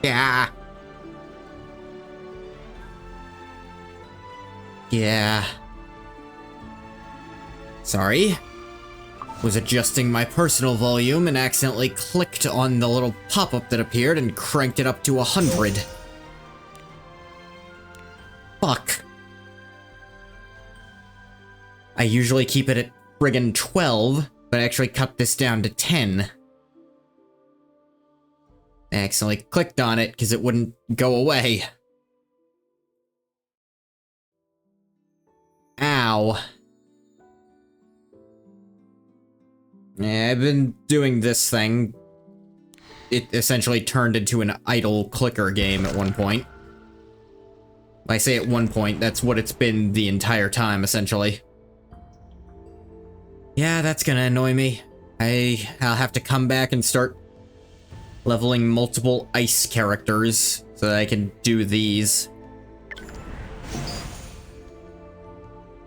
Yeah. Yeah. Sorry. Was adjusting my personal volume and accidentally clicked on the little pop-up that appeared and cranked it up to 100. Fuck. I usually keep it at friggin' 12, but I actually cut this down to 10. I accidentally clicked on it because it wouldn't go away. Ow. Yeah, I've been doing this thing. It essentially turned into an idle clicker game at one point. I say at one point, that's what it's been the entire time, essentially. Yeah, that's gonna annoy me. I'll have to come back and start leveling multiple ice characters so that I can do these.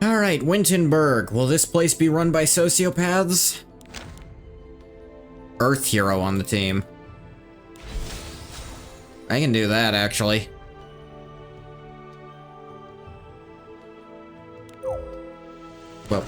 Alright, Wintenburg. Will this place be run by sociopaths? Earth hero on the team. I can do that, actually. Well.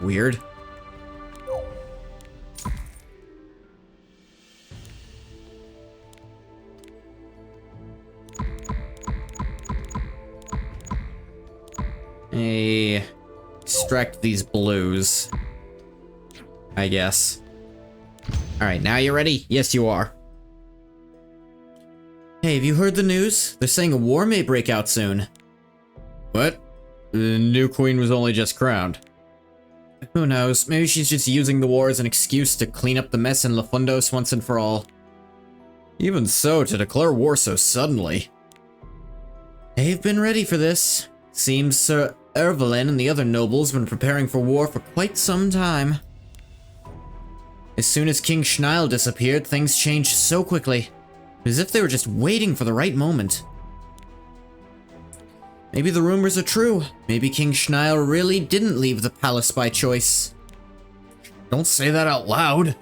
Weird. Hey, extract these blues, I guess. Alright, now you ready? Yes, you are. Hey, have you heard the news? They're saying a war may break out soon. What? The new queen was only just crowned. Who knows? Maybe she's just using the war as an excuse to clean up the mess in Lafundos once and for all. Even so, to declare war so suddenly. They've been ready for this. Seems Sir Ervelyn and the other nobles have been preparing for war for quite some time. As soon as King Schneil disappeared, things changed so quickly. As if they were just waiting for the right moment. Maybe the rumors are true. Maybe King Schneil really didn't leave the palace by choice. Don't say that out loud.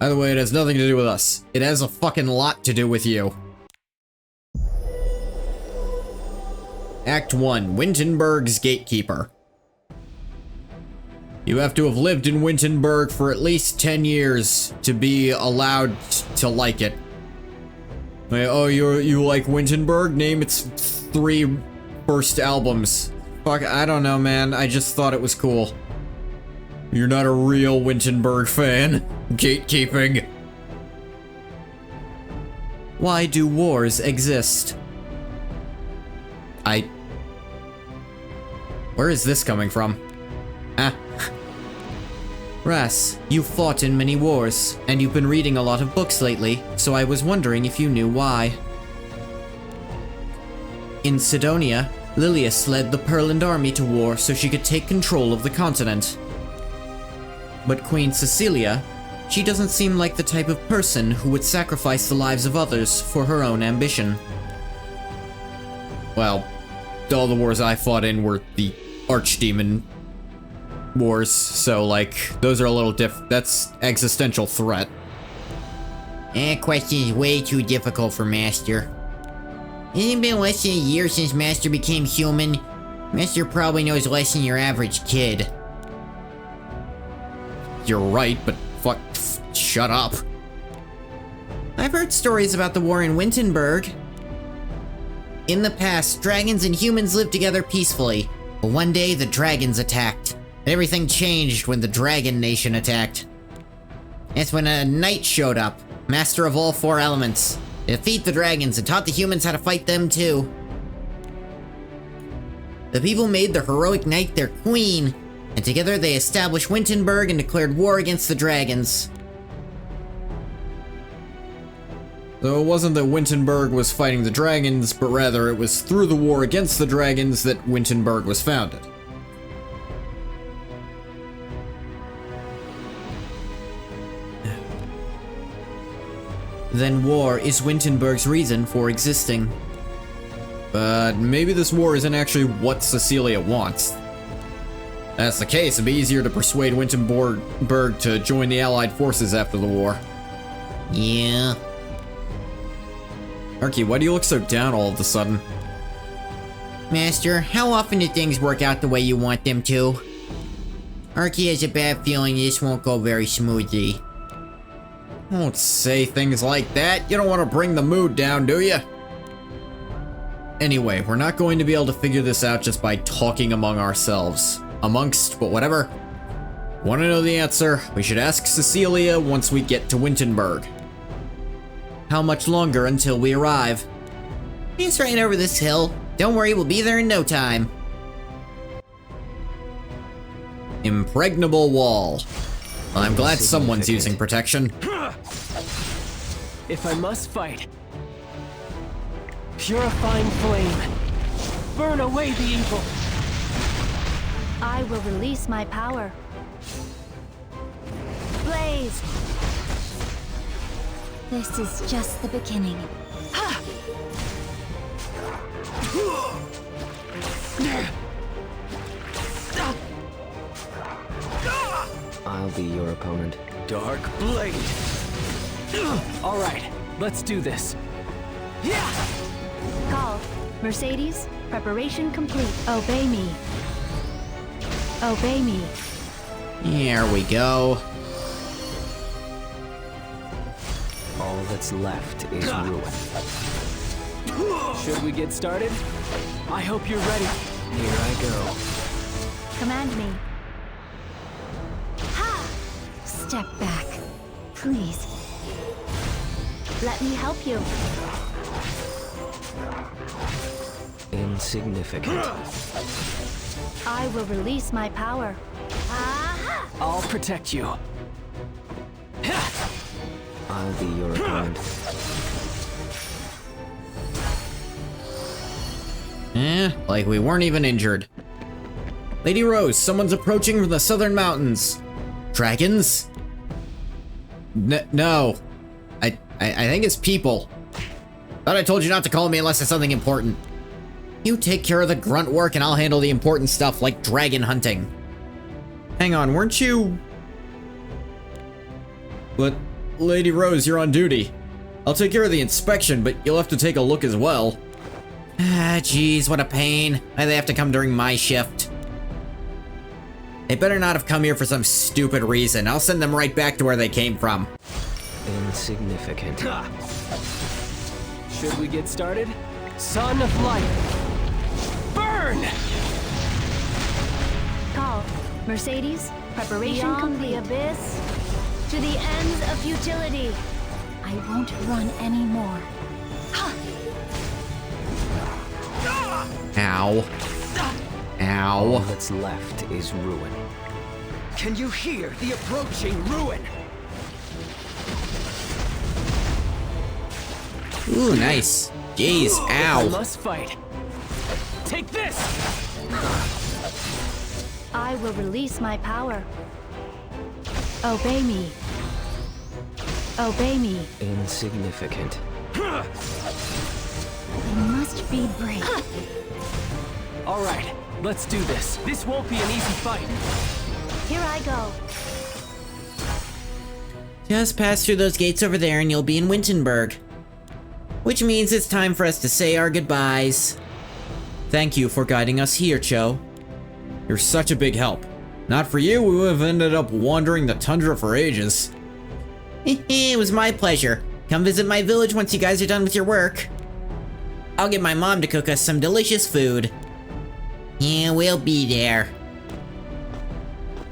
Either way, it has nothing to do with us. It has a fucking lot to do with you. Act 1, Wintenburg's Gatekeeper. You have to have lived in Wintenburg for at least 10 years to be allowed to like it. Oh, you like Wintenburg? Name its 3 first albums. Fuck, I don't know, man. I just thought it was cool. You're not a real Wintenburg fan. Gatekeeping. Why do wars exist? Where is this coming from? Ah. Ras, you fought in many wars, and you've been reading a lot of books lately, so I was wondering if you knew why. In Sidonia, Lilius led the Pearland army to war so she could take control of the continent. But Queen Cecilia, she doesn't seem like the type of person who would sacrifice the lives of others for her own ambition. Well, all the wars I fought in were the Archdemon wars, so like, those are a little that's existential threat. That question is way too difficult for Master. It's been less than a year since Master became human. Master probably knows less than your average kid. You're right, but fuck, shut up. I've heard stories about the war in Wintenburg. In the past, dragons and humans lived together peacefully, but one day the dragons attacked. Everything changed when the Dragon Nation attacked. That's when a knight showed up, master of all 4 elements. They defeat the dragons and taught the humans how to fight them too. The people made the heroic knight their queen, and together they established Wintenburg and declared war against the dragons. So it wasn't that Wintenburg was fighting the dragons, but rather it was through the war against the dragons that Wintenburg was founded. then war is Wintenberg's reason for existing. But maybe this war isn't actually what Cecilia wants. If that's the case, it'd be easier to persuade Wintenberg to join the Allied forces after the war. Yeah. Arky, why do you look so down all of a sudden? Master, how often do things work out the way you want them to? Arky has a bad feeling this won't go very smoothly. Don't say things like that. You don't want to bring the mood down, do you? Anyway, we're not going to be able to figure this out just by talking among ourselves. But whatever. Want to know the answer? We should ask Cecilia once we get to Wintenberg. How much longer until we arrive? It's right over this hill. Don't worry, we'll be there in no time. Impregnable wall. Well, I'm glad someone's using protection. If I must fight, purifying flame, burn away the evil. I will release my power. Blaze! This is just the beginning. I'll be your opponent. Dark Blade. All right, let's do this. Yeah! Call. Mercedes, preparation complete. Obey me. Obey me. Here we go. All that's left is ruin. Should we get started? I hope you're ready. Here I go. Command me. Ha! Step back. Please. Let me help you. Insignificant. I will release my power. Aha! I'll protect you. I'll be your opponent. Like we weren't even injured. Lady Rose, someone's approaching from the southern mountains. Dragons? No. I think it's people. Thought I told you not to call me unless it's something important. You take care of the grunt work and I'll handle the important stuff like dragon hunting. Hang on, weren't you... But, Lady Rose, you're on duty. I'll take care of the inspection, but you'll have to take a look as well. Ah, jeez, what a pain. Why they have to come during my shift? They better not have come here for some stupid reason. I'll send them right back to where they came from. Insignificant. Should we get started? Son of Light. Burn! Call. Mercedes, preparation Beyond complete. the abyss, To the ends of futility. I won't run anymore. Ow. All Ow. that's left is ruin. Can you hear the approaching ruin? Ooh, nice. Jeez, I ow. must fight. Take this! I will release my power. Obey me. Obey me. Insignificant. I must be brave. All right, let's do this. This won't be an easy fight. Here I go. Just pass through those gates over there and you'll be in Wintenberg. Which means it's time for us to say our goodbyes. Thank you for guiding us here, Cho. You're such a big help. Not for you, we would have ended up wandering the tundra for ages. It was my pleasure. Come visit my village once you guys are done with your work. I'll get my mom to cook us some delicious food. Yeah, we'll be there.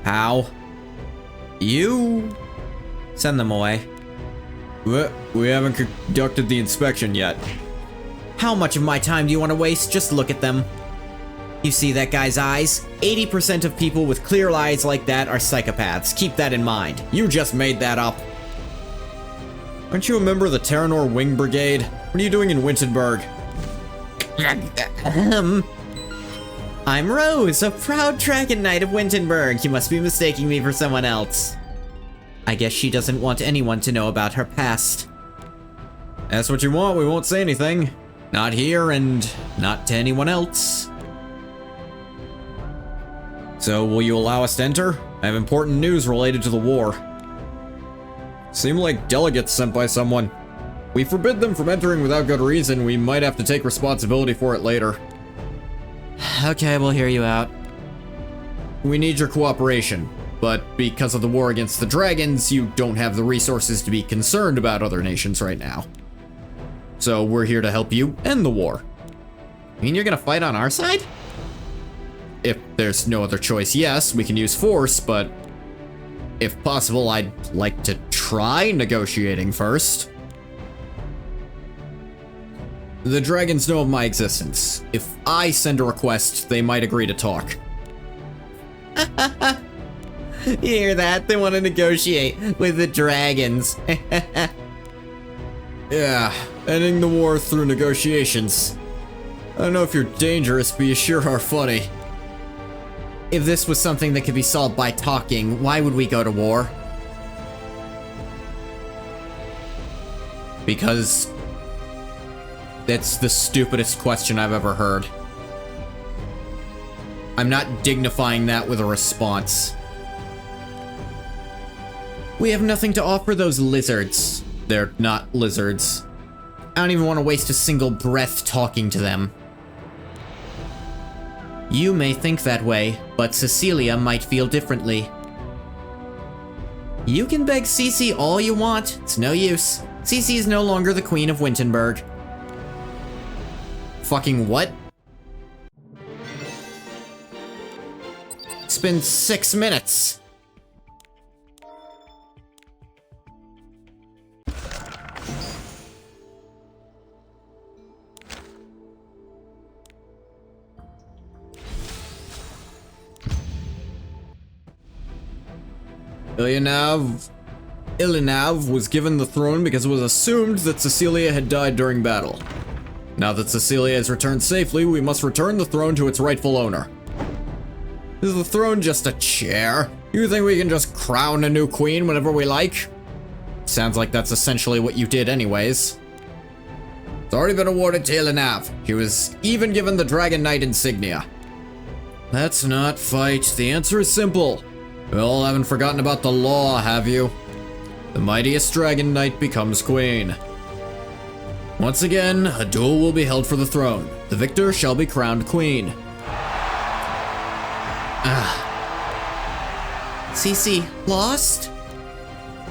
How? You? Send them away. We haven't conducted the inspection yet. How much of my time do you want to waste? Just look at them. You see that guy's eyes? 80% of people with clear eyes like that are psychopaths. Keep that in mind. You just made that up. Aren't you a member of the Terranor Wing Brigade? What are you doing in Wintenberg? I'm Rose, a proud dragon knight of Wintenberg. You must be mistaking me for someone else. I guess she doesn't want anyone to know about her past. That's what you want, we won't say anything. Not here and not to anyone else. So, will you allow us to enter? I have important news related to the war. Seem like delegates sent by someone. We forbid them from entering without good reason. We might have to take responsibility for it later. Okay, we'll hear you out. We need your cooperation, but because of the war against the dragons, you don't have the resources to be concerned about other nations right now. So we're here to help you end the war. You mean you're gonna fight on our side? If there's no other choice, yes, we can use force, but if possible, I'd like to try negotiating first. The dragons know of my existence. If I send a request, they might agree to talk. You hear that? They want to negotiate with the dragons. Yeah, ending the war through negotiations. I don't know if you're dangerous, but you sure are funny. If this was something that could be solved by talking, why would we go to war? Because that's the stupidest question I've ever heard. I'm not dignifying that with a response. We have nothing to offer those lizards. They're not lizards. I don't even want to waste a single breath talking to them. You may think that way, but Cecilia might feel differently. You can beg Cece all you want, it's no use. Cece is no longer the Queen of Wintenberg. Fucking what? It's been 6 minutes. Ilinav was given the throne because it was assumed that Cecilia had died during battle. Now that Cecilia has returned safely, we must return the throne to its rightful owner. Is the throne just a chair? You think we can just crown a new queen whenever we like? Sounds like that's essentially what you did anyways. It's already been awarded to Ilinav. She was even given the Dragon Knight insignia. Let's not fight. The answer is simple. You all haven't forgotten about the law, have you? The mightiest Dragon Knight becomes queen. Once again, a duel will be held for the throne. The victor shall be crowned queen. Cece lost?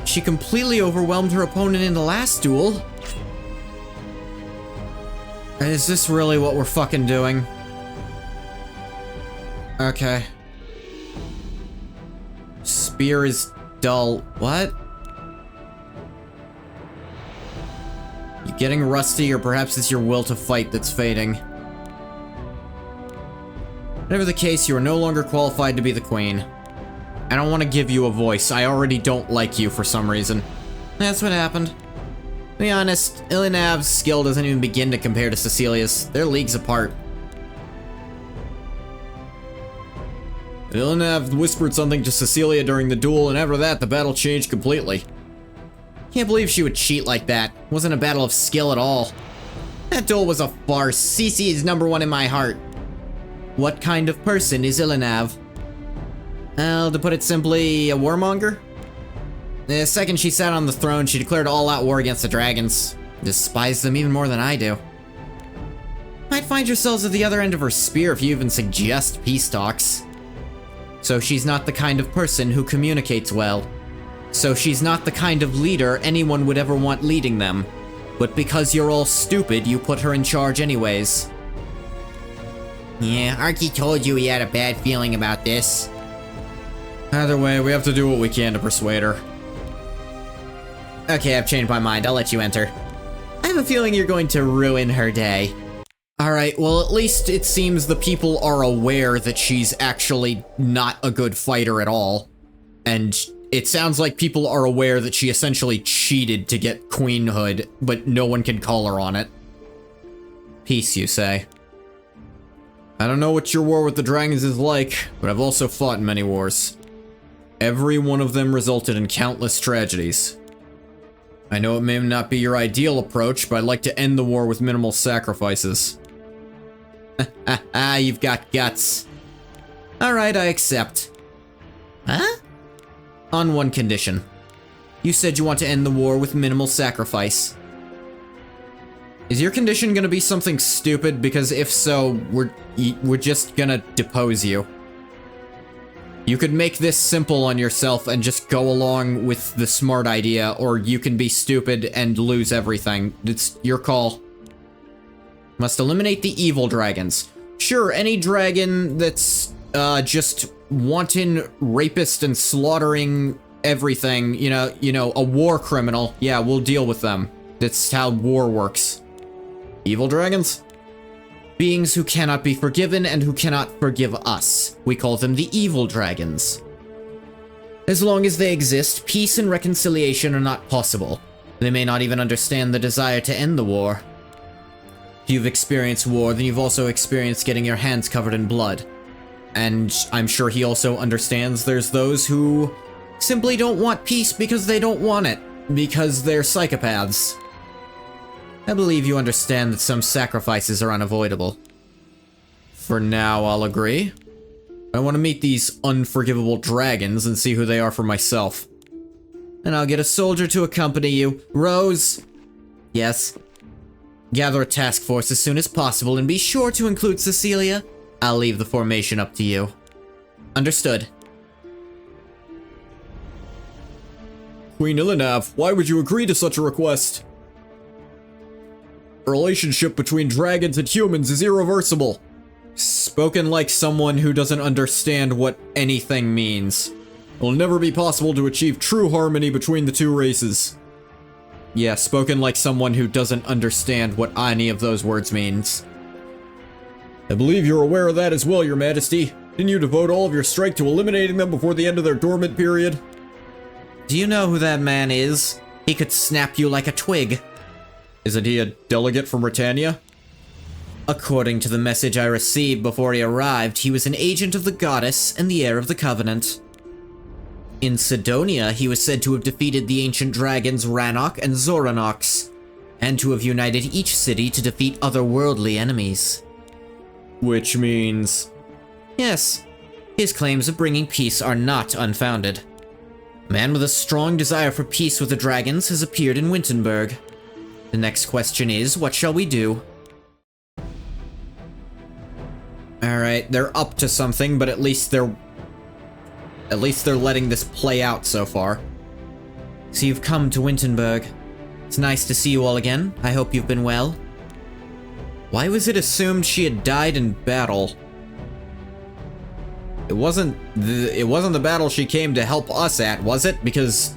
She completely overwhelmed her opponent in the last duel. Is this really what we're fucking doing? Okay. Spear is dull. What? You're getting rusty, or perhaps it's your will to fight that's fading. Whatever the case, you are no longer qualified to be the queen. I don't want to give you a voice. I already don't like you for some reason. That's what happened. To be honest, Ilinav's skill doesn't even begin to compare to Cecilia's. They're leagues apart. Ilinav whispered something to Cecilia during the duel, and after that, the battle changed completely. Can't believe she would cheat like that. Wasn't a battle of skill at all. That duel was a farce. Cece is #1 in my heart. What kind of person is Ilinav? Well, to put it simply, a warmonger? The second she sat on the throne, she declared all-out war against the dragons. Despised them even more than I do. Might find yourselves at the other end of her spear if you even suggest peace talks. So she's not the kind of person who communicates well. So she's not the kind of leader anyone would ever want leading them. But because you're all stupid, you put her in charge anyways. Yeah, Arky told you he had a bad feeling about this. Either way, we have to do what we can to persuade her. Okay, I've changed my mind. I'll let you enter. I have a feeling you're going to ruin her day. Alright, well at least it seems the people are aware that she's actually not a good fighter at all. And it sounds like people are aware that she essentially cheated to get queenhood, but no one can call her on it. Peace, you say? I don't know what your war with the dragons is like, but I've also fought in many wars. Every one of them resulted in countless tragedies. I know it may not be your ideal approach, but I'd like to end the war with minimal sacrifices. You've got guts. Alright, I accept. Huh? On one condition. You said you want to end the war with minimal sacrifice. Is your condition gonna be something stupid? Because if so, we're just gonna depose you. You could make this simple on yourself and just go along with the smart idea, or you can be stupid and lose everything. It's your call. Must eliminate the evil dragons. Sure, any dragon that's just wanton rapist and slaughtering everything, you know, a war criminal. Yeah, we'll deal with them. That's how war works. Evil dragons? Beings who cannot be forgiven and who cannot forgive us. We call them the evil dragons. As long as they exist, peace and reconciliation are not possible. They may not even understand the desire to end the war. If you've experienced war, then you've also experienced getting your hands covered in blood. And I'm sure he also understands there's those who simply don't want peace because they don't want it, because they're psychopaths. I believe you understand that some sacrifices are unavoidable. For now, I'll agree. I want to meet these unforgivable dragons and see who they are for myself. And I'll get a soldier to accompany you. Rose! Yes? Gather a task force as soon as possible and be sure to include Cecilia. I'll leave the formation up to you. Understood. Queen Ilinav, why would you agree to such a request? The relationship between dragons and humans is irreversible. Spoken like someone who doesn't understand what anything means. It will never be possible to achieve true harmony between the two races. Yeah, spoken like someone who doesn't understand what any of those words means. I believe you're aware of that as well, Your Majesty. Didn't you devote all of your strength to eliminating them before the end of their dormant period? Do you know who that man is? He could snap you like a twig. Isn't he a delegate from Britannia? According to the message I received before he arrived, he was an agent of the goddess and the heir of the Covenant. In Sidonia, he was said to have defeated the ancient dragons Rannoch and Zoranox, and to have united each city to defeat otherworldly enemies. Which means... Yes, his claims of bringing peace are not unfounded. A man with a strong desire for peace with the dragons has appeared in Wintenburg. The next question is, what shall we do? Alright, they're up to something, but at least they're letting this play out so far. So you've come to Wintenburg. It's nice to see you all again. I hope you've been well. Why was it assumed she had died in battle? It wasn't the battle she came to help us at, was it? Because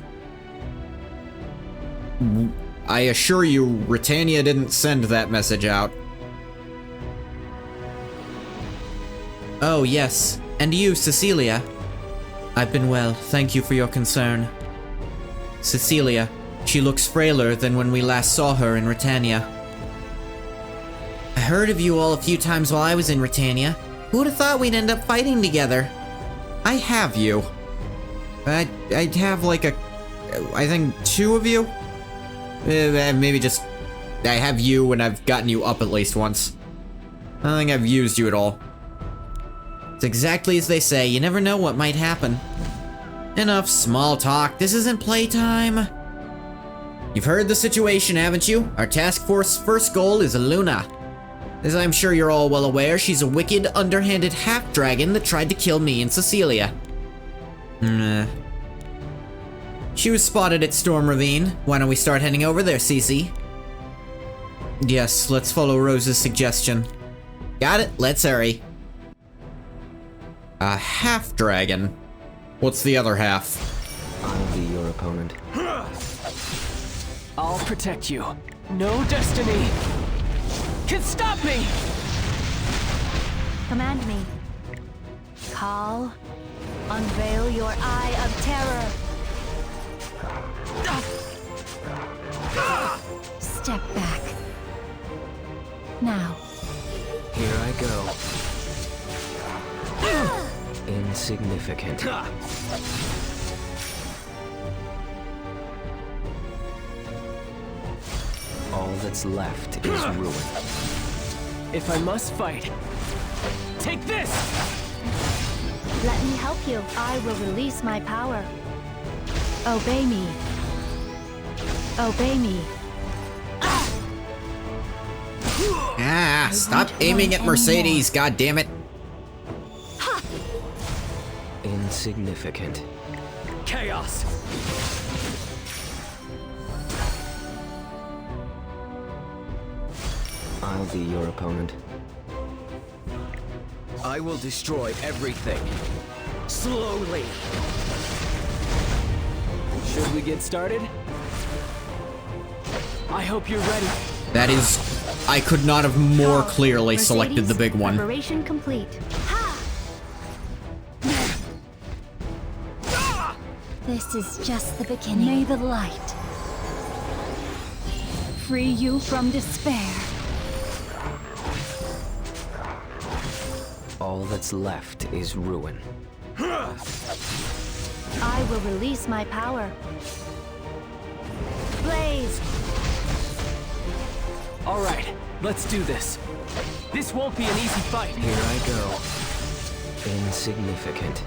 I assure you, Britannia didn't send that message out. Oh, yes. And you, Cecilia. I've been well. Thank you for your concern. Cecilia, she looks frailer than when we last saw her in Britannia. I heard of you all a few times while I was in Britannia. Who would have thought we'd end up fighting together? I have you. I'd have like I think 2 of you? Maybe just, I have you and I've gotten you up at least once. I don't think I've used you at all. It's exactly as they say, you never know what might happen. Enough small talk, this isn't playtime. You've heard the situation, haven't you? Our task force's first goal is Luna. As I'm sure you're all well aware, she's a wicked, underhanded half-dragon that tried to kill me and Cecilia. She was spotted at Storm Ravine. Why don't we start heading over there, Cece? Yes, let's follow Rose's suggestion. Got it, let's hurry. A half-dragon? What's the other half? I'll be your opponent. I'll protect you. No destiny can stop me! Command me. Call. Unveil your eye of terror. Step back. Now. Here I go. Insignificant. that's left is ruin. If I must fight, take this! Let me help you. I will release my power. Obey me. Obey me. Ah, stop aiming at Mercedes, god damn it. Insignificant. Chaos! I'll be your opponent. I will destroy everything. Slowly. Should we get started? I hope you're ready. That is... I could not have more clearly Mercedes, selected the big one. Preparation complete. This is just the beginning. May the light free you from despair. All that's left is ruin. I will release my power. Blaze! All right, let's do this. This won't be an easy fight. Here I go. Insignificant.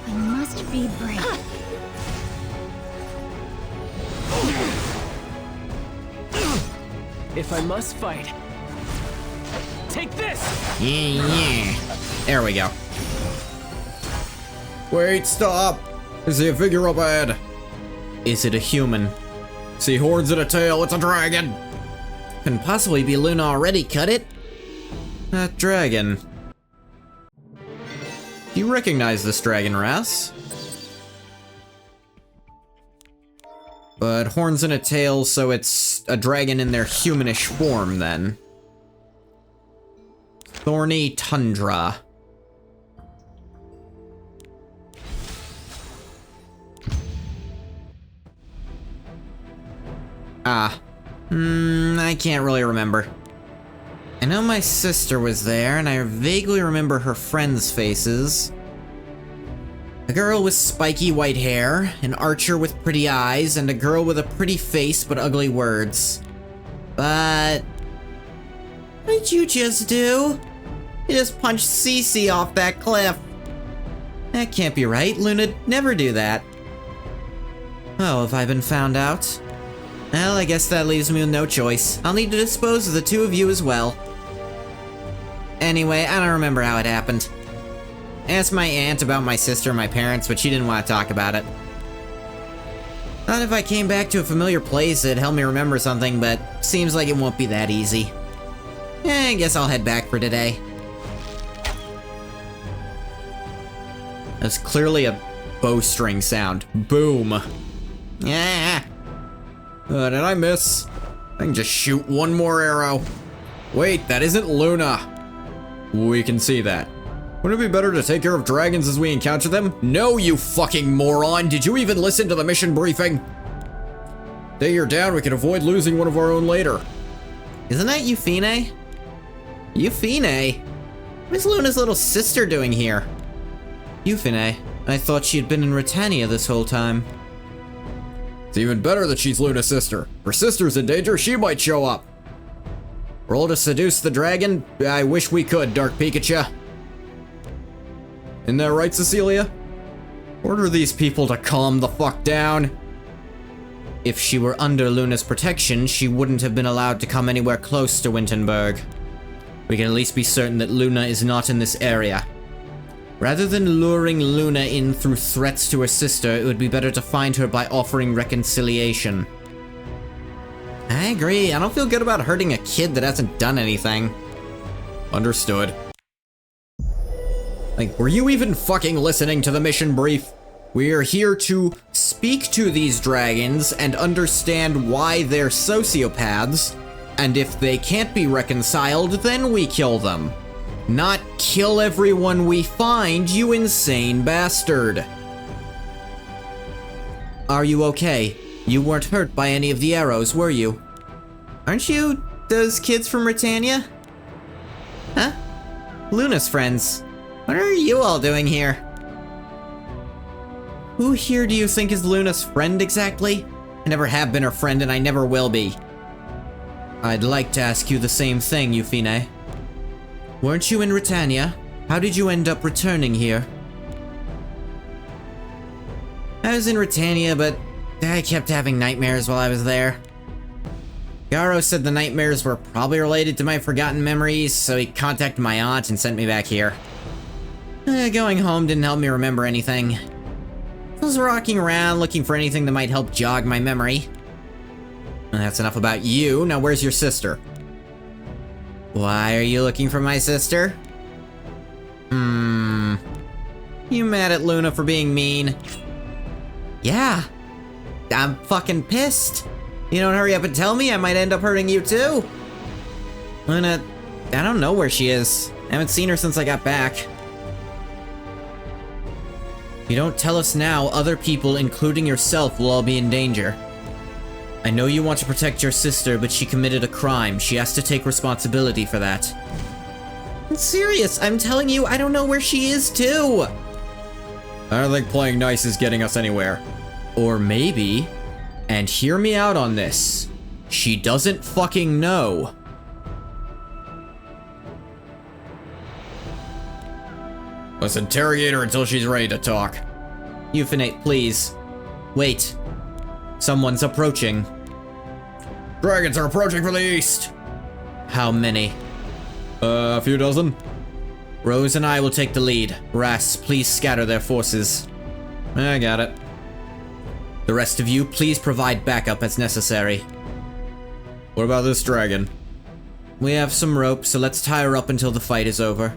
I must be brave. If I must fight, take this! Yeah. There we go. Wait, stop! I see a figure up ahead. Is it a human? See horns and a tail, it's a dragon! Couldn't possibly be Luna already, cut it? That dragon. Do you recognize this dragon, Ras? But horns and a tail, so it's a dragon in their humanish form, then. Thorny Tundra. I can't really remember. I know my sister was there, and I vaguely remember her friends' faces. A girl with spiky white hair, an archer with pretty eyes, and a girl with a pretty face but ugly words. But... what did you just do? You just punched Cece off that cliff. That can't be right. Luna'd never do that. Oh, have I been found out? Well, I guess that leaves me with no choice. I'll need to dispose of the two of you as well. Anyway, I don't remember how it happened. I asked my aunt about my sister and my parents, but she didn't want to talk about it. Thought if I came back to a familiar place, it'd help me remember something, but seems like it won't be that easy. I guess I'll head back for today. That's clearly a bowstring sound. Boom. Yeah. Did I miss? I can just shoot one more arrow. Wait, that isn't Luna. We can see that. Wouldn't it be better to take care of dragons as we encounter them? No, you fucking moron! Did you even listen to the mission briefing? Stay here down, we can avoid losing one of our own later. Isn't that Euphine? Euphine? What is Luna's little sister doing here? Euphine, I thought she'd been in Britannia this whole time. It's even better that she's Luna's sister. Her sister's in danger, she might show up. Roll to seduce the dragon? I wish we could, Dark Pikachu. Isn't that right, Cecilia? Order these people to calm the fuck down. If she were under Luna's protection, she wouldn't have been allowed to come anywhere close to Wintenberg. We can at least be certain that Luna is not in this area. Rather than luring Luna in through threats to her sister, it would be better to find her by offering reconciliation. I agree. I don't feel good about hurting a kid that hasn't done anything. Understood. Like, were you even fucking listening to the mission brief? We are here to speak to these dragons and understand why they're sociopaths, and if they can't be reconciled, then we kill them. Not kill everyone we find, you insane bastard. Are you okay? You weren't hurt by any of the arrows, were you? Aren't you those kids from Britannia? Huh? Luna's friends. What are you all doing here? Who here do you think is Luna's friend exactly? I never have been her friend and I never will be. I'd like to ask you the same thing, Euphine. Weren't you in Britannia? How did you end up returning here? I was in Britannia, but I kept having nightmares while I was there. Garo said the nightmares were probably related to my forgotten memories, so he contacted my aunt and sent me back here. Going home didn't help me remember anything. I was rocking around looking for anything that might help jog my memory. And that's enough about you. Now where's your sister? Why are you looking for my sister? You mad at Luna for being mean? Yeah. I'm fucking pissed. You don't hurry up and tell me, I might end up hurting you too. Luna, I don't know where she is. I haven't seen her since I got back. If you don't tell us now, other people, including yourself, will all be in danger. I know you want to protect your sister, but she committed a crime. She has to take responsibility for that. I'm serious, I'm telling you, I don't know where she is too. I don't think playing nice is getting us anywhere. Or maybe, and hear me out on this, she doesn't fucking know. Let's interrogate her until she's ready to talk. Euphonate, please. Wait. Someone's approaching. Dragons are approaching from the east. How many? A few dozen. Rose and I will take the lead. Ras, please scatter their forces. I got it. The rest of you, please provide backup as necessary. What about this dragon? We have some rope, so let's tie her up until the fight is over.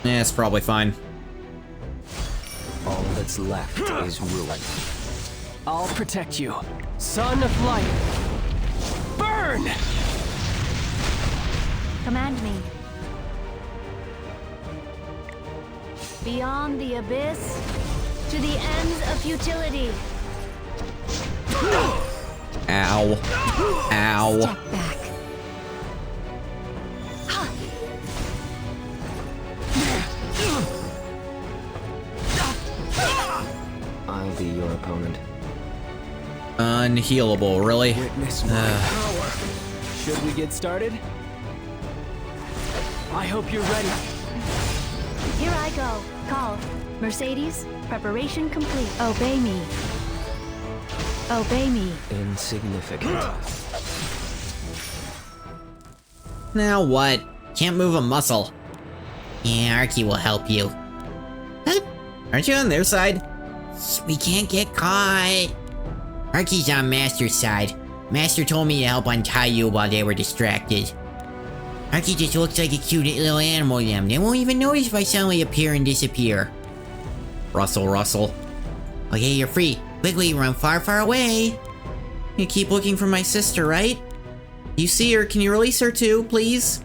Yeah, it's probably fine. All that's left is ruin. I'll protect you. Son of light. Burn! Command me. Beyond the abyss, to the ends of futility. Ow. Ow. Step back. I'll be your opponent. Unhealable, really? Witness my power. Should we get started? I hope you're ready. Here I go. Call. Mercedes, preparation complete. Obey me. Obey me. Insignificant. Now what? Can't move a muscle. Yeah, Archie will help you. Huh? Aren't you on their side? We can't get caught. Archie's on Master's side. Master told me to help untie you while they were distracted. Archie just looks like a cute little animal to them. They won't even notice if I suddenly appear and disappear. Russell, Russell. Okay, you're free. Quickly, run far, far away. You keep looking for my sister, right? You see her, can you release her too, please?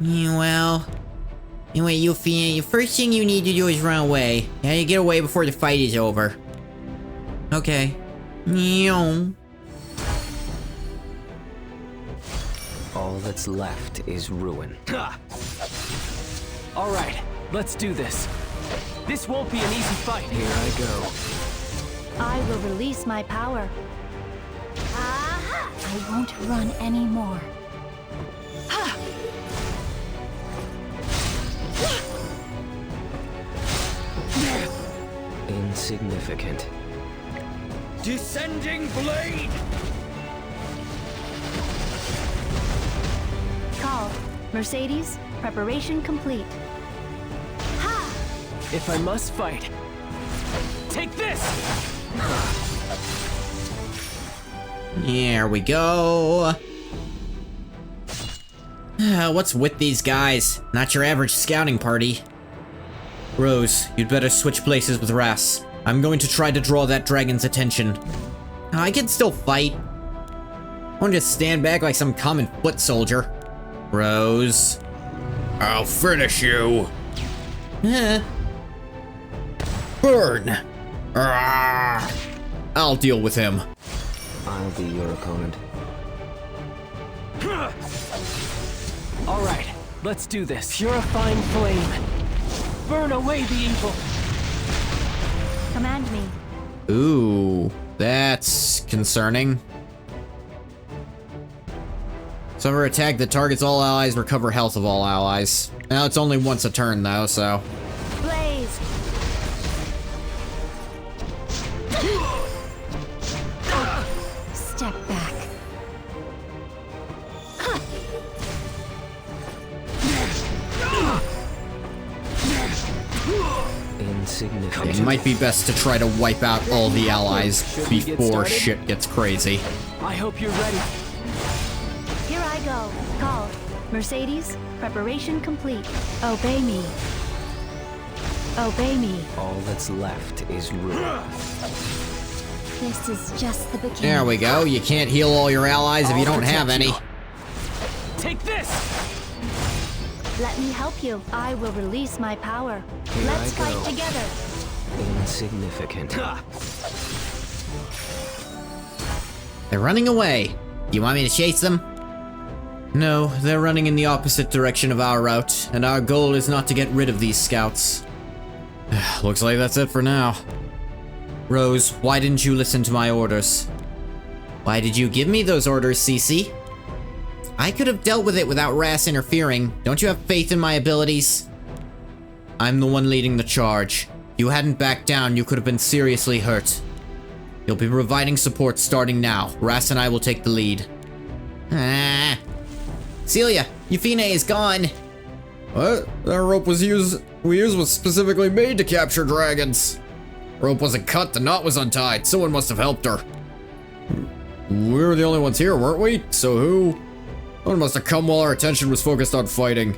Yeah, well... Anyway, Euphine, the first thing you need to do is run away. Yeah, you get away before the fight is over. Okay. Meow. All that's left is ruin. All right, let's do this. This won't be an easy fight. Here I go. I will release my power. Aha! I won't run anymore. Insignificant. Descending blade! Call. Mercedes, preparation complete. If I must fight, take this! Here we go. What's with these guys? Not your average scouting party. Rose, you'd better switch places with Ras. I'm going to try to draw that dragon's attention. I can still fight. I won't just stand back like some common foot soldier. Rose. I'll finish you. Burn! I'll deal with him. I'll be your opponent. All right, let's do this. Purifying flame. Burn away the evil. Command me. Ooh. That's concerning. Suffer attack that targets all allies, recover health of all allies. Now it's only once a turn though, so. Blaze. Step back. Insignificant. It might be best to try to wipe out all the allies Should we get before started? shit gets crazy. I hope you're ready. Here I go. Call. Mercedes, preparation complete. Obey me. Obey me. All that's left is ruin. This is just the beginning. There we go. You can't heal all your allies if you I'll don't have protect any. you. Take this! Let me help you. I will release my power. Here Let's I fight go. together. Insignificant. They're running away. You want me to chase them? No, they're running in the opposite direction of our route, and our goal is not to get rid of these scouts. Looks like that's it for now. Rose, why didn't you listen to my orders? Why did you give me those orders, Cece? I could have dealt with it without Ras interfering. Don't you have faith in my abilities? I'm the one leading the charge. If you hadn't backed down, you could have been seriously hurt. You'll be providing support starting now. Ras and I will take the lead. Celia, Euphine is gone. What? That rope we used was specifically made to capture dragons. Rope wasn't cut, the knot was untied. Someone must have helped her. We were the only ones here, weren't we? So who? Someone must have come while our attention was focused on fighting.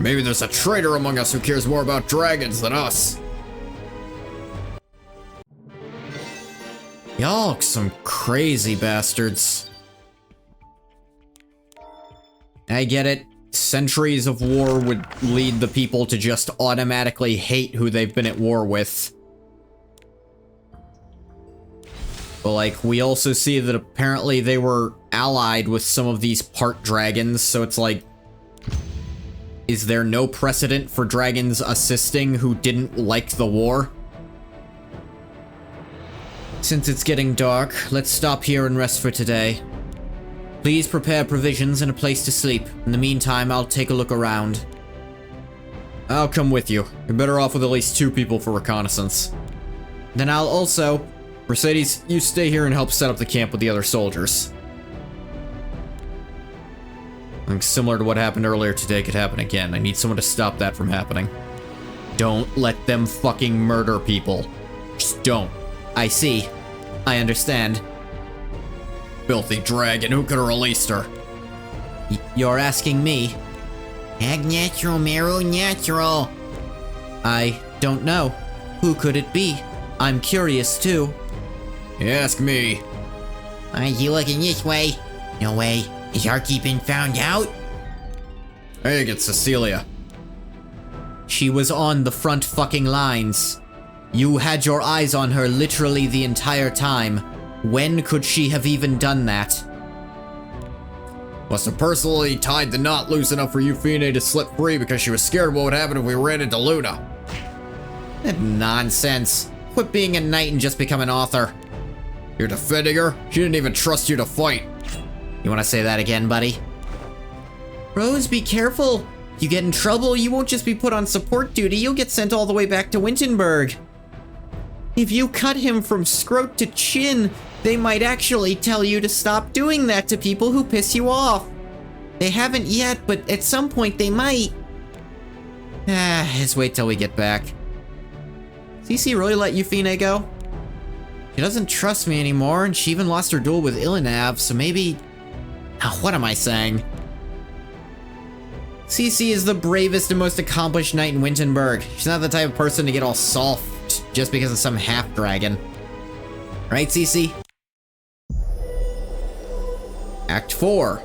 Maybe there's a traitor among us who cares more about dragons than us. Y'all some crazy bastards. I get it. Centuries of war would lead the people to just automatically hate who they've been at war with. But like, we also see that apparently they were allied with some of these part dragons, so it's like, is there no precedent for dragons assisting who didn't like the war? Since it's getting dark, let's stop here and rest for today. Please prepare provisions and a place to sleep. In the meantime, I'll take a look around. I'll come with you. You're better off with at least 2 people for reconnaissance. Then I'll also... Mercedes, you stay here and help set up the camp with the other soldiers. Something similar to what happened earlier today could happen again. I need someone to stop that from happening. Don't let them fucking murder people. Just don't. I see. I understand. Filthy dragon, who could have released her? You're asking me? Natural, Mero, natural. I don't know. Who could it be? I'm curious too. You ask me. Are you looking this way? No way. Is Arky been found out? Hey, get Cecilia. She was on the front fucking lines. You had your eyes on her literally the entire time. When could she have even done that? Must have personally tied the knot loose enough for Euphine to slip free because she was scared what would happen if we ran into Luna. That nonsense. Quit being a knight and just become an author. You're defending her? She didn't even trust you to fight. You wanna say that again, buddy? Rose, be careful. You get in trouble, you won't just be put on support duty, you'll get sent all the way back to Wintenberg. If you cut him from scrot to chin, they might actually tell you to stop doing that to people who piss you off. They haven't yet, but at some point they might. Just wait till we get back. Cece really let Euphine go? She doesn't trust me anymore, and she even lost her duel with Ilinav, so maybe... Oh, what am I saying? Cece is the bravest and most accomplished knight in Wintenberg. She's not the type of person to get all soft just because of some half-dragon. Right, Cece? Act 4.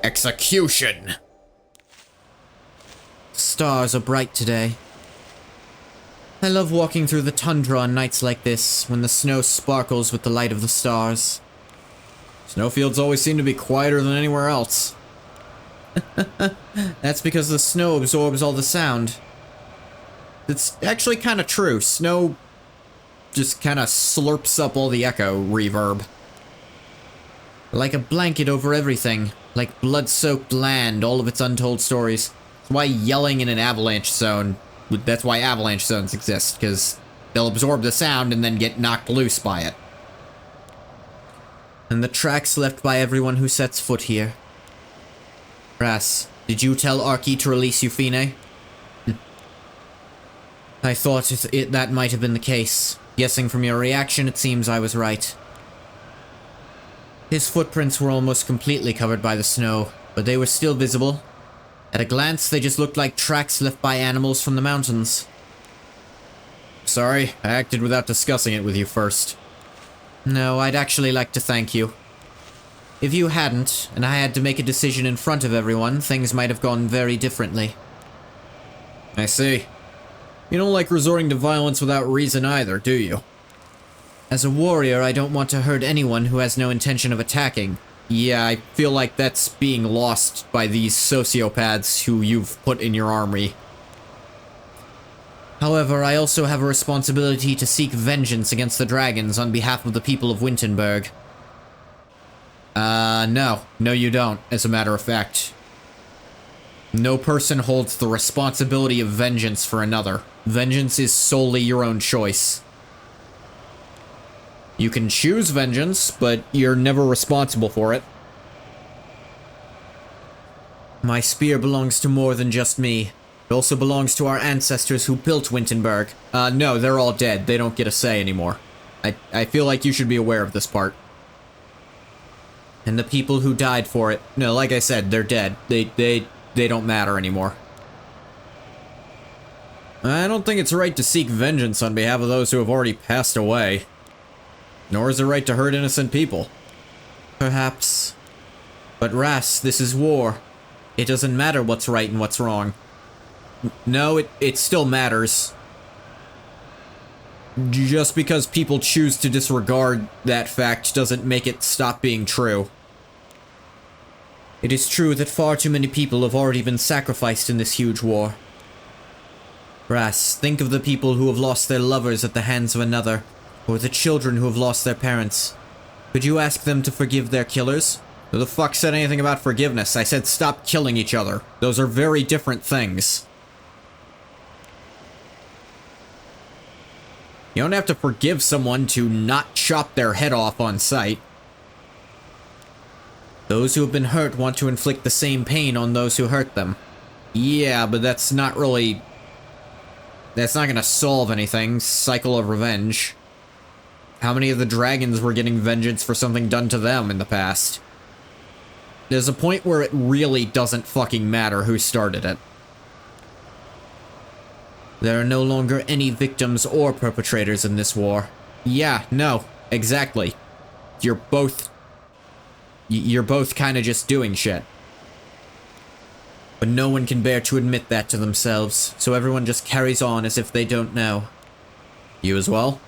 Execution. Stars are bright today. I love walking through the tundra on nights like this, when the snow sparkles with the light of the stars. Snowfields always seem to be quieter than anywhere else. That's because the snow absorbs all the sound. It's actually kind of true. Snow just kind of slurps up all the echo reverb. Like a blanket over everything. Like blood-soaked land, all of its untold stories. That's why yelling in an avalanche zone, that's why avalanche zones exist, because they'll absorb the sound and then get knocked loose by it. And the tracks left by everyone who sets foot here. Brass, did you tell Arky to release Euphine? I thought that might have been the case. Guessing from your reaction, it seems I was right. His footprints were almost completely covered by the snow, but they were still visible. At a glance, they just looked like tracks left by animals from the mountains. Sorry, I acted without discussing it with you first. No, I'd actually like to thank you. If you hadn't, and I had to make a decision in front of everyone, things might have gone very differently. I see. You don't like resorting to violence without reason either, do you? As a warrior, I don't want to hurt anyone who has no intention of attacking. Yeah, I feel like that's being lost by these sociopaths who you've put in your army. However, I also have a responsibility to seek vengeance against the dragons on behalf of the people of Wintenberg. No. No, you don't, as a matter of fact. No person holds the responsibility of vengeance for another. Vengeance is solely your own choice. You can choose vengeance, but you're never responsible for it. My spear belongs to more than just me. It also belongs to our ancestors who built Wintenberg. No, they're all dead. They don't get a say anymore. I feel like you should be aware of this part. And the people who died for it. No, like I said, they're dead. They don't matter anymore. I don't think it's right to seek vengeance on behalf of those who have already passed away. Nor is it right to hurt innocent people. Perhaps. But Ras, this is war. It doesn't matter what's right and what's wrong. No, it still matters. Just because people choose to disregard that fact doesn't make it stop being true. It is true that far too many people have already been sacrificed in this huge war. Ras, think of the people who have lost their lovers at the hands of another, or the children who have lost their parents. Could you ask them to forgive their killers? Who the fuck said anything about forgiveness? I said stop killing each other. Those are very different things. You don't have to forgive someone to not chop their head off on sight. Those who have been hurt want to inflict the same pain on those who hurt them. Yeah, but that's not really... That's not gonna solve anything. Cycle of revenge. How many of the dragons were getting vengeance for something done to them in the past? There's a point where it really doesn't fucking matter who started it. There are no longer any victims or perpetrators in this war. Yeah, no, exactly. You're both kind of just doing shit. But no one can bear to admit that to themselves, so everyone just carries on as if they don't know. You as well?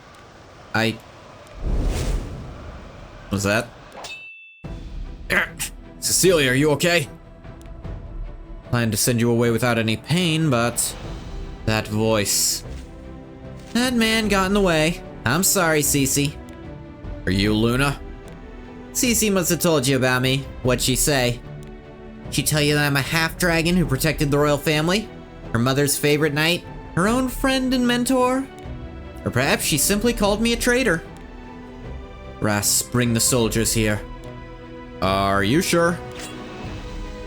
Was that? Cecilia, are you okay? Planned to send you away without any pain, but... that voice. That man got in the way. I'm sorry, Cece. Are you Luna? Cece must have told you about me. What'd she say? She tell you that I'm a half-dragon who protected the royal family? Her mother's favorite knight? Her own friend and mentor? Or perhaps she simply called me a traitor? Ras, bring the soldiers here. Are you sure?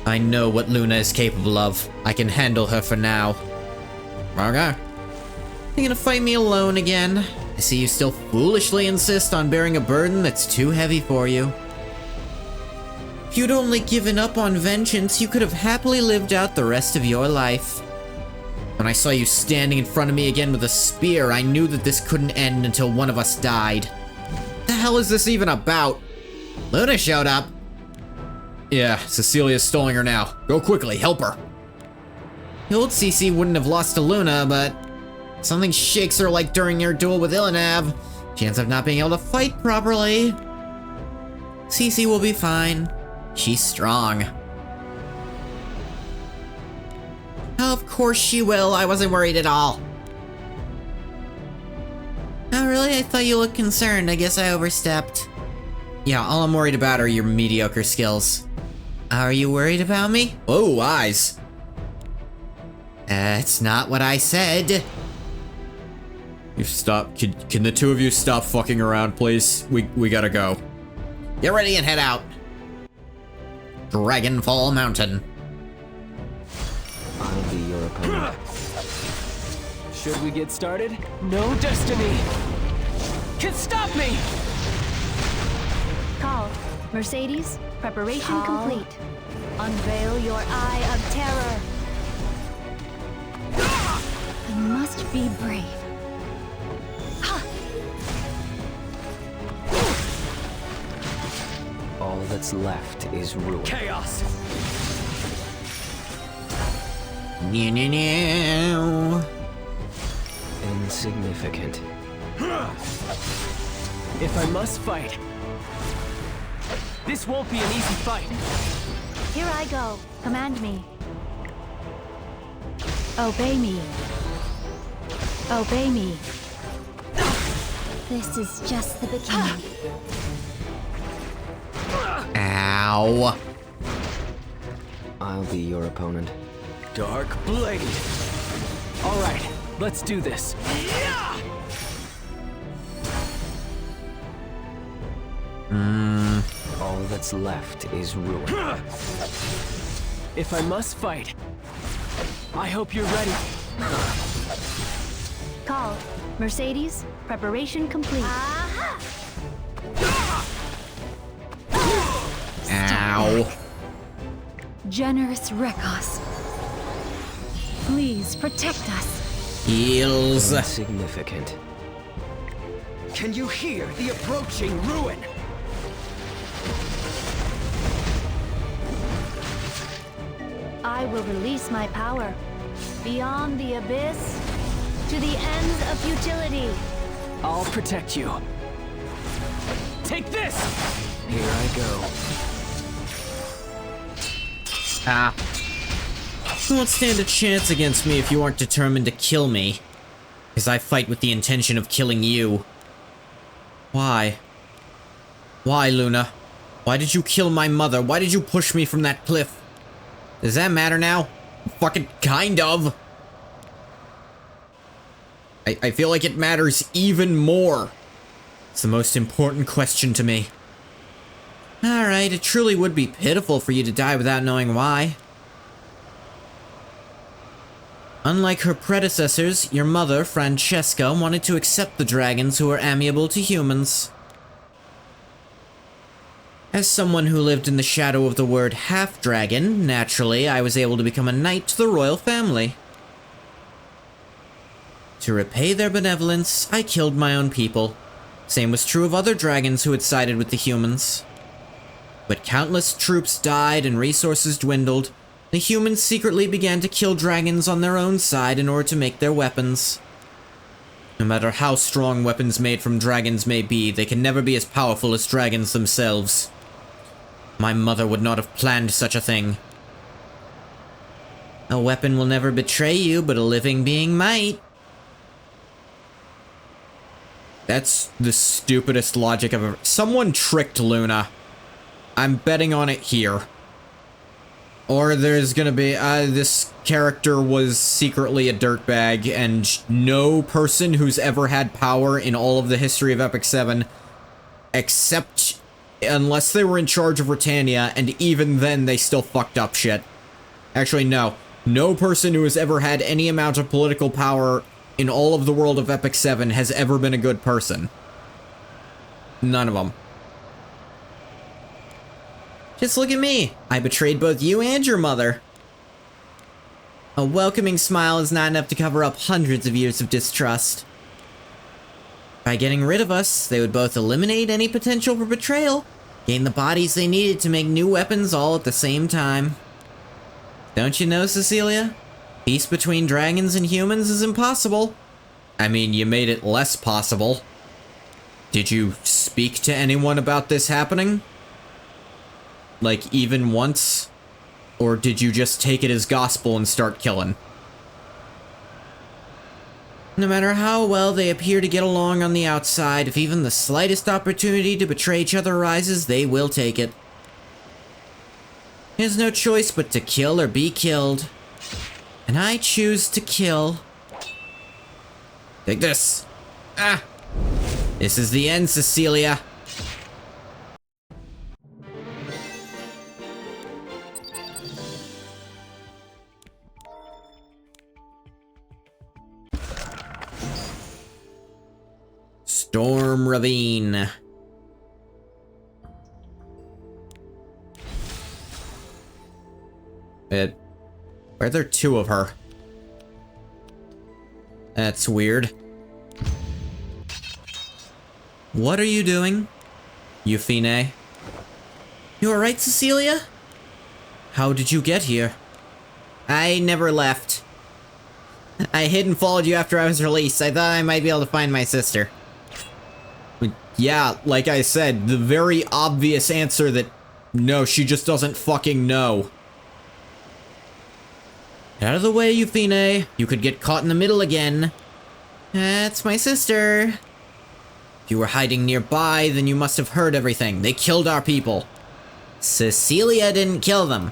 I know what Luna is capable of. I can handle her for now. Okay. You gonna fight me alone again? I see you still foolishly insist on bearing a burden that's too heavy for you. If you'd only given up on vengeance, you could have happily lived out the rest of your life. When I saw you standing in front of me again with a spear, I knew that this couldn't end until one of us died. What the hell is this even about? Luna showed up. Yeah, Cecilia's stalling her now. Go quickly, help her. The old Cece wouldn't have lost to Luna, but something shakes her like during your duel with Ilanav. She ends up not being able to fight properly. Cece will be fine. She's strong. Of course she will. I wasn't worried at all. Oh, really? I thought you looked concerned. I guess I overstepped. Yeah, all I'm worried about are your mediocre skills. Are you worried about me? Oh, eyes. That's not what I said. You stop. Can the two of you stop fucking around, please? We gotta go. Get ready and head out. Dragonfall Mountain. I'll be your opponent. Should we get started? No destiny can stop me! Call. Mercedes, preparation complete. Unveil your eye of terror. I must be brave. All that's left is ruin. Chaos! No. Insignificant. If I must fight, this won't be an easy fight. Here I go. Command me. Obey me. Obey me. This is just the beginning. Ow. I'll be your opponent. Dark Blade. All right, let's do this. All that's left is ruin. If I must fight, I hope you're ready. Call. Mercedes, preparation complete. Ow. Generous Rekos. Please protect us. Heals. Insignificant. Can you hear the approaching ruin? I will release my power. Beyond the abyss, to the ends of futility. I'll protect you. Take this! Here I go. Ah. You won't stand a chance against me if you aren't determined to kill me. Because I fight with the intention of killing you. Why? Why, Luna? Why did you kill my mother? Why did you push me from that cliff? Does that matter now? Fucking kind of. I feel like it matters even more. It's the most important question to me. Alright, it truly would be pitiful for you to die without knowing why. Unlike her predecessors, your mother, Francesca, wanted to accept the dragons who were amiable to humans. As someone who lived in the shadow of the word half-dragon, naturally, I was able to become a knight to the royal family. To repay their benevolence, I killed my own people. Same was true of other dragons who had sided with the humans. But countless troops died and resources dwindled. The humans secretly began to kill dragons on their own side in order to make their weapons. No matter how strong weapons made from dragons may be, they can never be as powerful as dragons themselves. My mother would not have planned such a thing. A weapon will never betray you, but a living being might. That's the stupidest logic I've ever... Someone tricked Luna. I'm betting on it here. Or there's gonna be, this character was secretly a dirtbag, and no person who's ever had power in all of the history of Epic 7, except unless they were in charge of Britannia, and even then they still fucked up shit. Actually, no. No person who has ever had any amount of political power in all of the world of Epic 7 has ever been a good person. None of them. Just look at me. I betrayed both you and your mother. A welcoming smile is not enough to cover up hundreds of years of distrust. By getting rid of us, they would both eliminate any potential for betrayal, gain the bodies they needed to make new weapons all at the same time. Don't you know, Cecilia? Peace between dragons and humans is impossible. I mean, you made it less possible. Did you speak to anyone about this happening? Like, even once? Or did you just take it as gospel and start killing? No matter how well they appear to get along on the outside, if even the slightest opportunity to betray each other arises, they will take it. There's no choice but to kill or be killed. And I choose to kill. Take this. Ah! This is the end, Cecilia. Storm Ravine. Why are there two of her? That's weird. What are you doing, Euphine? You alright, Cecilia? How did you get here? I never left. I hid and followed you after I was released. I thought I might be able to find my sister. Yeah, like I said, the very obvious answer that no, she just doesn't fucking know. Out of the way, Euphine. You could get caught in the middle again. That's my sister. If you were hiding nearby, then you must have heard everything. They killed our people. Cecilia didn't kill them.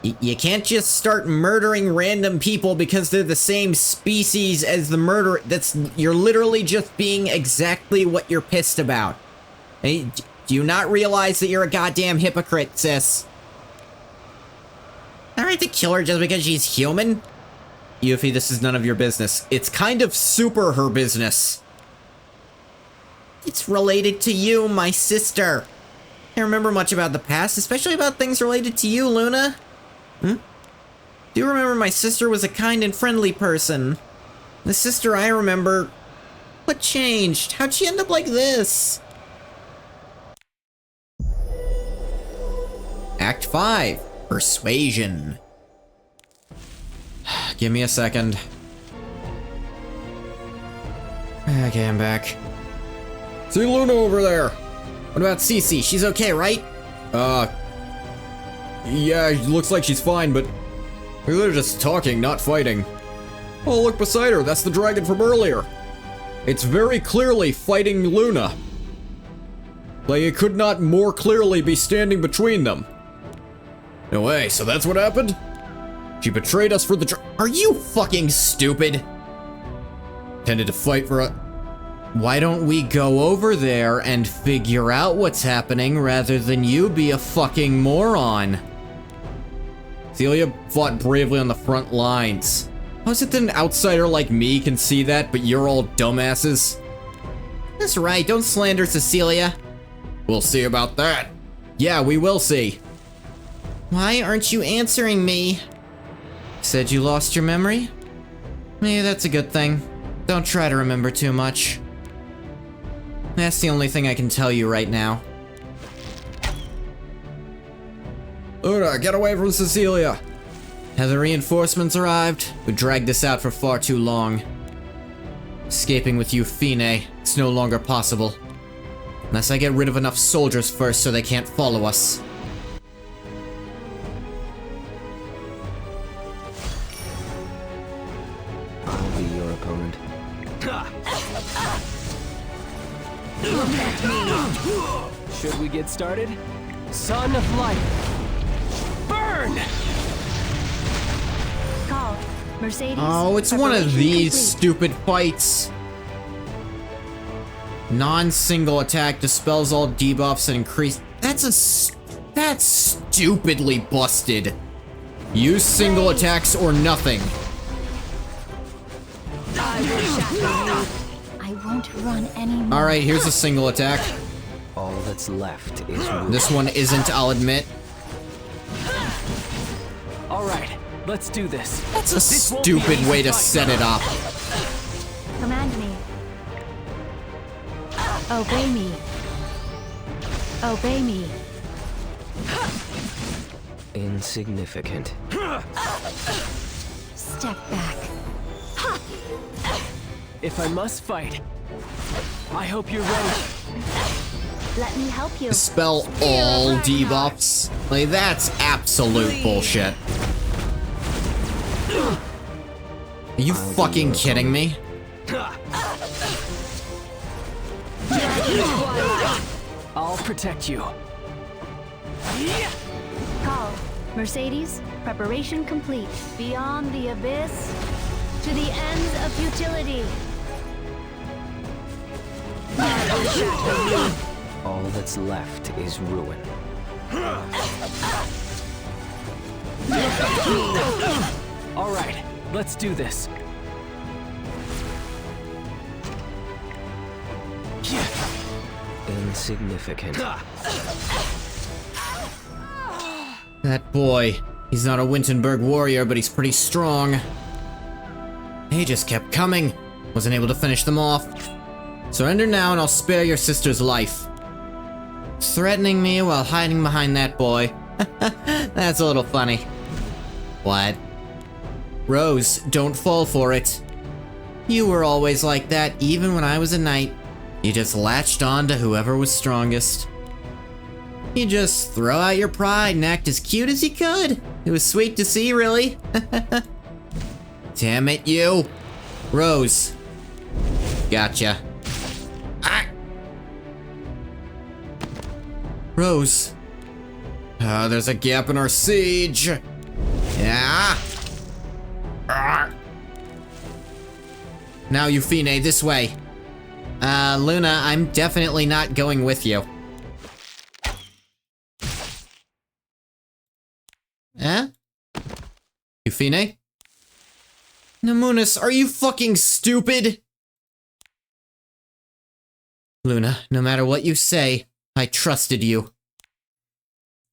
You can't just start murdering random people because they're the same species as the murderer. You're literally just being exactly what you're pissed about. Hey, do you not realize that you're a goddamn hypocrite, sis? Alright to kill her just because she's human? Yuffie, this is none of your business. It's kind of super her business. It's related to you, my sister. I can't remember much about the past, especially about things related to you, Luna. Do you remember my sister was a kind and friendly person? The sister I remember... What changed? How'd she end up like this? Act 5. Persuasion. Give me a second. Okay, I'm back. See Luna over there. What about Cece? She's okay, right? Yeah, looks like she's fine, but they're just talking, not fighting. Oh, look beside her. That's the dragon from earlier. It's very clearly fighting Luna. Like, it could not more clearly be standing between them. No way, so that's what happened? She betrayed us for the Are you fucking stupid? Tended to fight for a... Why don't we go over there and figure out what's happening rather than you be a fucking moron? Celia fought bravely on the front lines. How is it that an outsider like me can see that, but you're all dumbasses? That's right, don't slander Cecilia. We'll see about that. Yeah, we will see. Why aren't you answering me? Said you lost your memory? Maybe that's a good thing. Don't try to remember too much. That's the only thing I can tell you right now. Luna, get away from Cecilia! Have the reinforcements arrived? We dragged this out for far too long. Escaping with you, Fine, it's no longer possible. Unless I get rid of enough soldiers first so they can't follow us. I'll be your opponent. Should we get started? Son of light! Burn! Call. Mercedes. Oh, it's one of preparation these complete. stupid fights. Non-single attack dispels all debuffs and increase... That's stupidly busted. Use single attacks or nothing. I will shatter you. I won't run anymore. Alright, here's a single attack. All that's left is ruin. This one isn't, I'll admit. Alright, let's do this. That's a This won't be an stupid easy way to fight. set it up. Command me. Obey me. Obey me. Insignificant. Step back. If I must fight, I hope you're ready. Let me help you. Dispel all debuffs. Like, that's absolute bullshit. Are you fucking kidding me? I'll protect you. Call. Mercedes, preparation complete. Beyond the abyss, to the ends of futility. All that's left is ruin. All right, let's do this. Insignificant. That boy. He's not a Wintenberg warrior, but he's pretty strong. He just kept coming. Wasn't able to finish them off. Surrender now and I'll spare your sister's life. Threatening me while hiding behind that boy. That's a little funny. What? Rose, don't fall for it. You were always like that, even when I was a knight. You just latched on to whoever was strongest. You just throw out your pride and act as cute as you could. It was sweet to see, really. Damn it, you. Rose. Gotcha. Ah. Rose. There's a gap in our siege. Yeah. Ah. Now, Euphine, this way. Luna, I'm definitely not going with you. Eh? Euphine? Namunis, are you fucking stupid? Luna, no matter what you say, I trusted you.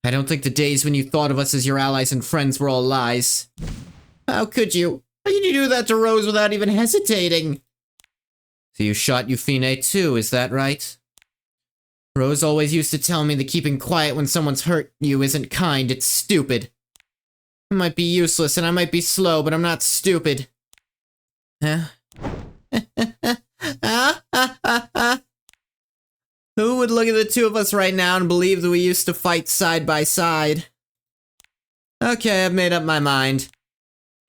I don't think the days when you thought of us as your allies and friends were all lies. How could you? How could you do that to Rose without even hesitating? So you shot Euphine too, is that right? Rose always used to tell me that keeping quiet when someone's hurt you isn't kind, it's stupid. I might be useless and I might be slow, but I'm not stupid. Huh? Who would look at the two of us right now and believe that we used to fight side by side? Okay, I've made up my mind.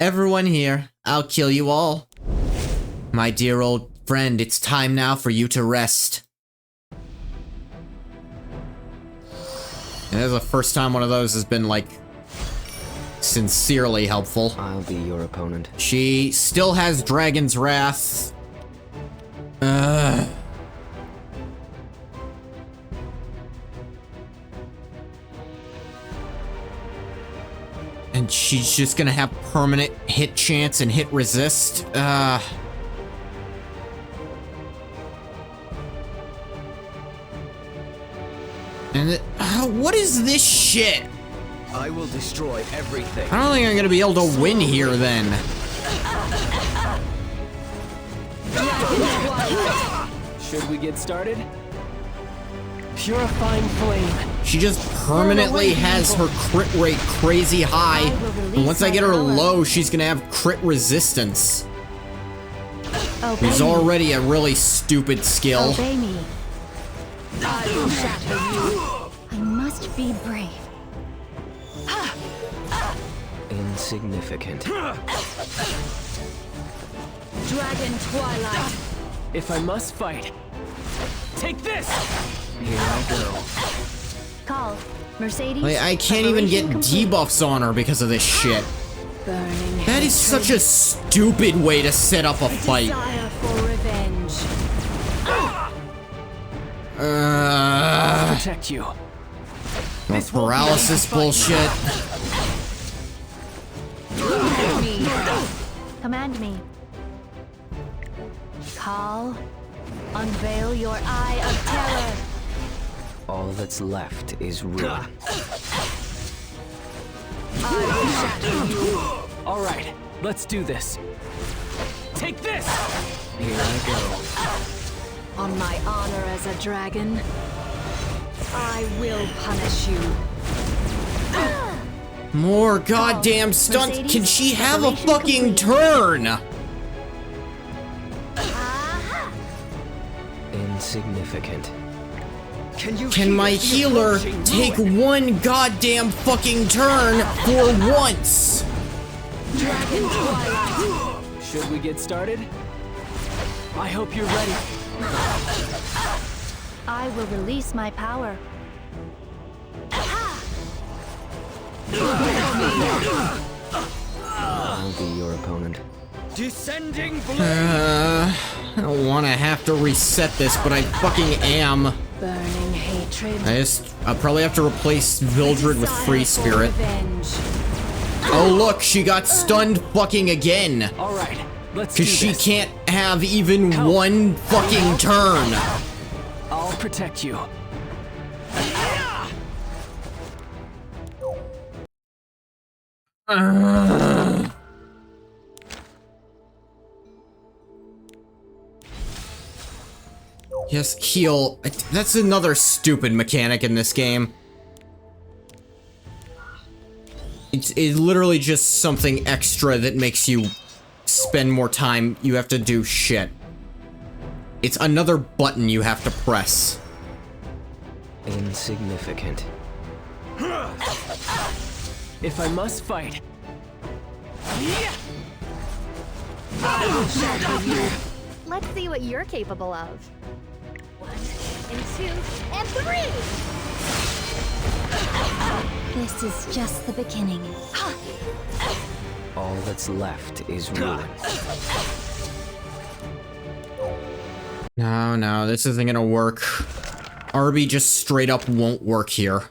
Everyone here, I'll kill you all. My dear old friend, it's time now for you to rest. And this is the first time one of those has been, like, sincerely helpful. I'll be your opponent. She still has Dragon's Wrath. And she's just gonna have permanent hit chance and hit resist. And what is this shit? I will destroy everything. I don't think I'm gonna be able to win here then. Should we get started? Purifying flame. She just permanently has her crit rate crazy high. And once I get her low, she's gonna have crit resistance. It's already a really stupid skill. Obey me. I will shatter you. I must be brave. Insignificant. Dragon Twilight. If I must fight, take this! Here I go. Call. Mercedes. Like, I can't even get preparation complete. debuffs on her because of this shit. Burning That is such a stupid way to set up a fight. desire for revenge. Protect you. The paralysis bullshit. Command me. Call. Unveil your eye of terror. All that's left is ruin. All right, let's do this. Take this! Here I go. On my honor as a dragon, I will punish you. More goddamn stunts. Can she have a fucking turn? Insignificant. Can my healer take one goddamn fucking turn for once? Dragon Twilight. Should we get started? I hope you're ready. I will release my power. I'll be your opponent. Descending I don't want to have to reset this, but I fucking am. Burning hatred. I'll probably have to replace Vildred with Free Spirit. Revenge. Oh look, she got stunned fucking again. All right, let's do Cause she this. can't have even one fucking turn. I'll protect you. Yes, heal. That's another stupid mechanic in this game. It's literally just something extra that makes you spend more time. You have to do shit. It's another button you have to press. Insignificant. If I must fight. Let's see what you're capable of. 1 and 2 and 3! This is just the beginning. All that's left is ruin. No, this isn't gonna work. Arby just straight up won't work here.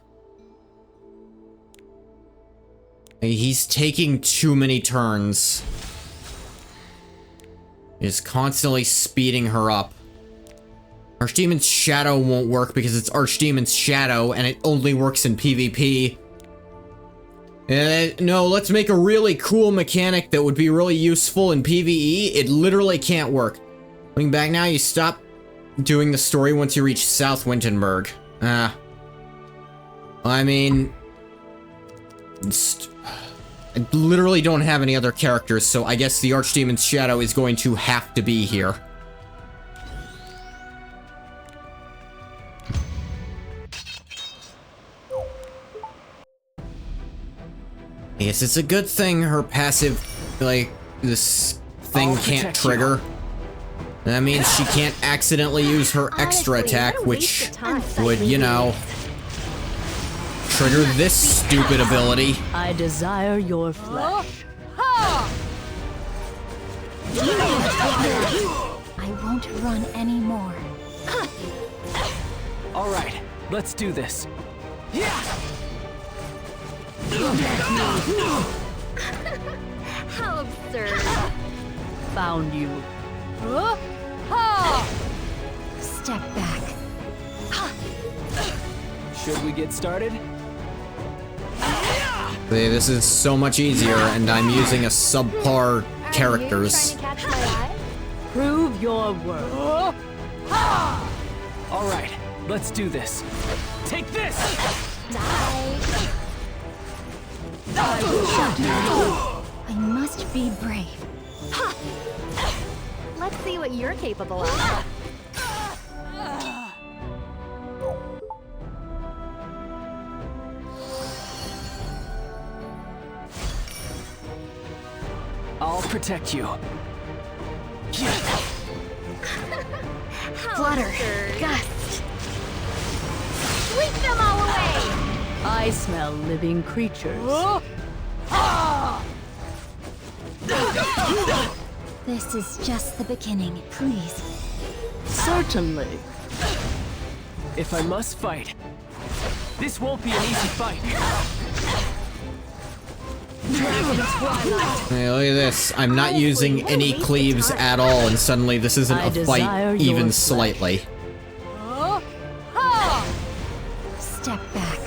He's taking too many turns. He's constantly speeding her up. Archdemon's Shadow won't work because it's Archdemon's Shadow and it only works in PvP. No, let's make a really cool mechanic that would be really useful in PvE. It literally can't work. Coming back now, you stop doing the story once you reach South Wintenberg. I mean... I literally don't have any other characters, so I guess the Archdemon's Shadow is going to have to be here. Yes, it's a good thing her passive, like, this thing can't trigger. That means she can't accidentally use her extra attack, which would, you know, trigger this stupid ability. I desire your flesh. I won't run anymore. All right, let's do this. How absurd. Found you. Step back. Should we get started? This is so much easier, and I'm using a subpar characters. Trying to catch my eye? Prove your worth. All right, let's do this. Take this! Die. I must be brave. Let's see what you're capable of. I'll protect you. Flutter. Gust. Sweep them all away! I smell living creatures. This is just the beginning. Please. Certainly. If I must fight, this won't be an easy fight. Hey, look at this. I'm not using any cleaves at all, and suddenly this isn't I a desire fight your even flesh. slightly. Step back.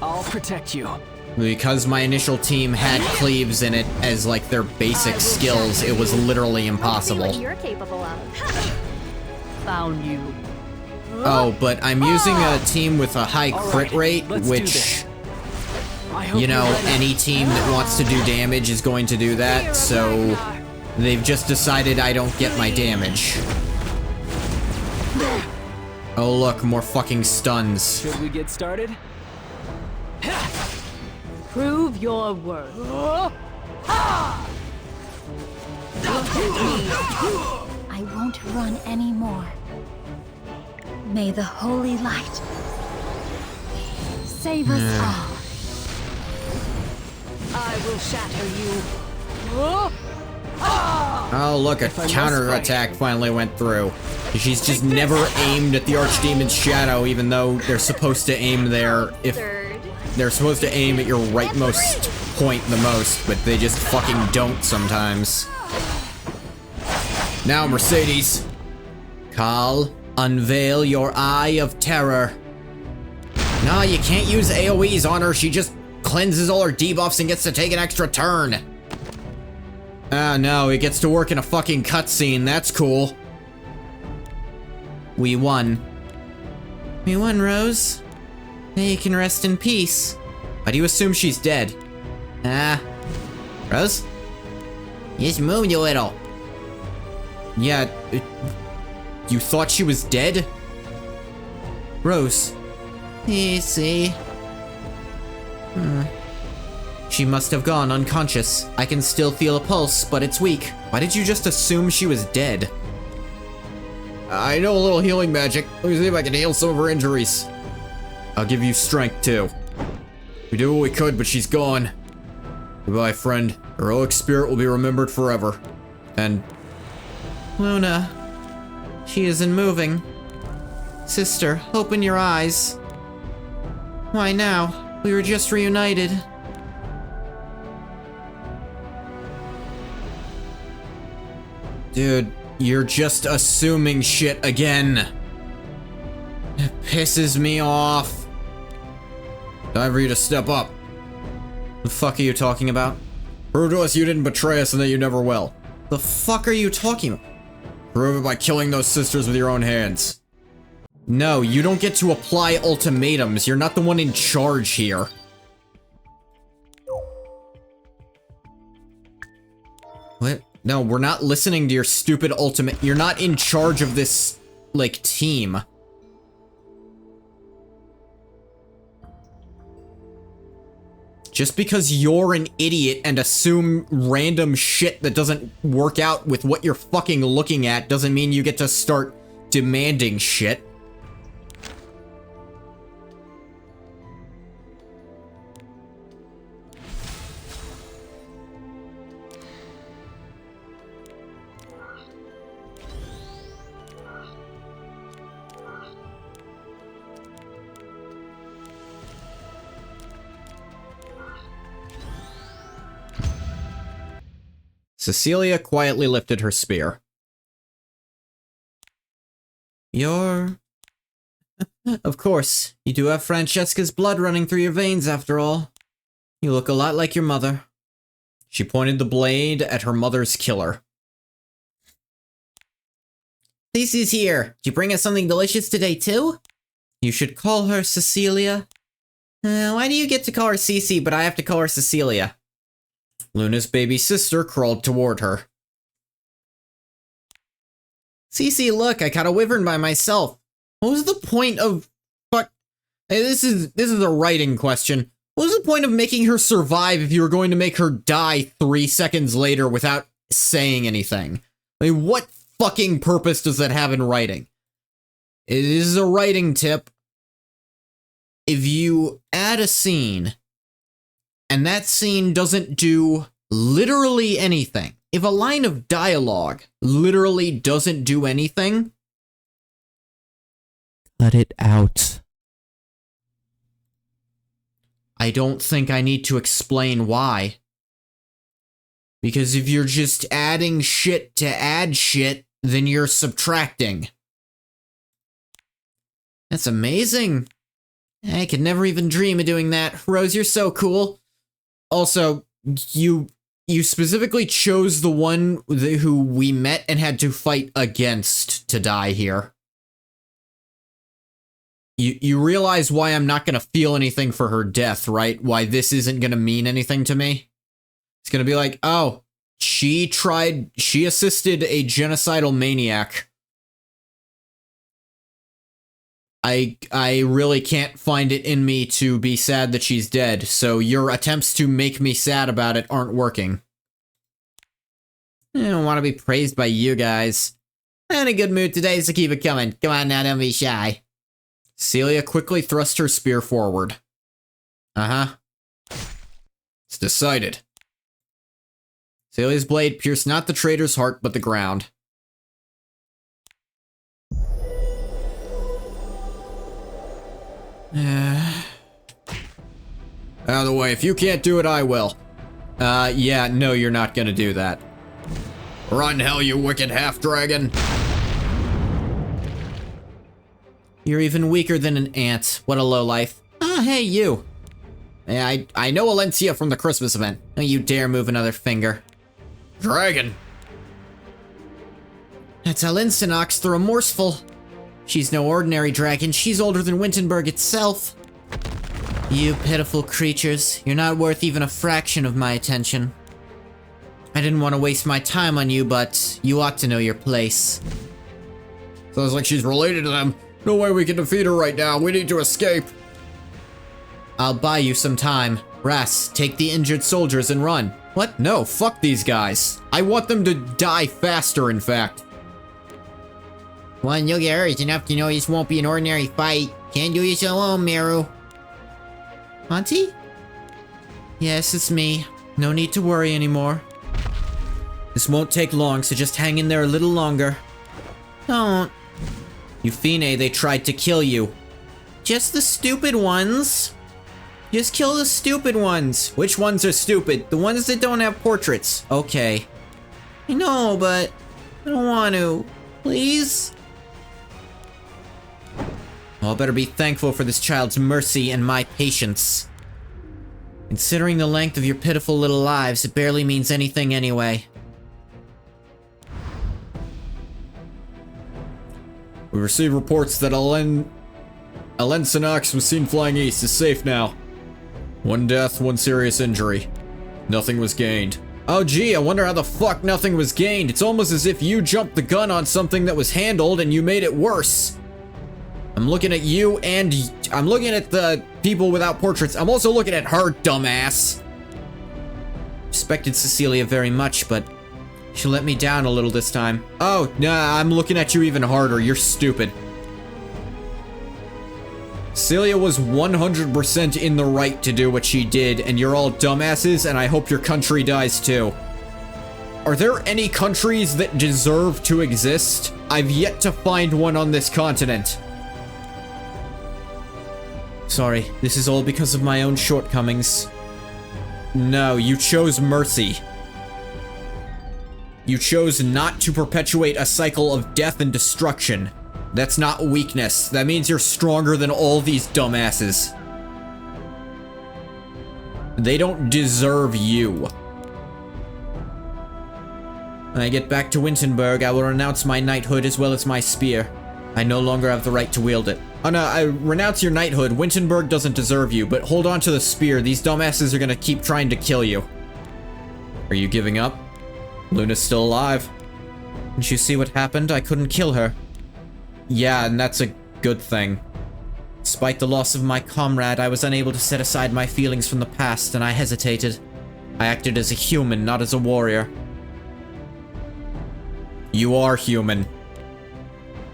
I'll protect you. Because my initial team had cleaves in it as like their basic skills, it was literally See what impossible. you're capable of. Found you. Oh, but I'm using a team with a high crit rate, let's do which, this. I hope you know, you're ready. any team that wants to do damage is going to do that, so they've just decided I don't get my damage. Oh look, more fucking stuns. Should we get started? Prove your worth. I won't run anymore. May the holy light save us all. I will shatter you. Oh, look, a counterattack finally went through. She's just never aimed at the Archdemon's shadow, even though they're supposed to aim there if they're supposed to aim at your rightmost point the most, but they just fucking don't sometimes. Now, Mercedes. Carl, unveil your eye of terror. No, you can't use AoEs on her. She just cleanses all her debuffs and gets to take an extra turn. Ah, no, it gets to work in a fucking cutscene. That's cool. We won. We won, Rose. Now you can rest in peace. Why do you assume she's dead? Ah. Rose? Just moved a little. Yeah, you thought she was dead? Rose. See. She must have gone unconscious. I can still feel a pulse, but it's weak. Why did you just assume she was dead? I know a little healing magic. Let me see if I can heal some of her injuries. I'll give you strength, too. We did what we could, but she's gone. Goodbye, friend. Heroic spirit will be remembered forever. And... Luna. She isn't moving. Sister, open your eyes. Why now? We were just reunited. Dude, you're just assuming shit again. It pisses me off. Time for you to step up. The fuck are you talking about? Prove to us you didn't betray us and that you never will. The fuck are you talking about? Prove it by killing those sisters with your own hands. No, you don't get to apply ultimatums. You're not the one in charge here. What? No, we're not listening to your stupid ultimate. You're not in charge of this, like, team. Just because you're an idiot and assume random shit that doesn't work out with what you're fucking looking at doesn't mean you get to start demanding shit. Cecilia quietly lifted her spear. You're... Of course, you do have Francesca's blood running through your veins after all. You look a lot like your mother. She pointed the blade at her mother's killer. Cece's here. Did you bring us something delicious today too? You should call her Cecilia. Why do you get to call her Cece, but I have to call her Cecilia? Luna's baby sister crawled toward her. Cece, look, I caught a wyvern by myself. What was the point of... Fuck. Hey, this is a writing question. What was the point of making her survive if you were going to make her die 3 seconds later without saying anything? I mean, what fucking purpose does that have in writing? It is a writing tip. If you add a scene... and that scene doesn't do literally anything. If a line of dialogue literally doesn't do anything, cut it out. I don't think I need to explain why. Because if you're just adding shit to add shit, then you're subtracting. That's amazing. I could never even dream of doing that. Rose, you're so cool. Also, you specifically chose the one who we met and had to fight against to die here. You realize why I'm not gonna feel anything for her death, right? Why this isn't gonna mean anything to me? It's gonna be like, oh, she assisted a genocidal maniac. I really can't find it in me to be sad that she's dead, so your attempts to make me sad about it aren't working. I don't want to be praised by you guys. I'm in a good mood today, so keep it coming. Come on now, don't be shy. Celia quickly thrust her spear forward. Uh-huh. It's decided. Celia's blade pierced not the traitor's heart, but the ground. Out of the way, if you can't do it, I will. Yeah, no, you're not gonna do that. Run, hell, you wicked half-dragon! You're even weaker than an ant. What a lowlife. Ah, hey, you. Yeah, I know Alencia from the Christmas event. Don't you dare move another finger. Dragon! That's Alinsinox, the Remorseful. She's no ordinary dragon. She's older than Wintenberg itself. You pitiful creatures. You're not worth even a fraction of my attention. I didn't want to waste my time on you, but you ought to know your place. Sounds like she's related to them. No way we can defeat her right now. We need to escape. I'll buy you some time. Ras, take the injured soldiers and run. What? No, fuck these guys. I want them to die faster, in fact. One, you'll get hurt enough to know this won't be an ordinary fight. Can't do this alone, Meru. Auntie? Yes, it's me. No need to worry anymore. This won't take long, so just hang in there a little longer. Don't. Euphine, they tried to kill you. Just the stupid ones. Just kill the stupid ones. Which ones are stupid? The ones that don't have portraits. Okay. I know, but I don't want to. Please? Well, I better be thankful for this child's mercy and my patience. Considering the length of your pitiful little lives, it barely means anything anyway. We received reports that Alinsinox was seen flying east. Is safe now. One death, one serious injury. Nothing was gained. Oh gee, I wonder how the fuck nothing was gained. It's almost as if you jumped the gun on something that was handled and you made it worse. I'm looking at you and I'm looking at the people without portraits. I'm also looking at her, dumbass. Respected Cecilia very much, but she let me down a little this time. Oh, nah, I'm looking at you even harder. You're stupid. Celia was 100% in the right to do what she did, and you're all dumbasses, and I hope your country dies too. Are there any countries that deserve to exist? I've yet to find one on this continent. Sorry, this is all because of my own shortcomings. No, you chose mercy. You chose not to perpetuate a cycle of death and destruction. That's not weakness. That means you're stronger than all these dumbasses. They don't deserve you. When I get back to Wintenberg, I will renounce my knighthood as well as my spear. I no longer have the right to wield it. Oh no, I renounce your knighthood. Wintenberg doesn't deserve you, but hold on to the spear. These dumbasses are gonna keep trying to kill you. Are you giving up? Luna's still alive. Didn't you see what happened? I couldn't kill her. Yeah, and that's a good thing. Despite the loss of my comrade, I was unable to set aside my feelings from the past, and I hesitated. I acted as a human, not as a warrior. You are human.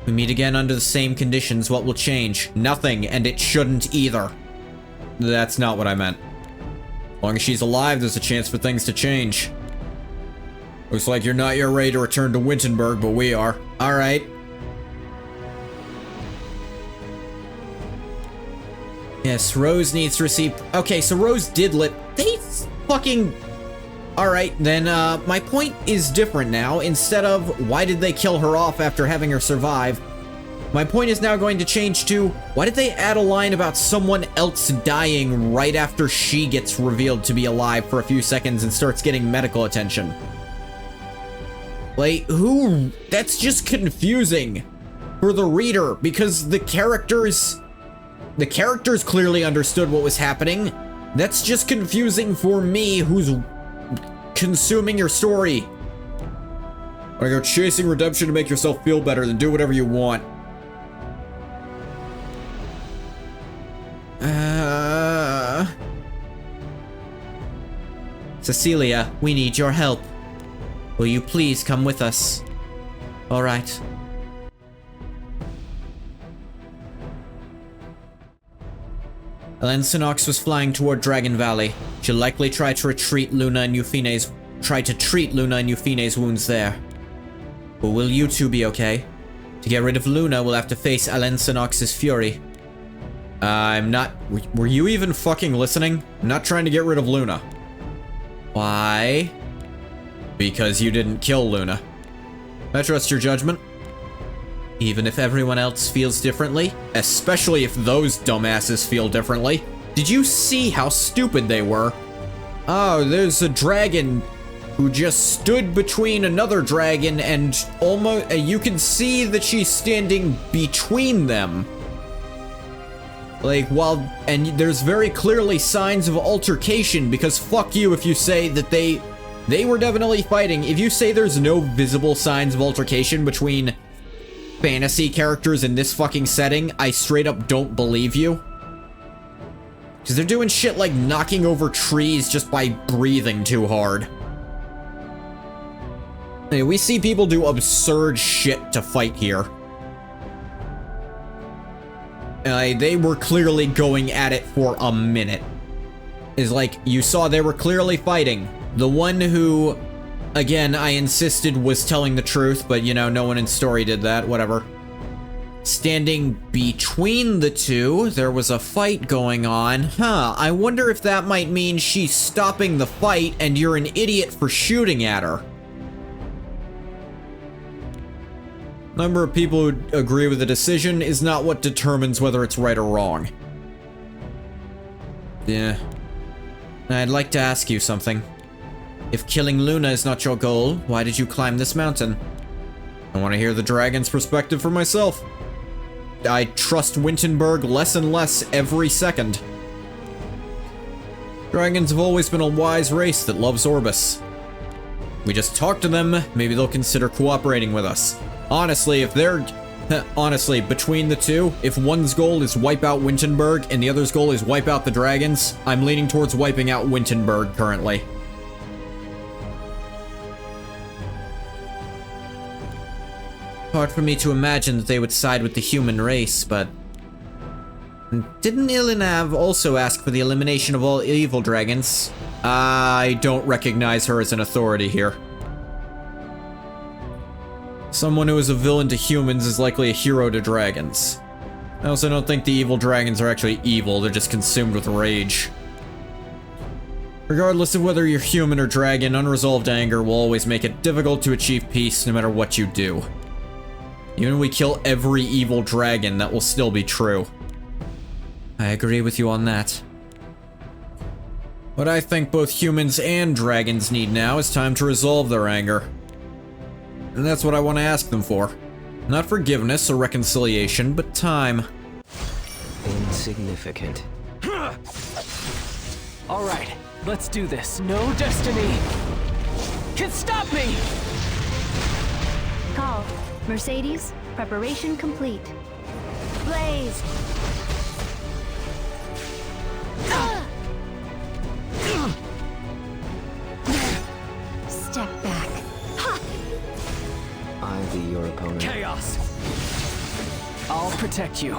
We meet again under the same conditions. What will change? Nothing, and it shouldn't either. That's not what I meant. As long as she's alive, there's a chance for things to change. Looks like you're not yet ready to return to Wintenberg, but we are. Alright. Yes, Rose needs to receive... Okay, so Rose did They fucking... Alright, then, my point is different now. Instead of, why did they kill her off after having her survive? My point is now going to change to, why did they add a line about someone else dying right after she gets revealed to be alive for a few seconds and starts getting medical attention? Like, who? That's just confusing for the reader, because the characters clearly understood what was happening. That's just confusing for me, who's consuming your story. Wanna go chasing redemption to make yourself feel better, then do whatever you want. Cecilia, we need your help. Will you please come with us? All right. Elensinox was flying toward Dragon Valley. She'll likely try to treat Luna and Euphinae's wounds there. But will you two be okay? To get rid of Luna, we'll have to face Elensinox's fury. I'm not... Were you even fucking listening? I'm not trying to get rid of Luna. Why? Because you didn't kill Luna. I trust your judgment. Even if everyone else feels differently, especially if those dumbasses feel differently. Did you see how stupid they were? Oh, there's a dragon who just stood between another dragon and almost, you can see that she's standing between them. Like, and there's very clearly signs of altercation, because fuck you if you say that they were definitely fighting. If you say there's no visible signs of altercation between fantasy characters in this fucking setting, I straight up don't believe you. Because they're doing shit like knocking over trees just by breathing too hard. Hey, we see people do absurd shit to fight here. They were clearly going at it for a minute. It's like, you saw they were clearly fighting. The one who... Again, I insisted was telling the truth, but you know, no one in story did that, whatever. Standing between the two, there was a fight going on. Huh, I wonder if that might mean she's stopping the fight and you're an idiot for shooting at her. Number of people who agree with the decision is not what determines whether it's right or wrong. Yeah. I'd like to ask you something. If killing Luna is not your goal, why did you climb this mountain? I want to hear the dragon's perspective for myself. I trust Wintenberg less and less every second. Dragons have always been a wise race that loves Orbis. We just talk to them, maybe they'll consider cooperating with us. Honestly, if they're... Honestly, between the two, if one's goal is wipe out Wintenberg and the other's goal is wipe out the dragons, I'm leaning towards wiping out Wintenberg currently. Hard for me to imagine that they would side with the human race, but... Didn't Ilinav also ask for the elimination of all evil dragons? I don't recognize her as an authority here. Someone who is a villain to humans is likely a hero to dragons. I also don't think the evil dragons are actually evil, they're just consumed with rage. Regardless of whether you're human or dragon, unresolved anger will always make it difficult to achieve peace no matter what you do. Even if we kill every evil dragon, that will still be true. I agree with you on that. What I think both humans and dragons need now is time to resolve their anger. And that's what I want to ask them for. Not forgiveness or reconciliation, but time. Insignificant. Alright, let's do this. No destiny can stop me! Call. Mercedes, preparation complete. Blaze! Step back. I'll be your opponent. Chaos! I'll protect you.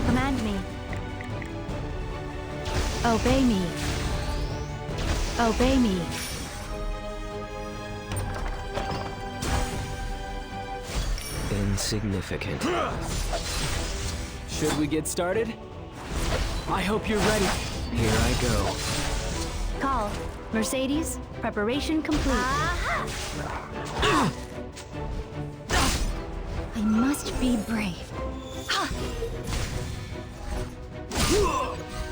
Command me. Obey me. Obey me. Insignificant. Should we get started? I hope you're ready. Here I go. Call. Mercedes, preparation complete. I must be brave.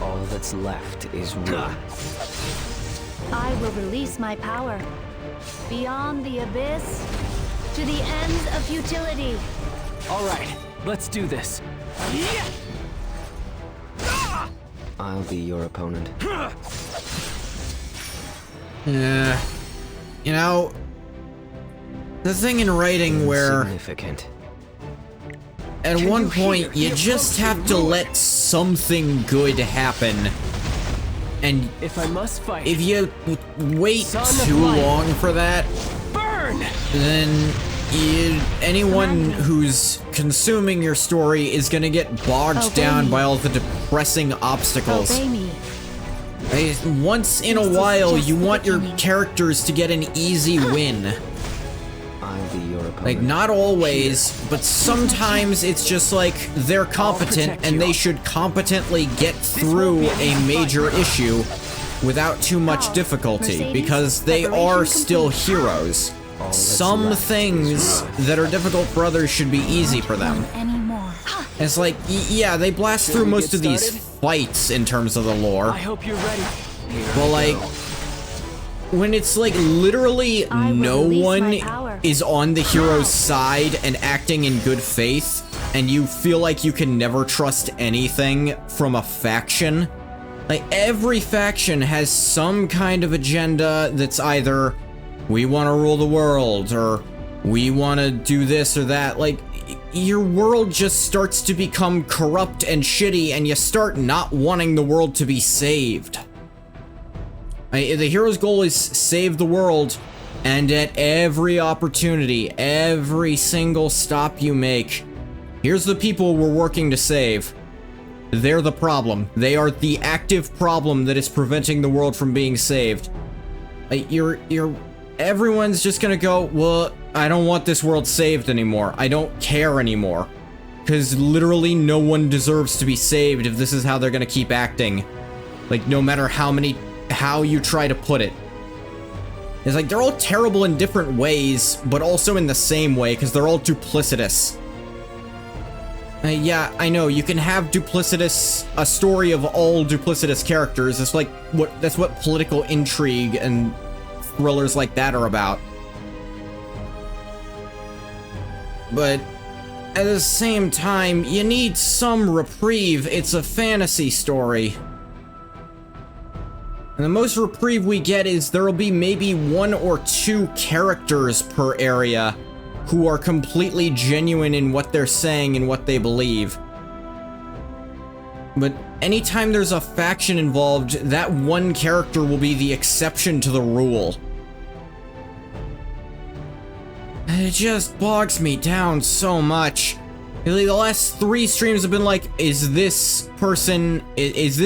All that's left is ruin. I will release my power. Beyond the abyss, to the ends of futility. Alright, let's do this. I'll be your opponent. Yeah. You know, the thing in writing where Insignificant. at one point you just have to let something good happen. And If I must fight, if you wait Son of too light. long for that, burn! then anyone who's consuming your story is gonna get bogged Obey down me. by all the depressing obstacles. Obey me. Once in a This is while, just you the want your beginning. characters to get an easy win. I'll be your opponent. Like, not always, but sometimes it's just like they're competent protect and you. they should competently get through won't be a an easy major fight. issue without too much Oh, difficulty, Mercedes, because they preparation are still complete. heroes. that's Some left things is that are difficult for others should be easy for them. Anymore. It's like, yeah, they blast Should through we most get of these started? fights in terms of the lore, I hope you're ready. but like, when it's like literally I will no release one my power. is on the hero's side and acting in good faith, and you feel like you can never trust anything from a faction. Like, every faction has some kind of agenda that's either, we want to rule the world, or we want to do this or that. Like, your world just starts to become corrupt and shitty, and you start not wanting the world to be saved. The hero's goal is save the world, and at every opportunity, every single stop you make, here's the people we're working to save. They're the problem. They are the active problem that is preventing the world from being saved. Everyone's just gonna go, well, I don't want this world saved anymore. I don't care anymore. Because literally no one deserves to be saved if this is how they're gonna keep acting. Like, no matter how you try to put it. It's like, they're all terrible in different ways, but also in the same way, because they're all duplicitous. Yeah, I know, you can have a story of all duplicitous characters. That's what political intrigue and thrillers like that are about. But at the same time, you need some reprieve. It's a fantasy story. And the most reprieve we get is there'll be maybe 1 or 2 characters per area who are completely genuine in what they're saying and what they believe. But anytime there's a faction involved, that one character will be the exception to the rule. And it just bogs me down so much. Really, the last 3 streams have been like, is this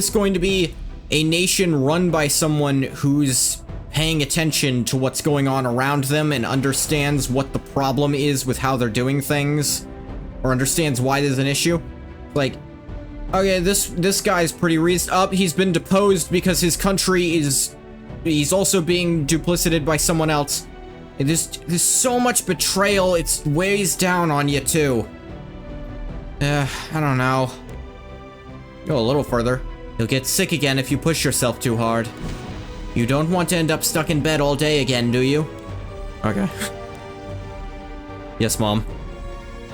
going to be a nation run by someone who's paying attention to what's going on around them and understands what the problem is with how they're doing things? Or understands why there's an issue? Like, okay, this guy's pretty he's been deposed because his country he's also being duplicated by someone else. There's so much betrayal, it weighs down on you too. I don't know. Go a little further. You'll get sick again if you push yourself too hard. You don't want to end up stuck in bed all day again, do you? Okay. Yes, Mom.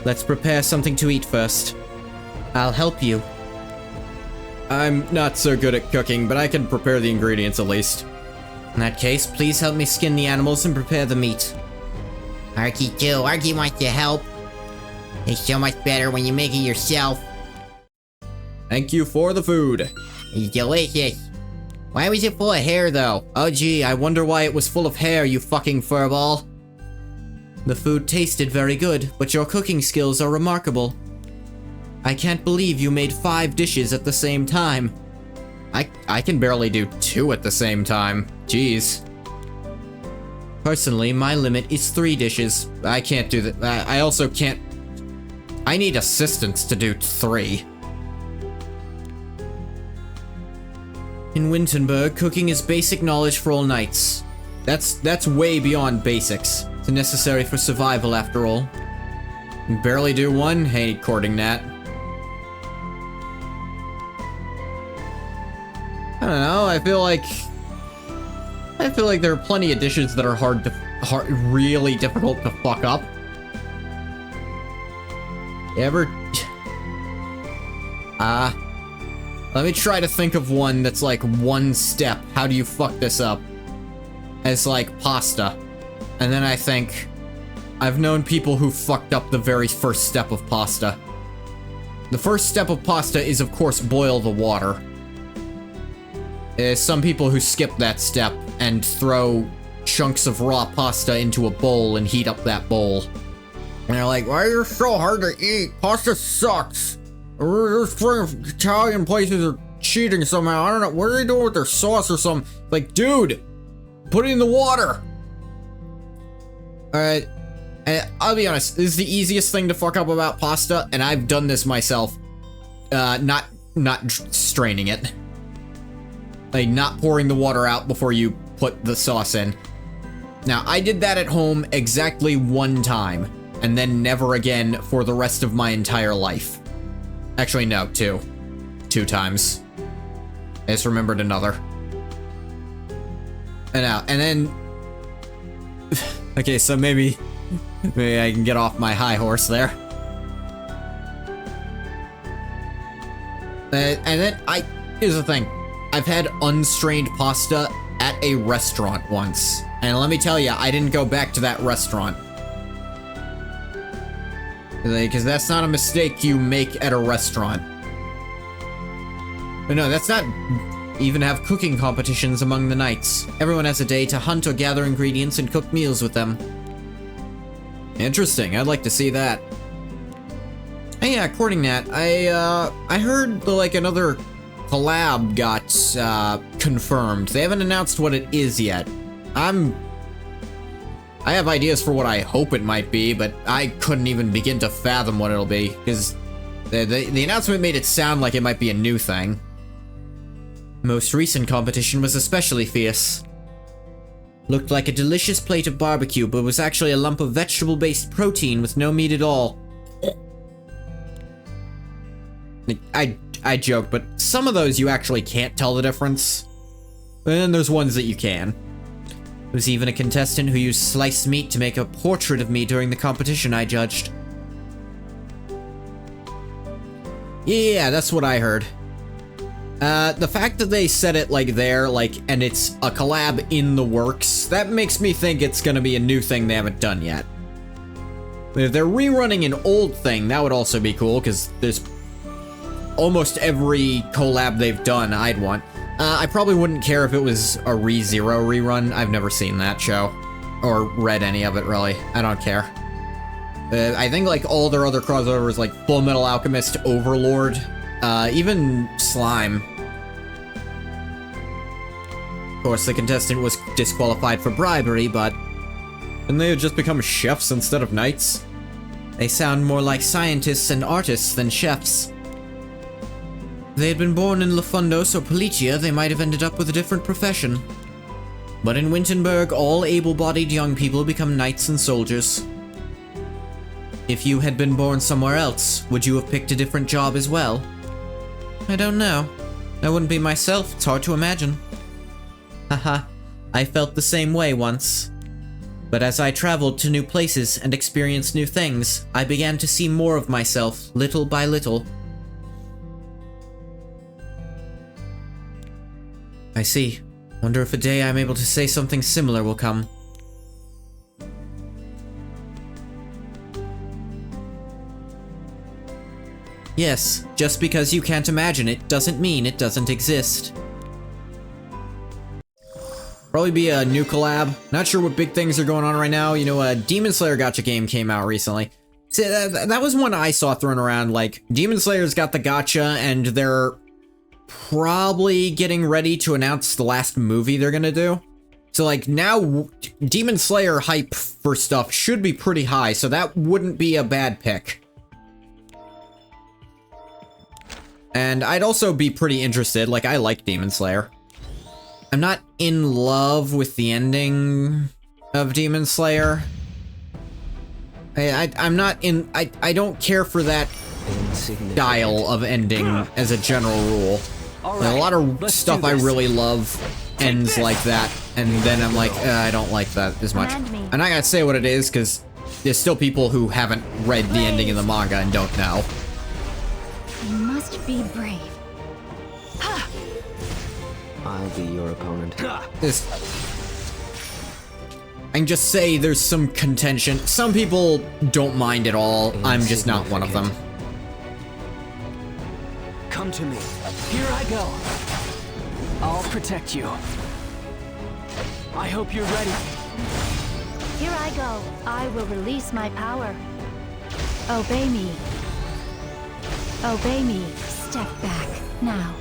Let's prepare something to eat first. I'll help you. I'm not so good at cooking, but I can prepare the ingredients at least. In that case, please help me skin the animals and prepare the meat. Arky too. Arky wants to help. It's so much better when you make it yourself. Thank you for the food. It's delicious. Why was it full of hair though? Oh gee, I wonder why it was full of hair, you fucking furball. The food tasted very good, but your cooking skills are remarkable. I can't believe you made 5 dishes at the same time. I can barely do 2 at the same time. Jeez. Personally, my limit is 3 dishes. I can't do that. I also can't... I need assistance to do 3. In Wintenberg, cooking is basic knowledge for all knights. That's way beyond basics. It's necessary for survival, after all. Barely do 1? Hey, courting Nat. I don't know, I feel like there are plenty of dishes that are really difficult to fuck up. You ever... let me try to think of one that's like 1 step. How do you fuck this up? As like pasta. And then I think, I've known people who fucked up the very first step of pasta. The first step of pasta is, of course, boil the water. Some people who skip that step and throw chunks of raw pasta into a bowl and heat up that bowl. And they're like, why are you so hard to eat? Pasta sucks. Those Italian places are cheating somehow. I don't know. What are they doing with their sauce or something? Like, dude, put it in the water. Alright. And I'll be honest, this is the easiest thing to fuck up about pasta, and I've done this myself. Not straining it. Like, not pouring the water out before you put the sauce in. Now, I did that at home exactly one time, and then never again for the rest of my entire life. Actually, no, two. 2 times. I just remembered another. And then... Okay, so maybe I can get off my high horse there. And then here's the thing. I've had unstrained pasta at a restaurant once. And let me tell you, I didn't go back to that restaurant. Because that's not a mistake you make at a restaurant. But no, that's not... Even have cooking competitions among the knights. Everyone has a day to hunt or gather ingredients and cook meals with them. Interesting, I'd like to see that. Hey, yeah, according to that, I heard like another collab got confirmed. They haven't announced what it is yet. I have ideas for what I hope it might be, but I couldn't even begin to fathom what it'll be, because the announcement made it sound like it might be a new thing. Most recent competition was especially fierce. Looked like a delicious plate of barbecue, but was actually a lump of vegetable-based protein with no meat at all. I joke, but some of those you actually can't tell the difference. And then there's ones that you can. There was even a contestant who used sliced meat to make a portrait of me during the competition, I judged. Yeah, that's what I heard. The fact that they said it like there, and it's a collab in the works, that makes me think it's gonna be a new thing they haven't done yet. If they're rerunning an old thing, that would also be cool, because there's almost every collab they've done I'd want. I probably wouldn't care if it was a ReZero rerun. I've never seen that show. Or read any of it, really. I don't care. I think, like, all their other crossovers, like Full Metal Alchemist, Overlord, even Slime. Of course, the contestant was disqualified for bribery, but... Didn't they just become chefs instead of knights? They sound more like scientists and artists than chefs. If they had been born in Lefundos or Politia, they might have ended up with a different profession. But in Wintenberg, all able-bodied young people become knights and soldiers. If you had been born somewhere else, would you have picked a different job as well? I don't know. I wouldn't be myself, it's hard to imagine. Haha, I felt the same way once. But as I traveled to new places and experienced new things, I began to see more of myself, little by little. I see. Wonder if a day I'm able to say something similar will come. Yes, just because you can't imagine it doesn't mean it doesn't exist. Probably be a new collab. Not sure what big things are going on right now. You know, a Demon Slayer gacha game came out recently. See, that was one I saw thrown around. Like, Demon Slayer's got the gacha, and they're probably getting ready to announce the last movie they're gonna do. So, like, now Demon Slayer hype for stuff should be pretty high, so that wouldn't be a bad pick. And I'd also be pretty interested. Like, I like Demon Slayer. I'm not in love with the ending of Demon Slayer. I'm not in... I don't care for that style of ending as a general rule. A lot of stuff I really love ends like that, and then I'm like, I don't like that as much. I'm not gonna say what it is, because there's still people who haven't read the ending of the manga and don't know. You must be brave. I'll be your opponent. I can just say there's some contention. Some people don't mind at all. I'm just not one of them. Come to me. Here I go. I'll protect you. I hope you're ready. Here I go. I will release my power. Obey me. Obey me. Step back, now.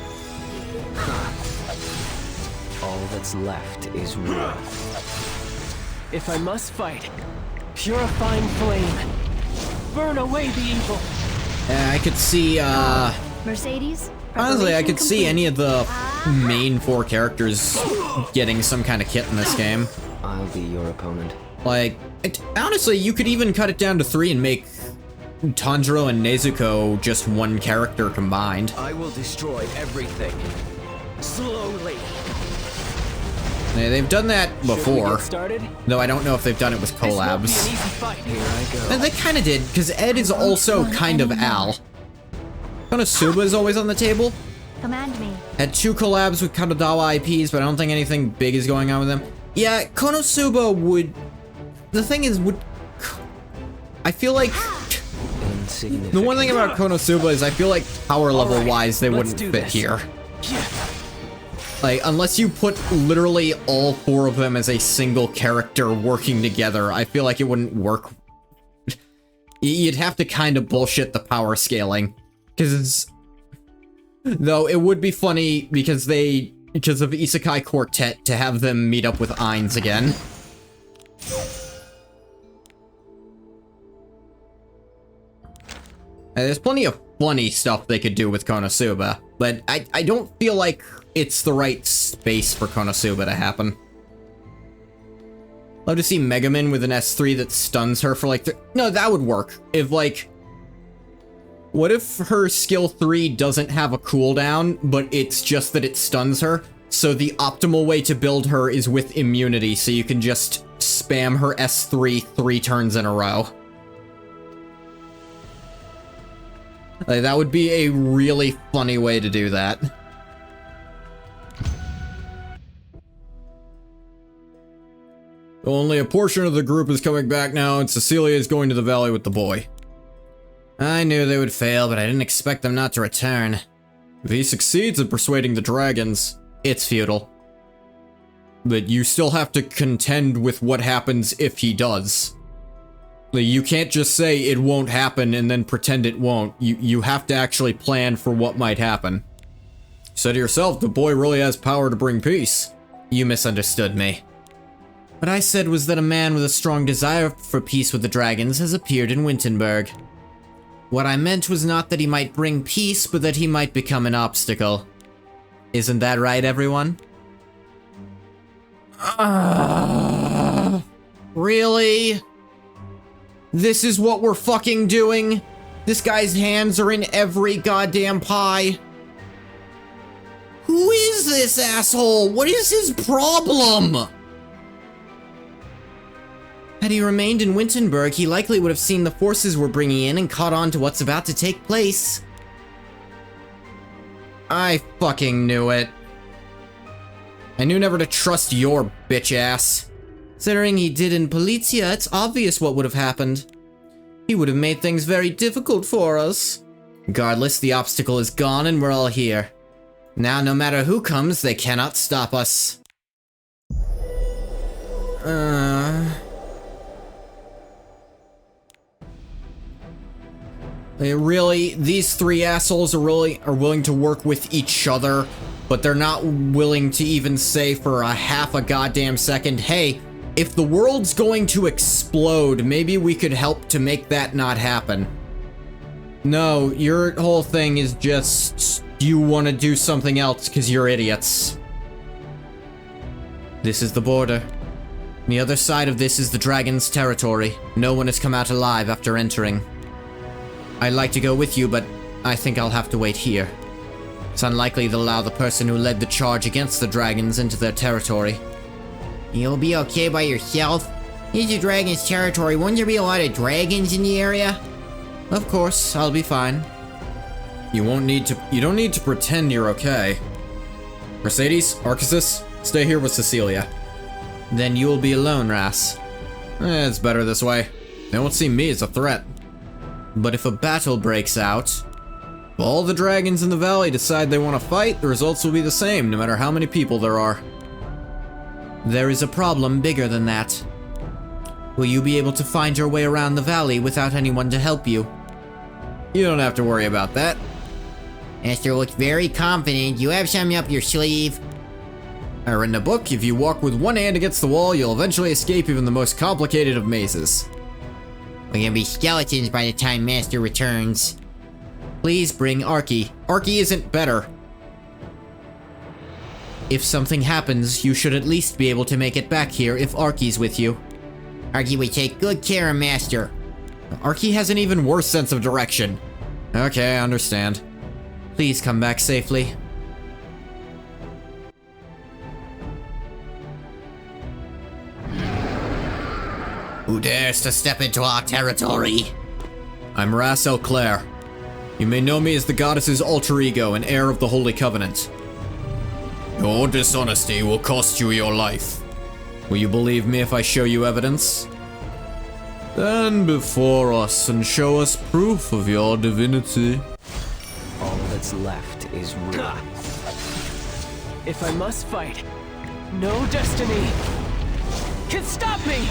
All that's left is ruin. If I must fight, purifying flame. Burn away the evil. I could see, Mercedes? honestly, I preparation could see complete. any of the main 4 characters getting some kind of kit in this game. I'll be your opponent. Like, honestly, you could even cut it down to 3 and make Tanjiro and Nezuko just 1 character combined. I will destroy everything. Slowly. Yeah, they've done that Should we before, get started? though I don't know if they've done it with This won't be an collabs. easy fight. Here I go. And they kind of did, because Ed is also kind of Al. Konosuba is always on the table. Command me. Had 2 collabs with Kadodawa IPs, but I don't think anything big is going on with them. Yeah, Konosuba would... The thing is, I feel like... Insignificant. The one thing about Konosuba is I feel like power level wise they let's wouldn't do fit this. here. Yeah. Like, unless you put literally all 4 of them as a single character working together, I feel like it wouldn't work. You'd have to kind of bullshit the power scaling. Because though it would be funny because of Isekai Quartet to have them meet up with Ainz again. And there's plenty of funny stuff they could do with Konosuba, but I don't feel like it's the right space for Konosuba to happen. Love to see Megaman with an S3 that stuns her for like... No, that would work. If like... What if her skill 3 doesn't have a cooldown, but it's just that it stuns her? So the optimal way to build her is with immunity, so you can just spam her S3 3 turns in a row. Like, that would be a really funny way to do that. Only a portion of the group is coming back now, and Cecilia is going to the valley with the boy. I knew they would fail, but I didn't expect them not to return. If he succeeds in persuading the dragons, it's futile. But you still have to contend with what happens if he does. Like, you can't just say it won't happen and then pretend it won't. You have to actually plan for what might happen. You said to yourself, the boy really has power to bring peace. You misunderstood me. What I said was that a man with a strong desire for peace with the dragons has appeared in Wintenberg. What I meant was not that he might bring peace, but that he might become an obstacle. Isn't that right, everyone? Really? This is what we're fucking doing? This guy's hands are in every goddamn pie. Who is this asshole? What is his problem? Had he remained in Wintenberg, he likely would have seen the forces we're bringing in and caught on to what's about to take place. I fucking knew it. I knew never to trust your bitch ass. Considering he did in Polizia, it's obvious what would have happened. He would have made things very difficult for us. Regardless, the obstacle is gone and we're all here. Now, no matter who comes, they cannot stop us. Really, these 3 assholes are willing to work with each other, but they're not willing to even say for a half a goddamn second, hey, if the world's going to explode, maybe we could help to make that not happen. No, your whole thing is just you want to do something else because you're idiots. This is the border. On the other side of this is the dragon's territory. No one has come out alive after entering. I'd like to go with you, but I think I'll have to wait here. It's unlikely they'll allow the person who led the charge against the dragons into their territory. You'll be okay by yourself? This is dragon's territory. Wouldn't there be a lot of dragons in the area? Of course, I'll be fine. You don't need to pretend you're okay. Mercedes, Arcesis, stay here with Cecilia. Then you'll be alone, Ras. It's better this way. They won't see me as a threat. But if a battle breaks out, If all the dragons in the valley decide they want to fight, the results will be the same, no matter how many people there are. There is a problem bigger than that. Will you be able to find your way around the valley without anyone to help you? You don't have to worry about that. Master looks very confident. You have something up your sleeve. I read in a book, if you walk with one hand against the wall, you'll eventually escape even the most complicated of mazes. We're gonna be skeletons by the time Master returns. Please bring Arky. Arky isn't better. If something happens, you should at least be able to make it back here if Arky's with you. Arky will take good care of Master. Arky has an even worse sense of direction. Okay, I understand. Please come back safely. Who dares to step into our territory? I'm Ras El Claire. You may know me as the goddess's alter ego and heir of the Holy Covenant. Your dishonesty will cost you your life. Will you believe me if I show you evidence? Stand before us and show us proof of your divinity. All that's left is ruin. If I must fight, no destiny can stop me!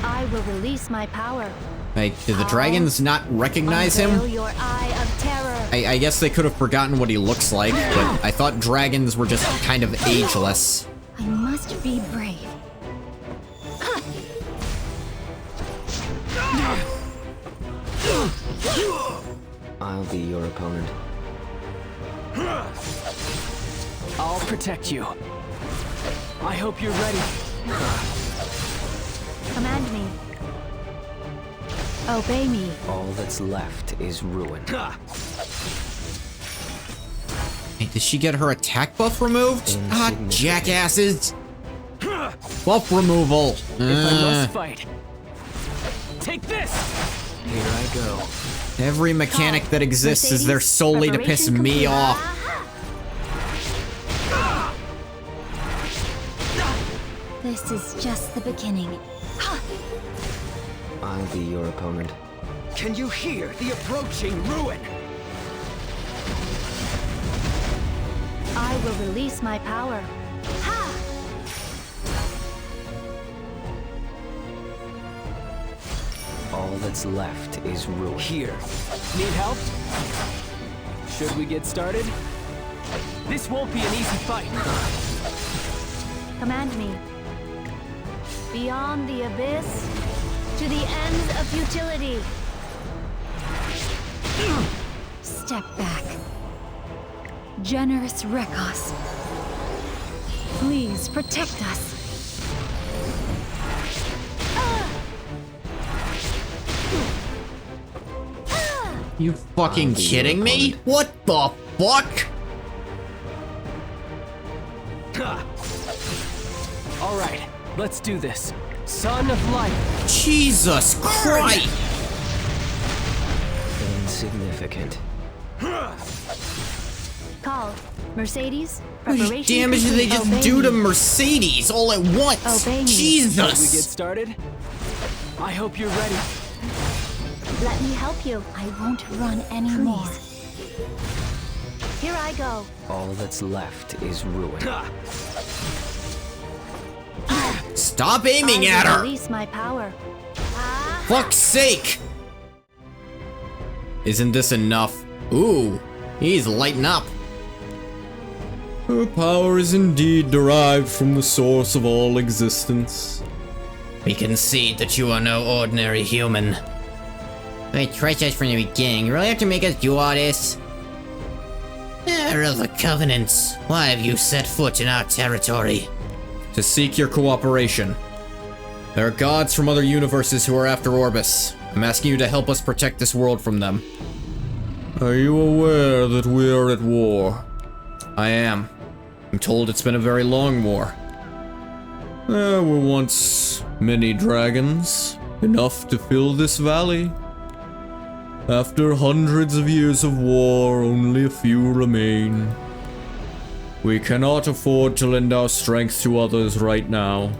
I will release my power. Like, did the dragons not recognize Unveil him? your eye of terror. I guess they could have forgotten what he looks like, but I thought dragons were just kind of ageless. I must be brave. I'll be your opponent. I'll protect you. I hope you're ready. Command me. Obey me. All that's left is ruin. Hey, did she get her attack buff removed? Ah, Insignificant. jackasses! Buff removal. If I must fight, take this! Here I go. Every mechanic that exists is there solely to piss Preparation me complete. off. This is just the beginning. I'll be your opponent. Can you hear the approaching ruin? I will release my power. Ha! All that's left is ruin. Here. Need help? Should we get started? This won't be an easy fight. Command me. Beyond the abyss, to the ends of futility. Step back. Generous Rekos. Please protect us. You fucking I'll be your kidding me? opponent. What the fuck? All right, let's do this. Son of Light. Jesus Christ! Insignificant. Call. Mercedes. How much Preparation damage did they complete. just do Obey to me. Mercedes all at once? Obey me. Should we get Jesus! started? I hope you're ready. Let me help you. I won't run anymore. Here I go. All that's left is ruin. Stop aiming I at will her! release my power. Ah, Fuck's sake! Isn't this enough? Ooh, he's lighting up. Her power is indeed derived from the source of all existence. We concede that you are no ordinary human. They trust us from the beginning. You really have to make us do all this? Heir of the Covenants, why have you set foot in our territory? To seek your cooperation. There are gods from other universes who are after Orbis. I'm asking you to help us protect this world from them. Are you aware that we are at war? I am. I'm told it's been a very long war. There were once many dragons, enough to fill this valley. After hundreds of years of war, only a few remain. We cannot afford to lend our strength to others right now.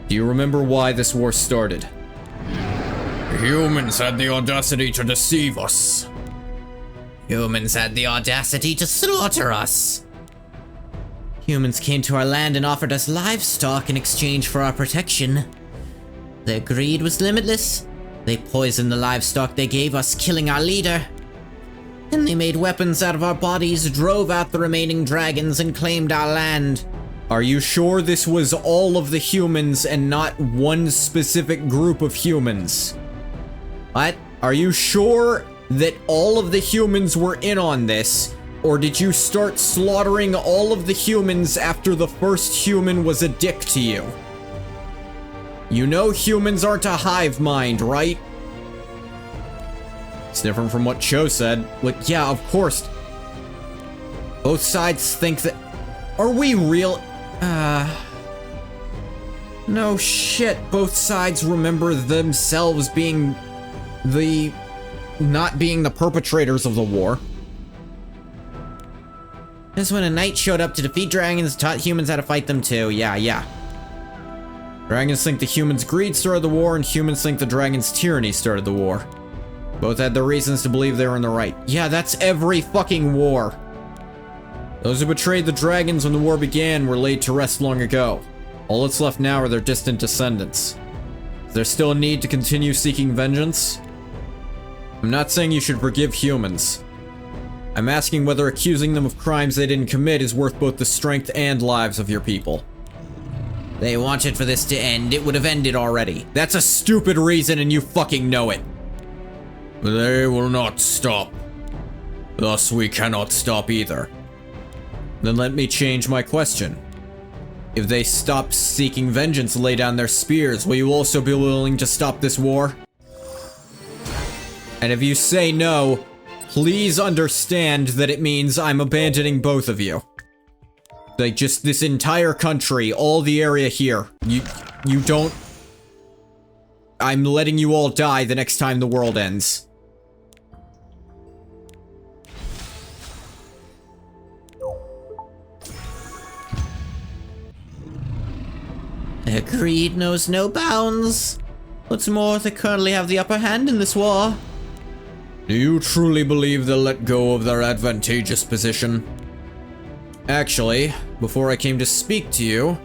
Do you remember why this war started? The humans had the audacity to deceive us. Humans had the audacity to slaughter us. Humans came to our land and offered us livestock in exchange for our protection. Their greed was limitless. They poisoned the livestock they gave us, killing our leader. Then they made weapons out of our bodies, drove out the remaining dragons, and claimed our land. Are you sure this was all of the humans and not one specific group of humans? What? Are you sure that all of the humans were in on this? Or did you start slaughtering all of the humans after the first human was a dick to you? You know humans aren't a hive mind, right? It's different from what Cho said. Like, yeah, of course. Both sides think that... Are we real? No shit. Both sides remember themselves being the... not being the perpetrators of the war. This is when a knight showed up to defeat dragons, taught humans how to fight them too. Yeah. Dragons think the humans' greed started the war, and humans think the dragons' tyranny started the war. Both had their reasons to believe they were in the right. Yeah, that's every fucking war. Those who betrayed the dragons when the war began were laid to rest long ago. All that's left now are their distant descendants. Is there still a need to continue seeking vengeance? I'm not saying you should forgive humans. I'm asking whether accusing them of crimes they didn't commit is worth both the strength and lives of your people. They wanted for this to end. It would have ended already. That's a stupid reason and you fucking know it. They will not stop. Thus we cannot stop either. Then let me change my question. If they stop seeking vengeance and lay down their spears, will you also be willing to stop this war? And if you say no, please understand that it means I'm abandoning both of you. Like, just this entire country, all the area here. You don't... I'm letting you all die the next time the world ends. Their greed knows no bounds. What's more, they currently have the upper hand in this war. Do you truly believe they'll let go of their advantageous position? Actually, before I came to speak to you,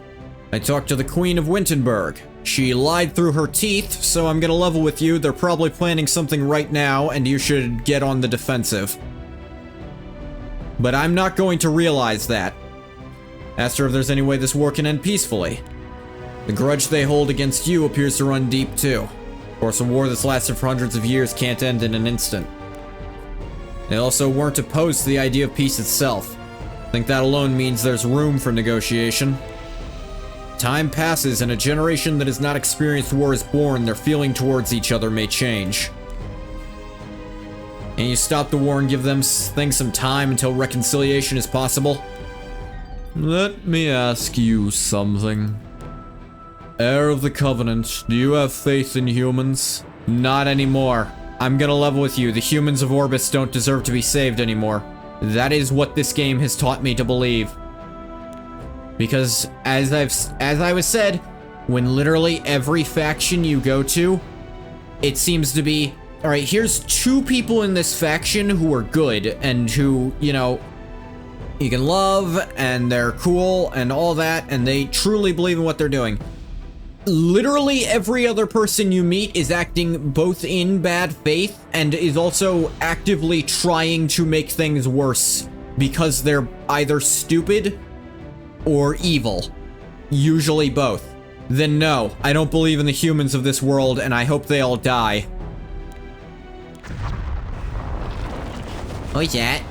I talked to the Queen of Wintenberg. She lied through her teeth, so I'm gonna level with you. They're probably planning something right now, and you should get on the defensive. But I'm not going to realize that. Asked her if there's any way this war can end peacefully. The grudge they hold against you appears to run deep too. Of course, a war that's lasted for hundreds of years can't end in an instant. They also weren't opposed to the idea of peace itself. I think that alone means there's room for negotiation. Time passes and a generation that has not experienced war is born. Their feeling towards each other may change. Can you stop the war and give them things some time until reconciliation is possible? Let me ask you something. Heir of the Covenant, do you have faith in humans? Not anymore. I'm gonna level with you. The humans of Orbis don't deserve to be saved anymore. That is what this game has taught me to believe. Because, as I was said, when literally every faction you go to, it seems to be, alright, here's two people in this faction who are good, and who, you know, you can love, and they're cool, and all that, and they truly believe in what they're doing. Literally every other person you meet is acting both in bad faith and is also actively trying to make things worse because they're either stupid or evil. Usually both. Then no, I don't believe in the humans of this world and I hope they all die. Who's that?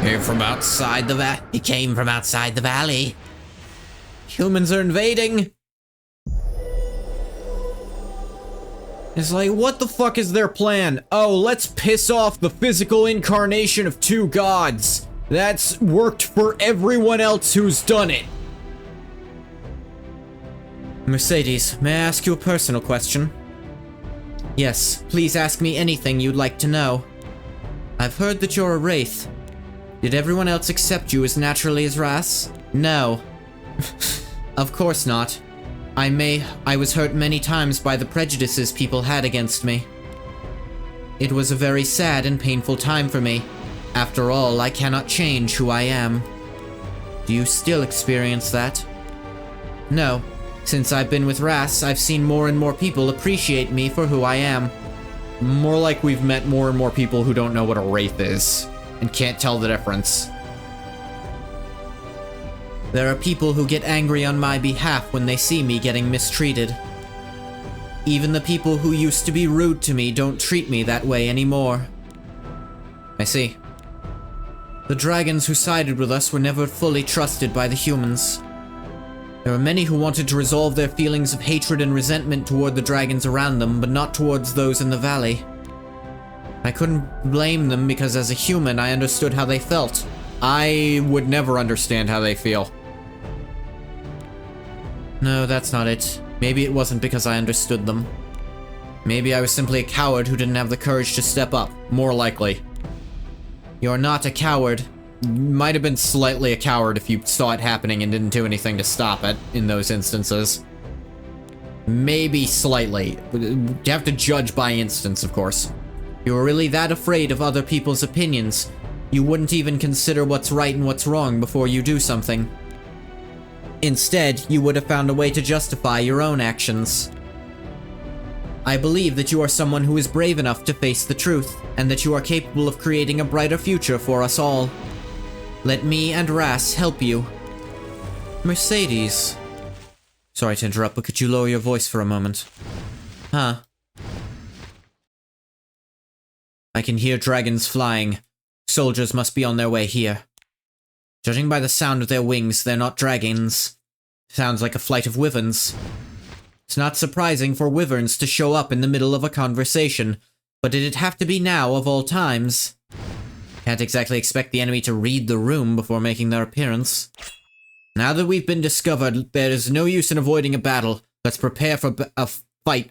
Came from outside the He came from outside the valley. Humans are invading! It's like, what the fuck is their plan? Oh, let's piss off the physical incarnation of two gods. That's worked for everyone else who's done it. Mercedes, may I ask you a personal question? Yes, please ask me anything you'd like to know. I've heard that you're a wraith. Did everyone else accept you as naturally as Ras? No. Of course not. I was hurt many times by the prejudices people had against me. It was a very sad and painful time for me. After all, I cannot change who I am. Do you still experience that? No. Since I've been with Ras, I've seen more and more people appreciate me for who I am. More like we've met more and more people who don't know what a wraith is, and can't tell the difference. There are people who get angry on my behalf when they see me getting mistreated. Even the people who used to be rude to me don't treat me that way anymore. I see. The dragons who sided with us were never fully trusted by the humans. There were many who wanted to resolve their feelings of hatred and resentment toward the dragons around them, but not towards those in the valley. I couldn't blame them because as a human, I understood how they felt. I would never understand how they feel. No, that's not it. Maybe it wasn't because I understood them. Maybe I was simply a coward who didn't have the courage to step up. More likely. You're not a coward. Might have been slightly a coward if you saw it happening and didn't do anything to stop it in those instances. Maybe slightly. You have to judge by instance, of course. You were really that afraid of other people's opinions. You wouldn't even consider what's right and what's wrong before you do something. Instead, you would have found a way to justify your own actions. I believe that you are someone who is brave enough to face the truth, and that you are capable of creating a brighter future for us all. Let me and Ras help you. Mercedes. Sorry to interrupt, but could you lower your voice for a moment? Huh? I can hear dragons flying. Soldiers must be on their way here. Judging by the sound of their wings, they're not dragons. Sounds like a flight of wyverns. It's not surprising for wyverns to show up in the middle of a conversation, but did it have to be now of all times? Can't exactly expect the enemy to read the room before making their appearance. Now that we've been discovered, there is no use in avoiding a battle. Let's prepare for a fight.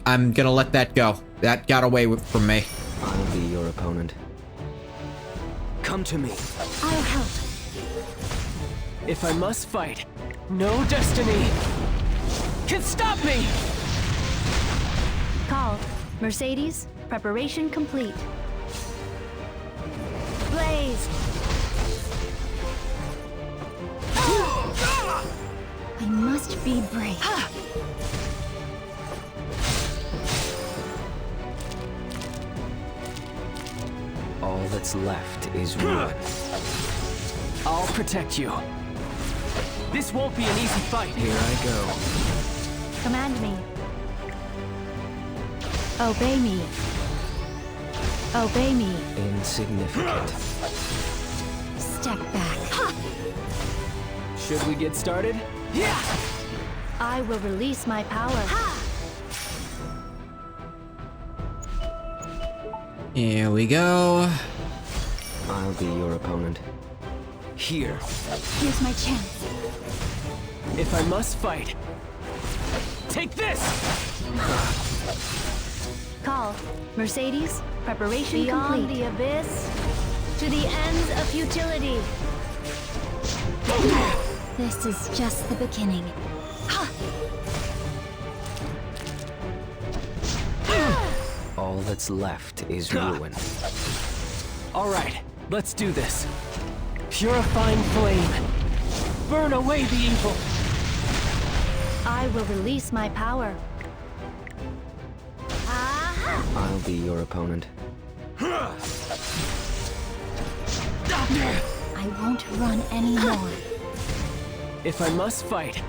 I'm gonna let that go. That got away from me. I'll be your opponent. Come to me. I'll help. If I must fight, no destiny can stop me! Call. Mercedes, preparation complete. Blaze! I must be brave. All that's left is ruin. I'll protect you. This won't be an easy fight. Here I go. Command me. Obey me. Obey me. Insignificant. Step back. Should we get started? Yeah! I will release my power. Here we go. I'll be your opponent. Here. Here's my chance. If I must fight, take this! Call. Mercedes, preparation complete. Beyond the abyss, to the ends of futility. This is just the beginning. All that's left is ruin. All right, let's do this. Purifying flame. Burn away the evil. I will release my power. I'll be your opponent. I won't run anymore. If I must fight,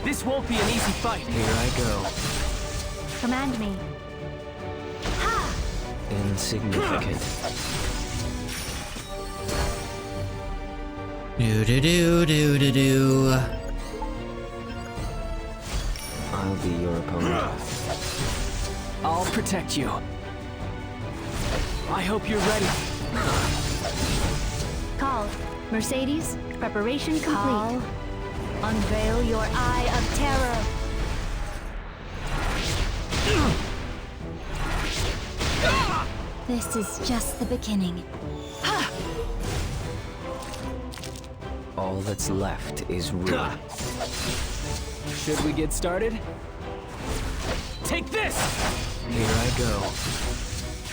this won't be an easy fight. Here I go. Command me. Insignificant. Do. I'll be your opponent. I'll protect you. I hope you're ready. Call. Mercedes, preparation complete. Call. Unveil your eye of terror. This is just the beginning. All that's left is ruin. Should we get started? Take this! Here I go.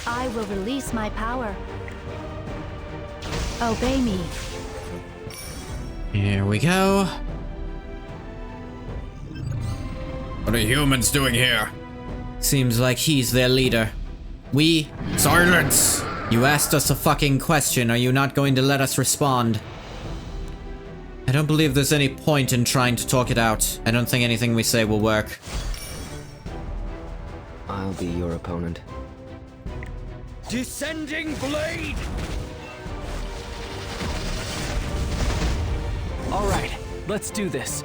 I will release my power. Obey me. Here we go. What are humans doing here? Seems like he's their leader. Silence! You asked us a fucking question. Are you not going to let us respond? I don't believe there's any point in trying to talk it out. I don't think anything we say will work. I'll be your opponent. Descending blade! Alright, let's do this.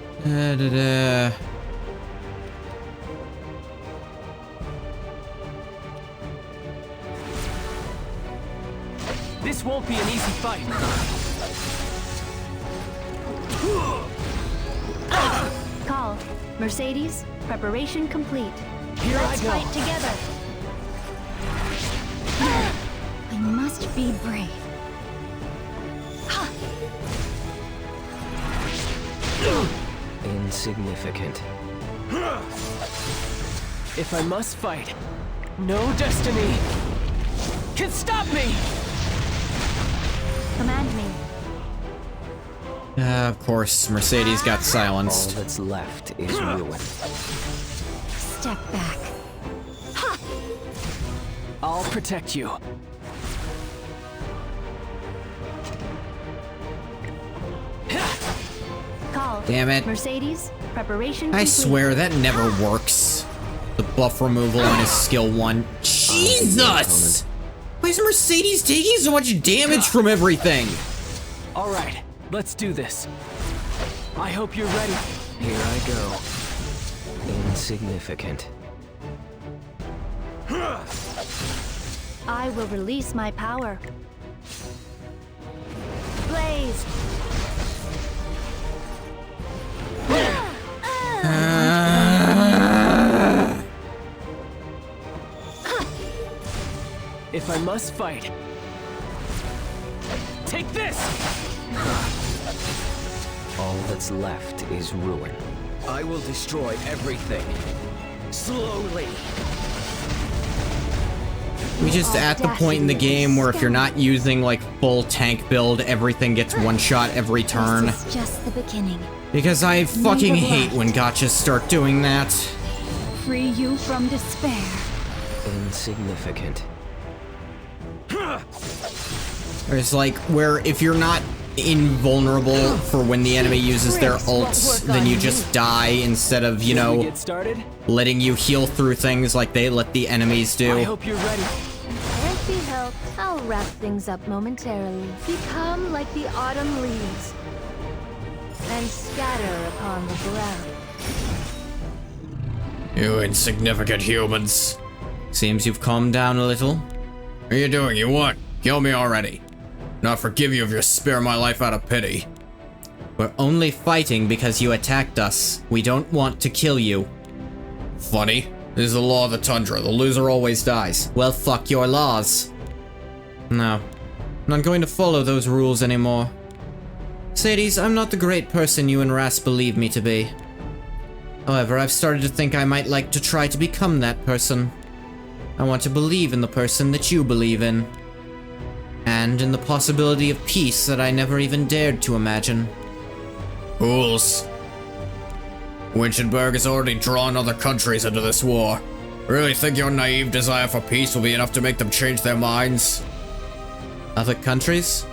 This won't be an easy fight. Call. Mercedes, preparation complete. Here Let's I go. fight together. I must be brave. Insignificant. If I must fight, no destiny can stop me! Command me. Of course, Mercedes got All silenced. that's left is ruin. Step back. I'll protect you. Call. Damn it. Mercedes, preparation I complete. swear that never works. The buff removal on his skill 1. Jesus! Why is Mercedes taking so much damage from everything? Alright, let's do this. I hope you're ready. Here I go. Insignificant. I will release my power. Blaze. If I must fight, take this! All that's left is ruin. I will destroy everything. Slowly. We just at the point in the game where if you're not using like full tank build, everything gets one shot every turn. This is just the beginning. Because I fucking hate when gotchas start doing that. Free you from despair. Insignificant. There's like where if you're not invulnerable for when the enemy uses their ults, then you just die instead of, you Shall we know, get started? letting you heal through things like they let the enemies I do. hope you're ready. Can't be helped. I'll wrap things up momentarily. Become like the autumn leaves. And scatter upon the ground. You insignificant humans. Seems you've calmed down a little. What are you doing? You what? Kill me already. Not forgive you if you spare my life out of pity. We're only fighting because you attacked us. We don't want to kill you. Funny. This is the law of the tundra. The loser always dies. Well, fuck your laws. No. I'm not going to follow those rules anymore. Sadie's, I'm not the great person you and Ras believe me to be. However, I've started to think I might like to try to become that person. I want to believe in the person that you believe in. And in the possibility of peace that I never even dared to imagine. Fools. Winchenberg has already drawn other countries into this war. Really think your naive desire for peace will be enough to make them change their minds? Other countries?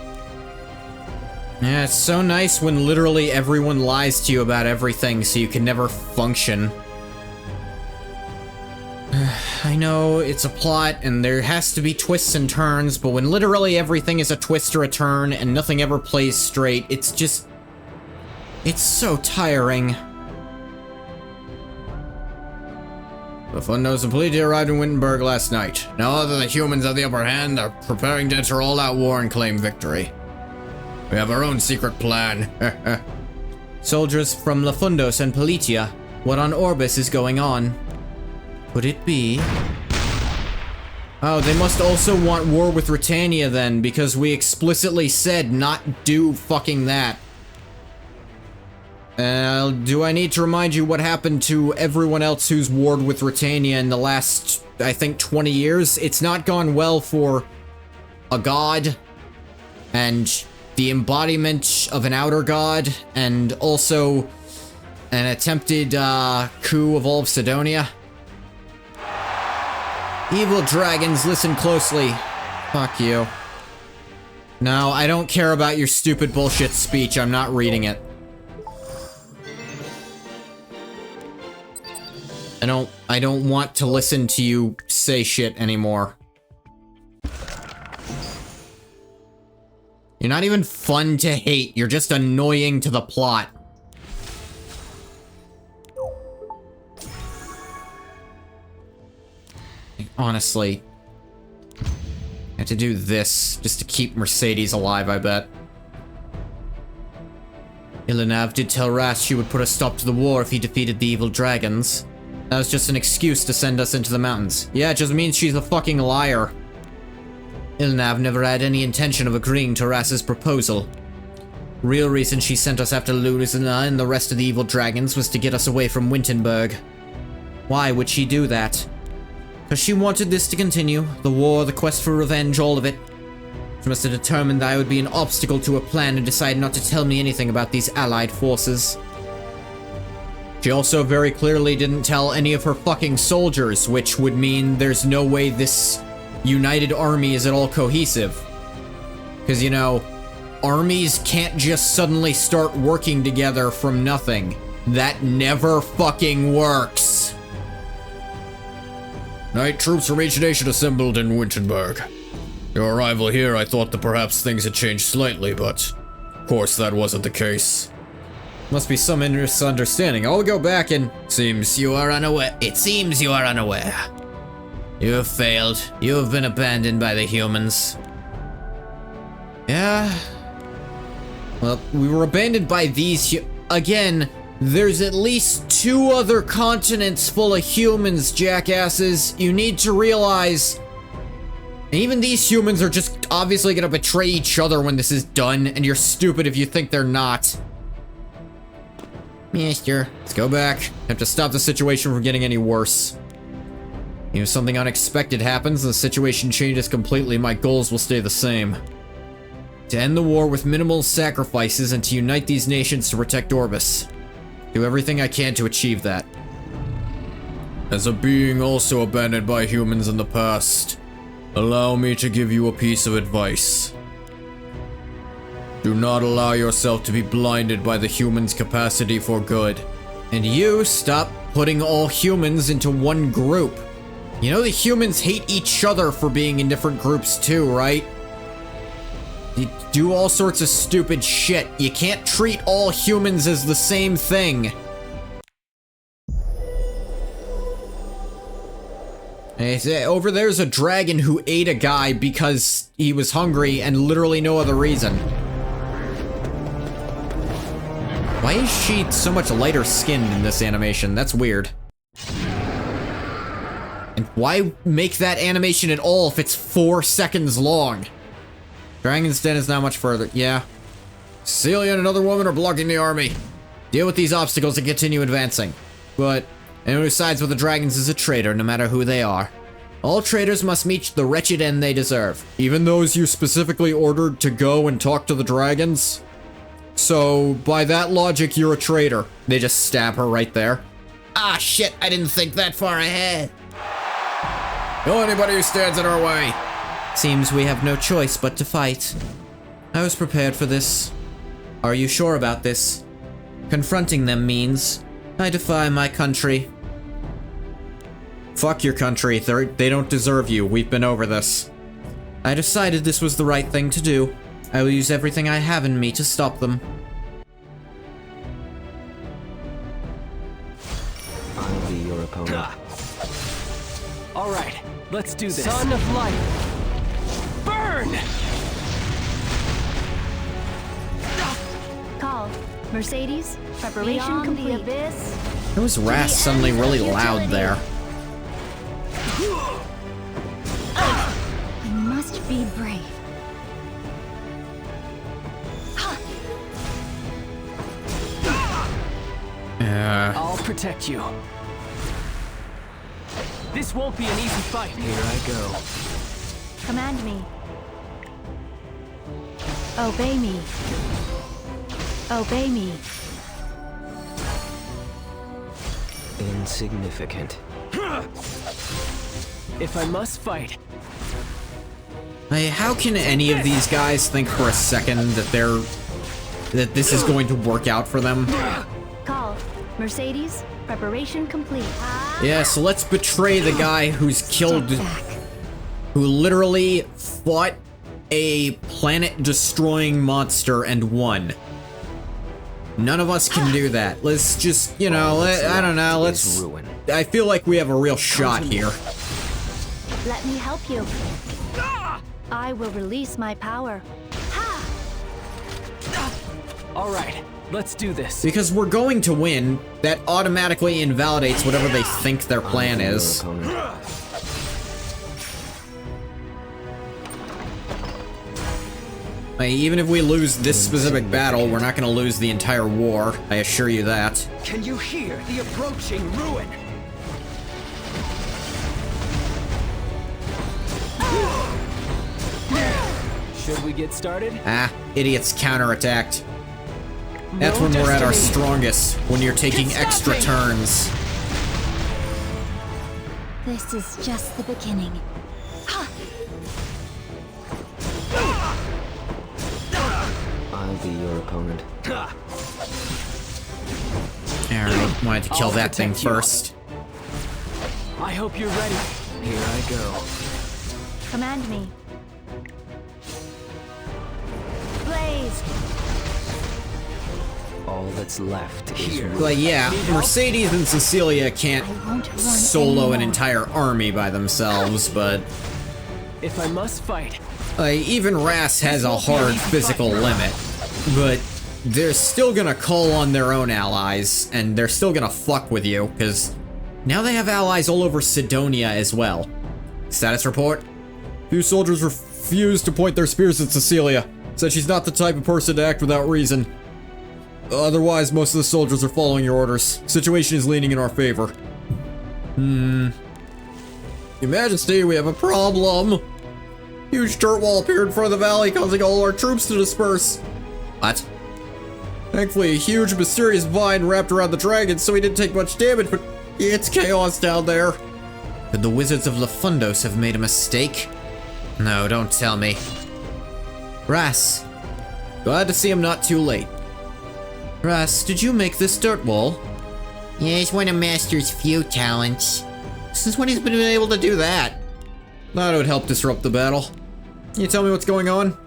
Yeah, it's so nice when literally everyone lies to you about everything so you can never function. I know it's a plot and there has to be twists and turns, but when literally everything is a twist or a turn and nothing ever plays straight, it's just... it's so tiring. The Fundos completely arrived in Wittenberg last night. Now that the humans have the upper hand, they're preparing to enter all-out war and claim victory. We have our own secret plan. Soldiers from Lafundos and Politia, what on Orbis is going on? Could it be? Oh, they must also want war with Britannia then, because we explicitly said not do fucking that. Do I need to remind you what happened to everyone else who's warred with Britannia in the last I think, 20 years. It's not gone well for a god and the embodiment of an outer god, and also an attempted coup of all of Sidonia. Evil dragons, listen closely. Fuck you. No, I don't care about your stupid bullshit speech. I'm not reading it. I don't want to listen to you say shit anymore. You're not even fun to hate. You're just annoying to the plot. Honestly. I have to do this just to keep Mercedes alive, I bet. Ilanav did tell Ras she would put a stop to the war if he defeated the evil dragons. That was just an excuse to send us into the mountains. Yeah, it just means she's a fucking liar. Ilanav never had any intention of agreeing to Ras's proposal. Real reason she sent us after Luzina and the rest of the evil dragons was to get us away from Wintenberg. Why would she do that? Because she wanted this to continue. The war, the quest for revenge, all of it. She must have determined that I would be an obstacle to her plan and decided not to tell me anything about these allied forces. She also very clearly didn't tell any of her fucking soldiers, which would mean there's no way this united army is at all cohesive. Because, you know, armies can't just suddenly start working together from nothing. That never fucking works. Knight troops from each nation assembled in Wintenberg. Your arrival here, I thought that perhaps things had changed slightly, but of course that wasn't the case. Must be some misunderstanding. I'll go back and... It seems you are unaware. You have failed. You have been abandoned by the humans. Yeah. Well, we were abandoned by these again, there's at least 2 other continents full of humans, jackasses. You need to realize... Even these humans are just obviously gonna betray each other when this is done, and you're stupid if you think they're not. Mister. Let's go back. Have to stop the situation from getting any worse. If something unexpected happens and the situation changes completely, my goals will stay the same. To end the war with minimal sacrifices and to unite these nations to protect Orbis. Do everything I can to achieve that. As a being also abandoned by humans in the past, allow me to give you a piece of advice. Do not allow yourself to be blinded by the humans' capacity for good. And you stop putting all humans into one group. You know the humans hate each other for being in different groups too, right? You do all sorts of stupid shit. You can't treat all humans as the same thing. Over there's a dragon who ate a guy because he was hungry and literally no other reason. Why is she so much lighter skinned in this animation? That's weird. And why make that animation at all if it's 4 seconds long? Dragon's Den is not much further. Yeah. Celia and another woman are blocking the army. Deal with these obstacles and continue advancing. But anyone who sides with the dragons is a traitor, no matter who they are. All traitors must meet the wretched end they deserve. Even those you specifically ordered to go and talk to the dragons? So, by that logic, you're a traitor. They just stab her right there. Ah, shit, I didn't think that far ahead. Kill anybody who stands in our way. Seems we have no choice but to fight. I was prepared for this. Are you sure about this? Confronting them means I defy my country. Fuck your country. They don't deserve you. We've been over this. I decided this was the right thing to do. I will use everything I have in me to stop them. I'll be your opponent. All right, let's do this. Son of light, burn! Call. Mercedes, preparation complete. The abyss. It was Ras suddenly really loud there. I must be brave. I'll protect you. This won't be an easy fight. Here I go. Command me. Obey me. Obey me. Insignificant. If I must fight, Hey, how can any of these guys think for a second that this is going to work out for them? Call. Mercedes, preparation complete. Yeah, so let's betray the guy who's killed, who literally fought a planet-destroying monster and won. None of us can do that. Let's just, you know, I don't know, let's... Ruin. I feel like we have a real shot here. Let me help you. I will release my power. all right, let's do this. Because we're going to win, that automatically invalidates whatever they think their plan Your is. opponent. Like, even if we lose this specific battle, we're not going to lose the entire war, I assure you that. Can you hear the approaching ruin? Should we get started? Ah, idiots counterattacked. That's when we're at our strongest, when you're taking extra turns. This is just the beginning. I'll be your opponent. Alright, wanted to kill I'll that thing protect you. first. I hope you're ready. Here I go. Command me. Blaze! All that's left is Here. ruin. But yeah, Mercedes and Cecilia can't I won't run solo an anymore. entire army by themselves, but If I must fight, even Ras has a hard physical limit. But they're still gonna call on their own allies, and they're still gonna fuck with you, because now they have allies all over Sidonia as well. Status report. Few soldiers refused to point their spears at Cecilia. Said she's not the type of person to act without reason. Otherwise, most of the soldiers are following your orders. Situation is leaning in our favor. Your Majesty, we have a problem. Huge dirt wall appeared in front of the valley, causing all our troops to disperse. What? Thankfully, a huge mysterious vine wrapped around the dragon, so he didn't take much damage, but it's chaos down there. Could the wizards of Lafundos have made a mistake? No, don't tell me. Ras. Glad to see I'm not too late. Ras, did you make this dirt wall? Yeah, it's one of Master's few talents. Since when he's been able to do that? Thought it would help disrupt the battle. Can you tell me what's going on?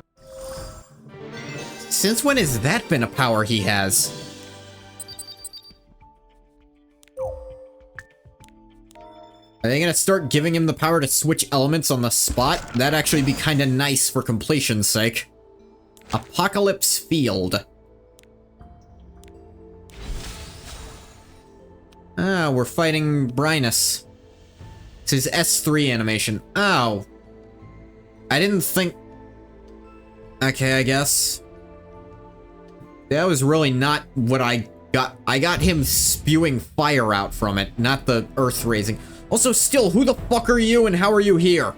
Since when has that been a power he has? Are they gonna start giving him the power to switch elements on the spot? That'd actually be kinda nice for completion's sake. Apocalypse Field. Ah, we're fighting Brynus. It's his S3 animation. Oh. I didn't think... Okay, I guess. That was really not what I got. I got him spewing fire out from it, not the earth raising. Also, still, who the fuck are you and how are you here?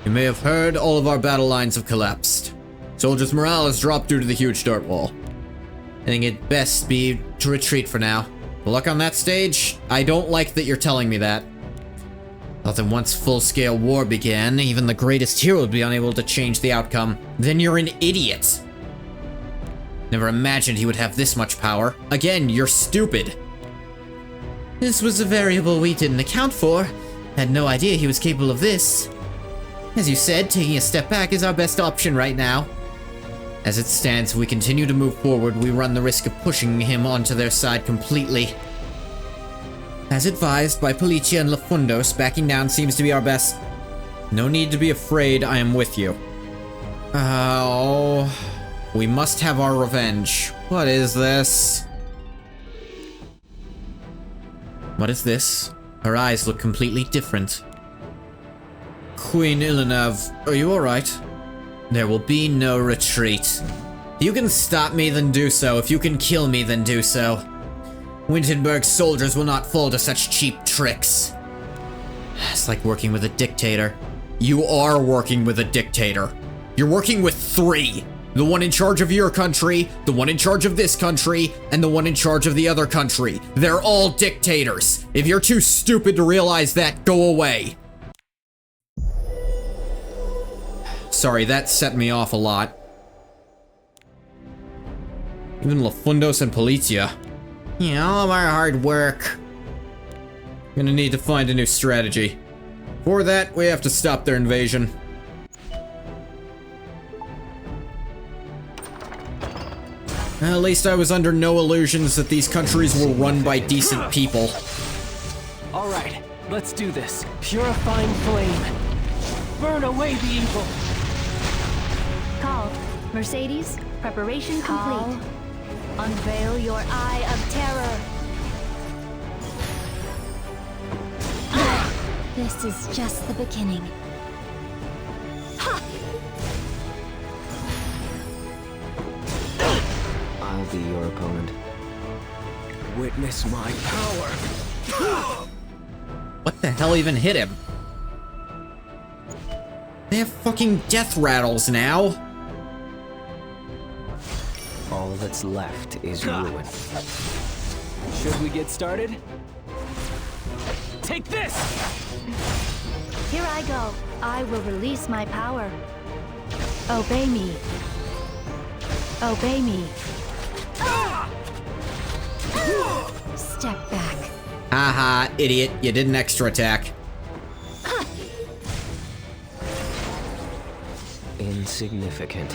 You may have heard all of our battle lines have collapsed. Soldiers' morale has dropped due to the huge dirt wall. I think it'd best be to retreat for now. Good luck on that stage. I don't like that you're telling me that. Thought that once full-scale war began, even the greatest hero would be unable to change the outcome. Then you're an idiot. Never imagined he would have this much power. Again, you're stupid. This was a variable we didn't account for. Had no idea he was capable of this. As you said, taking a step back is our best option right now. As it stands, if we continue to move forward, we run the risk of pushing him onto their side completely. As advised by Policia and Lafundos, backing down seems to be our best. No need to be afraid, I am with you. Oh... We must have our revenge. What is this? What is this? Her eyes look completely different. Queen Ilanav, are you alright? There will be no retreat. If you can stop me, then do so. If you can kill me, then do so. Wintenberg's soldiers will not fall to such cheap tricks. It's like working with a dictator. You are working with a dictator. You're working with 3. The one in charge of your country, the one in charge of this country, and the one in charge of the other country. They're all dictators. If you're too stupid to realize that, go away. Sorry, that set me off a lot. Even Lafundos and Polizia. Yeah, all of our hard work. I'm gonna need to find a new strategy. For that, we have to stop their invasion. At least I was under no illusions that these countries were run by decent people. All right, let's do this. Purifying flame. Burn away the evil. Call. Mercedes, preparation complete. Unveil your eye of terror. This is just the beginning. I'll be your opponent. Witness my power. What the hell even hit him? They have fucking death rattles now. All that's left is ruin. Should we get started? Take this! Here I go. I will release my power. Obey me. Obey me. Step back. Haha, idiot. You did an extra attack. Insignificant.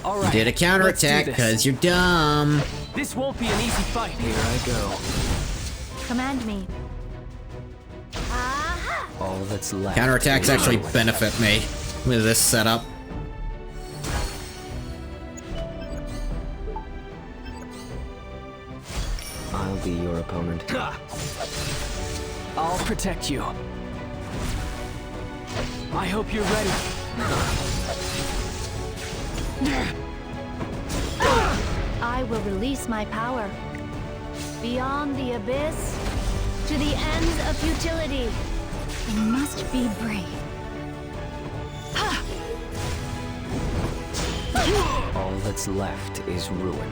All You right. did a counterattack let's do this. because you're dumb. This won't be an easy fight. Here I go. Command me. All that's left. Counterattacks is actually ruin. benefit me with this setup. I'll be your opponent. I'll protect you. I hope you're ready. I will release my power. Beyond the abyss, to the ends of futility. I must be brave. All that's left is ruin.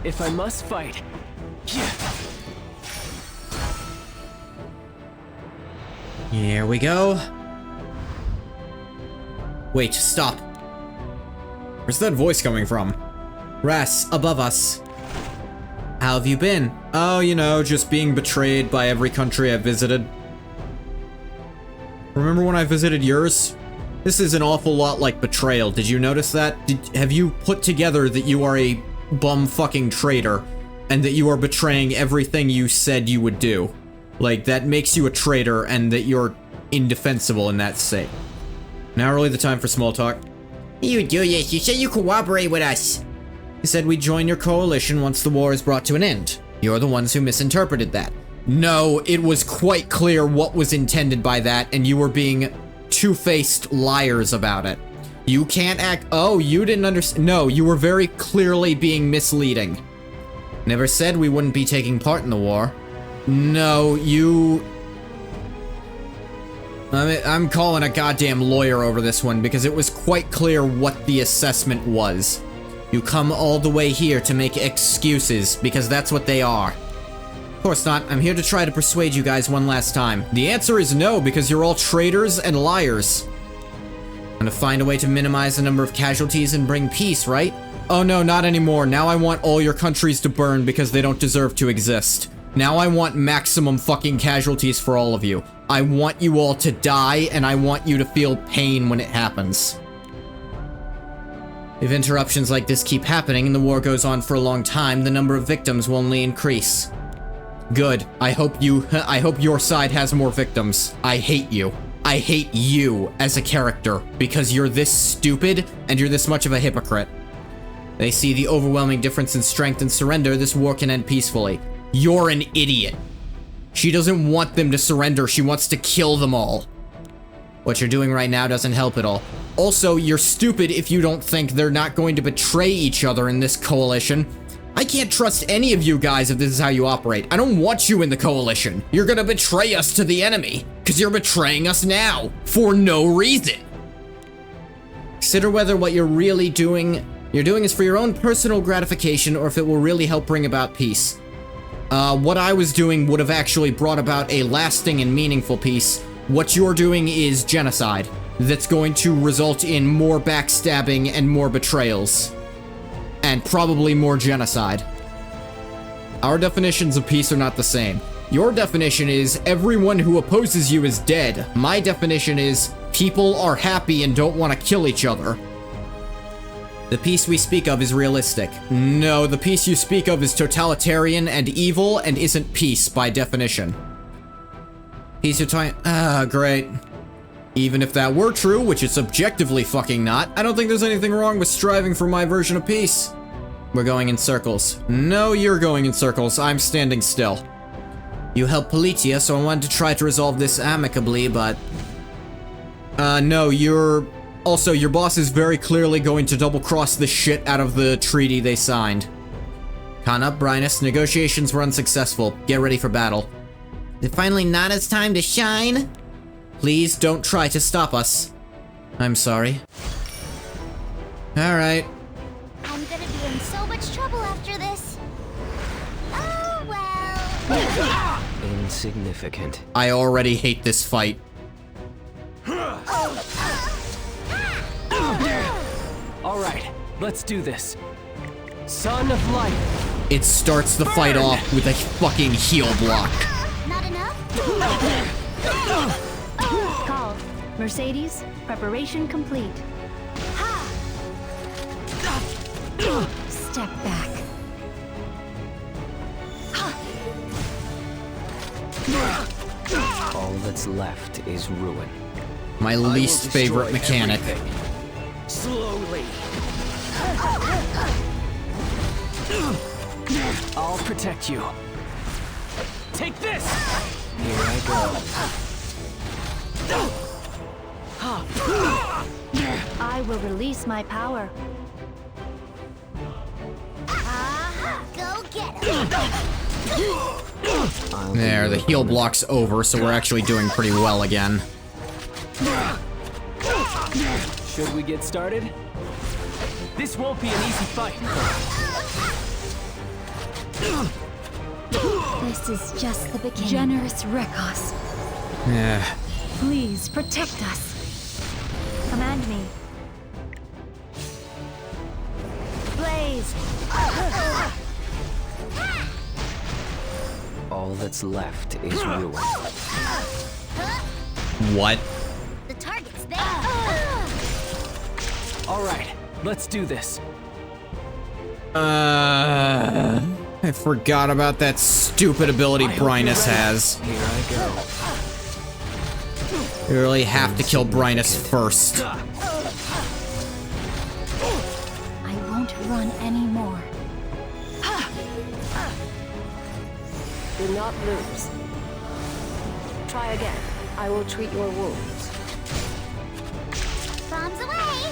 If I must fight. Here we go. Wait, stop. Where's that voice coming from? Ras, above us. How have you been? Oh, you know, just being betrayed by every country I've visited. Remember when I visited yours? This is an awful lot like betrayal. Did you notice that? Have you put together that you are a bum fucking traitor and that you are betraying everything you said you would do? Like, that makes you a traitor and that you're indefensible in that state. Now really the time for small talk. You do this. You said you cooperate with us. You said we'd join your coalition once the war is brought to an end. You're the ones who misinterpreted that. No, it was quite clear what was intended by that, and you were being two-faced liars about it. You can't act— oh, you didn't understand— no, you were very clearly being misleading. Never said we wouldn't be taking part in the war. No, you— I'm calling a goddamn lawyer over this one because it was quite clear what the assessment was. You come all the way here to make excuses because that's what they are. Of course not. I'm here to try to persuade you guys one last time. The answer is no because you're all traitors and liars. And to find a way to minimize the number of casualties and bring peace, right? Oh no, not anymore. Now I want all your countries to burn because they don't deserve to exist. Now I want maximum fucking casualties for all of you. I want you all to die, and I want you to feel pain when it happens. If interruptions like this keep happening and the war goes on for a long time, the number of victims will only increase. Good. I hope your side has more victims. I hate you. I hate you as a character because you're this stupid and you're this much of a hypocrite. They see the overwhelming difference in strength and surrender. This war can end peacefully. You're an idiot. She doesn't want them to surrender. She wants to kill them all. What you're doing right now doesn't help at all. Also, you're stupid if you don't think they're not going to betray each other in this coalition. I can't trust any of you guys if this is how you operate. I don't want you in the coalition. You're gonna betray us to the enemy, because you're betraying us now, for no reason. Consider whether what you're doing is for your own personal gratification, or if it will really help bring about peace. What I was doing would have actually brought about a lasting and meaningful peace. What you're doing is genocide. That's going to result in more backstabbing and more betrayals. And probably more genocide. Our definitions of peace are not the same. Your definition is everyone who opposes you is dead. My definition is people are happy and don't want to kill each other. The peace we speak of is realistic. No, the peace you speak of is totalitarian and evil and isn't peace by definition. Peace you're talking— great. Even if that were true, which it's objectively fucking not, I don't think there's anything wrong with striving for my version of peace. We're going in circles. No, you're going in circles. I'm standing still. You helped Politia, so I wanted to try to resolve this amicably, but... no, Also, your boss is very clearly going to double-cross the shit out of the treaty they signed. Con up, Brynus. Negotiations were unsuccessful. Get ready for battle. Is it finally Nana's time to shine? Please don't try to stop us. I'm sorry. Alright. I'm gonna be in so much trouble after this. Oh, well. Insignificant. I already hate this fight. Alright, let's do this. Son of Light. It starts the fight off with a fucking heel block. Not enough? Called. Mercedes, preparation complete. Step back. All that's left is ruin. My least favorite mechanic. Slowly. I'll protect you. Take this! Here I go. I will release my power. Go get him. There, the heel block's over, so we're actually doing pretty well again. Should we get started? This won't be an easy fight. This is just the beginning. Generous Rekos, Yeah. please protect us. Command me. Blaze! All that's left is ruin. What? The target's there. Alright, let's do this. I forgot about that stupid ability Brynus has. Here I go. You really have to kill Brynus first. I won't run anymore. Do not lose. Try again. I will treat your wounds. Bombs away.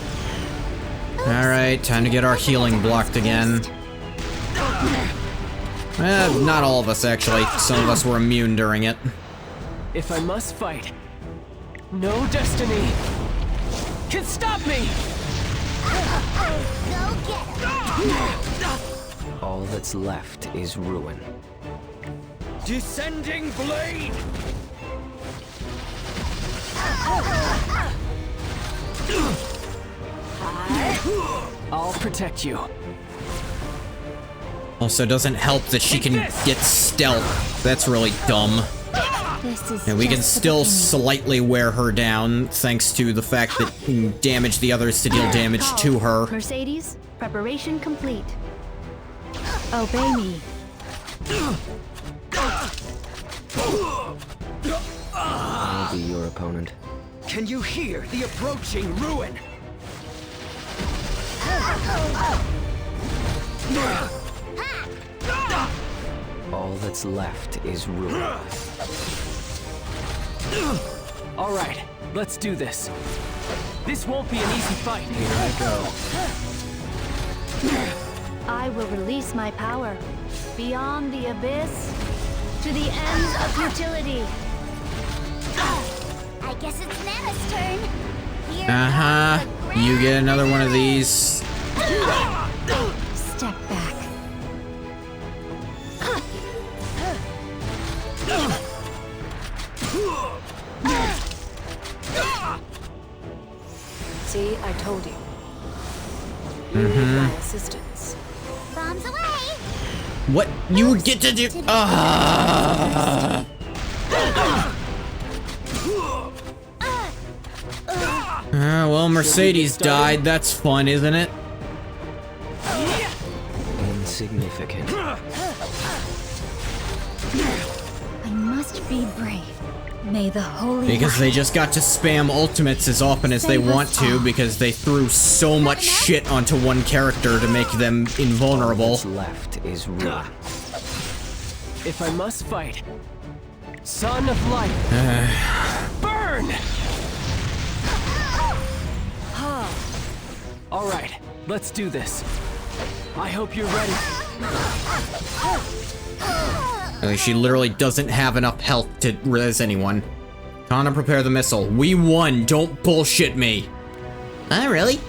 Alright, time to get our healing blocked again. Not all of us, actually. Some of us were immune during it. If I must fight, no destiny can stop me! Go get him. All that's left is ruin. Descending blade! I'll protect you. Also, doesn't help that she can get stealth. That's really dumb. This is And we can just the still beginning. slightly wear her down, thanks to the fact that we can damage the others to deal damage to her. Mercedes, preparation complete. Obey me. I'll be your opponent. Can you hear the approaching ruin? All that's left is ruin. Alright, let's do this. This won't be an easy fight. Here I go. I will release my power beyond the abyss to the ends of futility. I guess it's Nana's turn. Here Uh-huh. comes the You get grand another one of these. Step back. See, I told you. You need my assistance. bombs away. What you get to do? Well, Mercedes died. That's fun, isn't it? Insignificant. I must be brave. May the holy Because they light just got to spam ultimates as often as they Save us want to all. because they threw so much shit onto one character to make them All invulnerable. that's left is ruin. If I must fight, Son of Light, burn! All right, let's do this. I hope you're ready. She literally doesn't have enough health to res anyone. Kana, prepare the missile. We won, don't bullshit me. Really?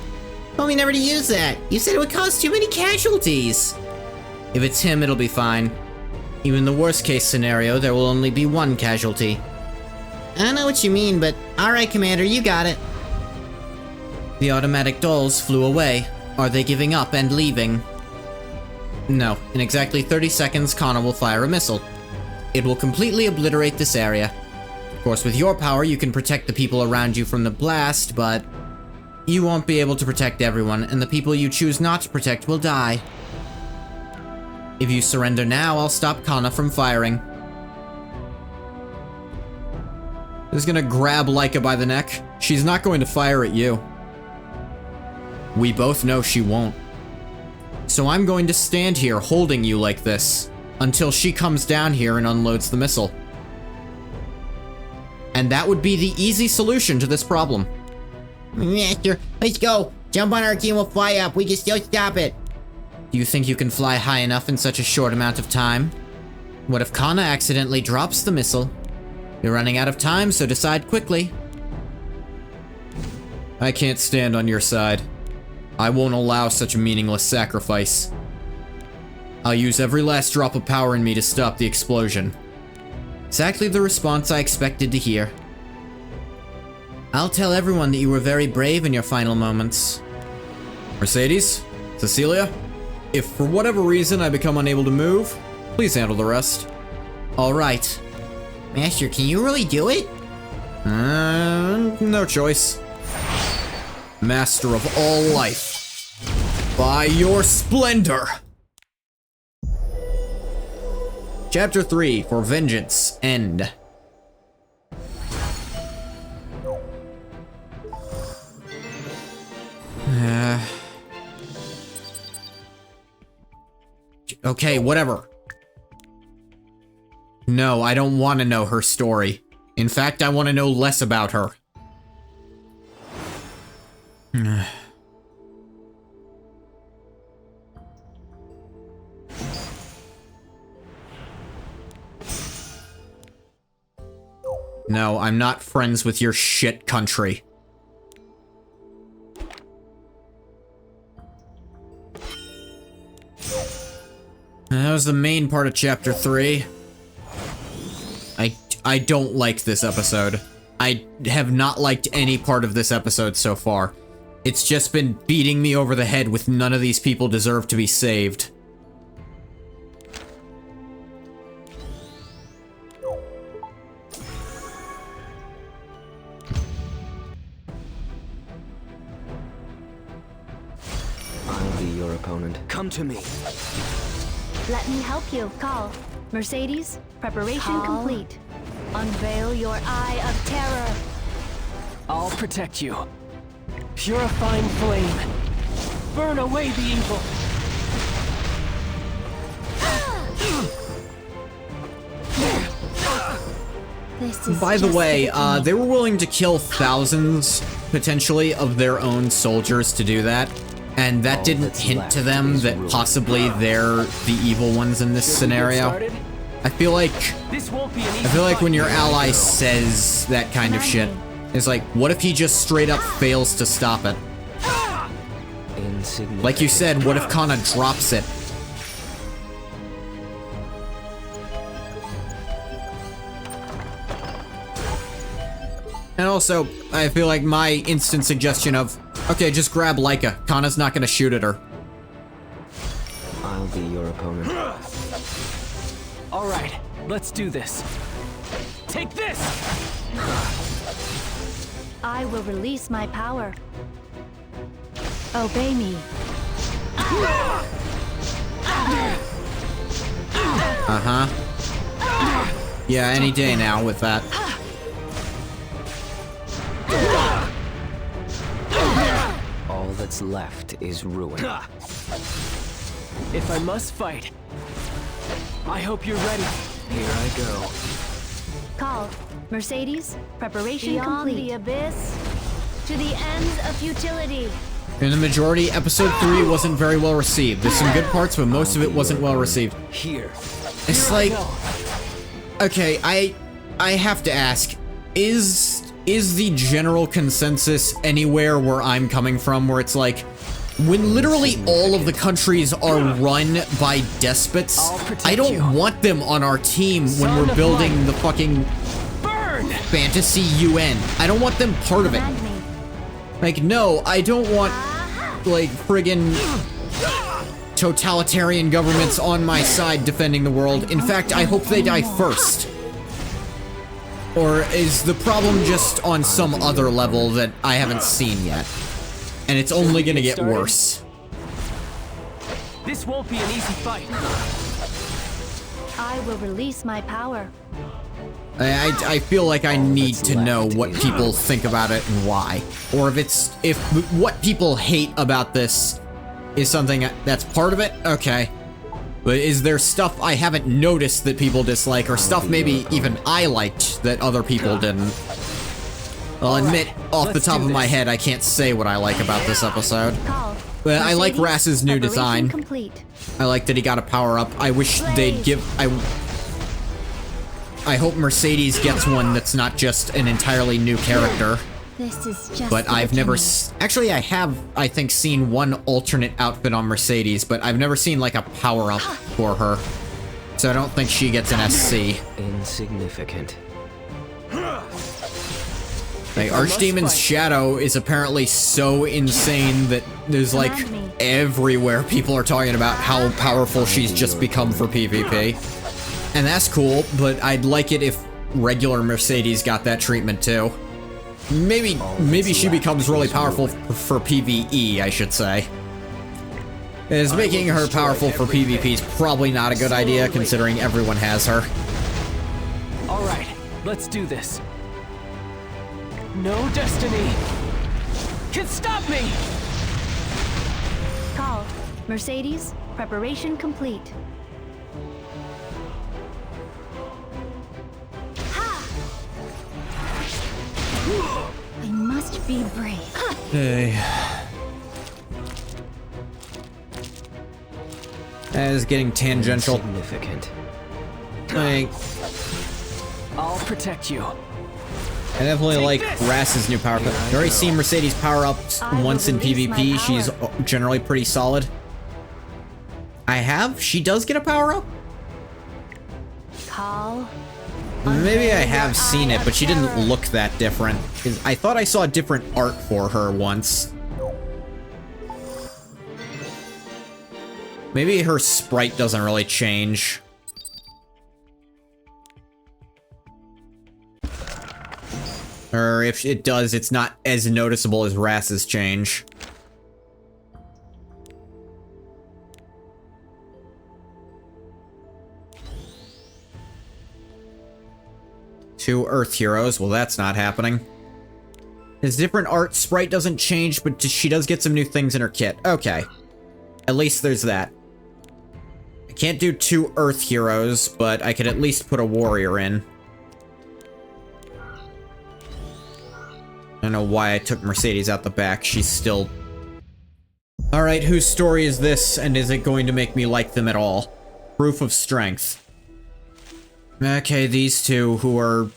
Told me never to use that. You said it would cause too many casualties. If it's him, it'll be fine. Even the worst case scenario, there will only be one casualty. I know what you mean, but alright, Commander, you got it. The automatic dolls flew away. Are they giving up and leaving? No. In exactly 30 seconds, Kana will fire a missile. It will completely obliterate this area. Of course, with your power, you can protect the people around you from the blast, but you won't be able to protect everyone, and the people you choose not to protect will die. If you surrender now, I'll stop Kana from firing. Is gonna grab Laika by the neck. She's not going to fire at you. We both know she won't. So I'm going to stand here holding you like this until she comes down here and unloads the missile. And that would be the easy solution to this problem. Master, let's go. Jump on our key and we'll fly up. We can still stop it. Do you think you can fly high enough in such a short amount of time? What if Kana accidentally drops the missile? You're running out of time, so decide quickly. I can't stand on your side. I won't allow such a meaningless sacrifice. I'll use every last drop of power in me to stop the explosion. Exactly the response I expected to hear. I'll tell everyone that you were very brave in your final moments. Mercedes? Cecilia? If for whatever reason I become unable to move, please handle the rest. Alright. Master, can you really do it? No choice. Master of all life. By your splendor! Chapter 3, For Vengeance, End. Okay, whatever. No, I don't want to know her story. In fact, I want to know less about her. No, I'm not friends with your shit country. That was the main part of Chapter 3. I don't like this episode. I have not liked any part of this episode so far. It's just been beating me over the head with none of these people deserve to be saved. I'll be your opponent. Come to me. Let me help you. Call. Mercedes, preparation Call. complete. Unveil your eye of terror. I'll protect you. Purifying flame. Burn away the evil. This is By the just way, beginning. they were willing to kill thousands, potentially, of their own soldiers to do that. And that didn't hint to them that possibly they're the evil ones in this scenario. I feel like when your ally says that kind of shit, it's like, what if he just straight up fails to stop it? Like you said, what if Kana drops it? And also, I feel like my instant suggestion of, okay, just grab Laika. Kana's not gonna shoot at her. I'll be your opponent. All right, let's do this. Take this! I will release my power. Obey me. Uh-huh. Yeah, any day now with that. All that's left is ruin. If I must fight, I hope you're ready. Here I go. Call. Mercedes, preparation Beyond complete. the abyss, to the ends of futility. In the majority, episode 3 wasn't very well received. There's some good parts, but most of it wasn't well received. Here. It's like, okay, I have to ask, is the general consensus anywhere where I'm coming from where it's like, when literally all of the countries are run by despots, I don't want them on our team when we're building the fucking fantasy UN. I don't want them part of it. Like, no, I don't want, like, friggin' totalitarian governments on my side defending the world. In fact, I hope they die first. Or is the problem just on some other level that I haven't seen yet? And it's only gonna get worse. This won't be an easy fight. I will release my power. I feel like I need to know what people think about it and why. Or if what people hate about this is something that's part of it, okay. But is there stuff I haven't noticed that people dislike, or stuff maybe even I liked that other people didn't? I'll admit, off the top of my head, I can't say what I like about this episode. But I like Rass's new design. Complete. I like that he got a power-up. I wish they'd give... I hope Mercedes gets one that's not just an entirely new character. This is just But I've never... Actually, I have, I think, seen one alternate outfit on Mercedes, but I've never seen, like, a power-up for her. So I don't think she gets an SC. Insignificant. Like, Archdemon's Shadow is apparently so insane that there's, like, everywhere people are talking about how powerful she's just become for PvP. And that's cool, but I'd like it if regular Mercedes got that treatment too. Maybe she becomes really powerful for PvE, I should say. As making her powerful for PvP is probably not a good idea, considering everyone has her. All right, let's do this. No destiny can stop me! Call. Mercedes, preparation complete. I must be brave. Hey. That is getting tangential. Insignificant. Like, I'll protect you. I definitely like Rass's new power up. I've already seen Mercedes power up once in PvP. She's generally pretty solid. I have? She does get a power up? Call. Maybe I have seen it, but she didn't look that different. 'Cause I thought I saw different art for her once. Maybe her sprite doesn't really change. Or if it does, it's not as noticeable as Rass's change. Two Earth heroes. Well, that's not happening. His different art sprite doesn't change, but she does get some new things in her kit. Okay. At least there's that. I can't do two Earth heroes, but I could at least put a warrior in. I don't know why I took Mercedes out the back. She's still Alright, whose story is this, and is it going to make me like them at all? Proof of strength. Okay, these two who are...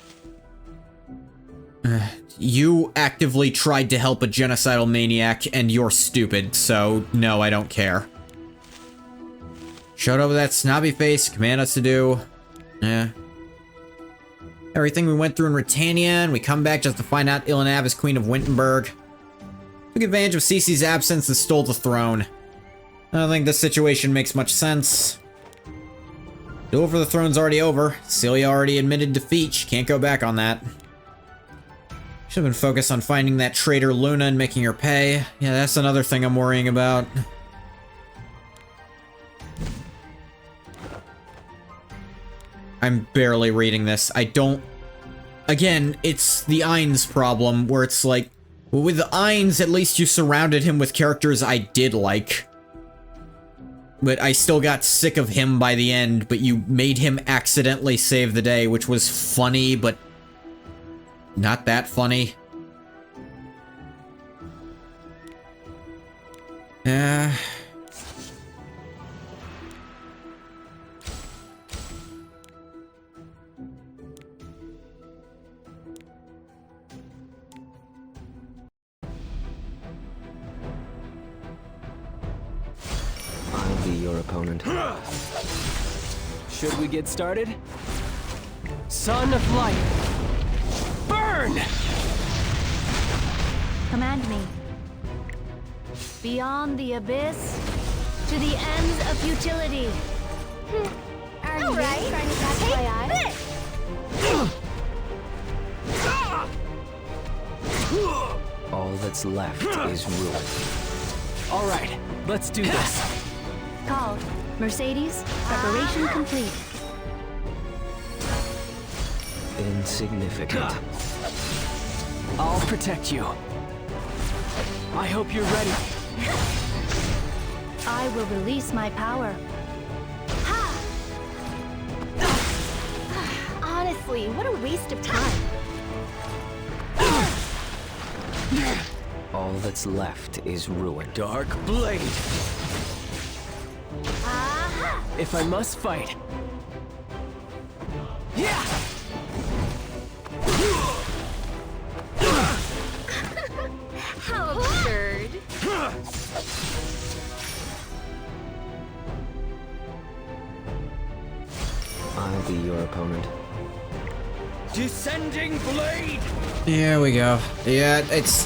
you actively tried to help a genocidal maniac, and you're stupid, so no, I don't care. Showed up with that snobby face, command us to do... everything we went through in Britannia, and we come back just to find out Ilanav is Queen of Wintenberg. Took advantage of Cece's absence and stole the throne. I don't think this situation makes much sense. Duel for the throne's already over. Celia already admitted defeat. She can't go back on that. Should have been focused on finding that traitor Luna and making her pay. Yeah, that's another thing I'm worrying about. I'm barely reading this. I don't... Again, it's the Ainz problem, where it's like, well, with the Ainz, at least you surrounded him with characters I did like. But I still got sick of him by the end, but you made him accidentally save the day, which was funny, but not that funny. I'll be your opponent. Should we get started? Son of light, burn! Command me. Beyond the abyss, to the ends of futility. Are you trying to catch my eye? All that's left is ruin. All right, let's do this. Called. Mercedes, preparation complete. Insignificant. I'll protect you. I hope you're ready. I will release my power. Honestly, what a waste of time. All that's left is ruin. Dark blade. Aha! If I must fight. Yeah! How absurd. I'll be your opponent. Descending blade! Here we go. Yeah, it's...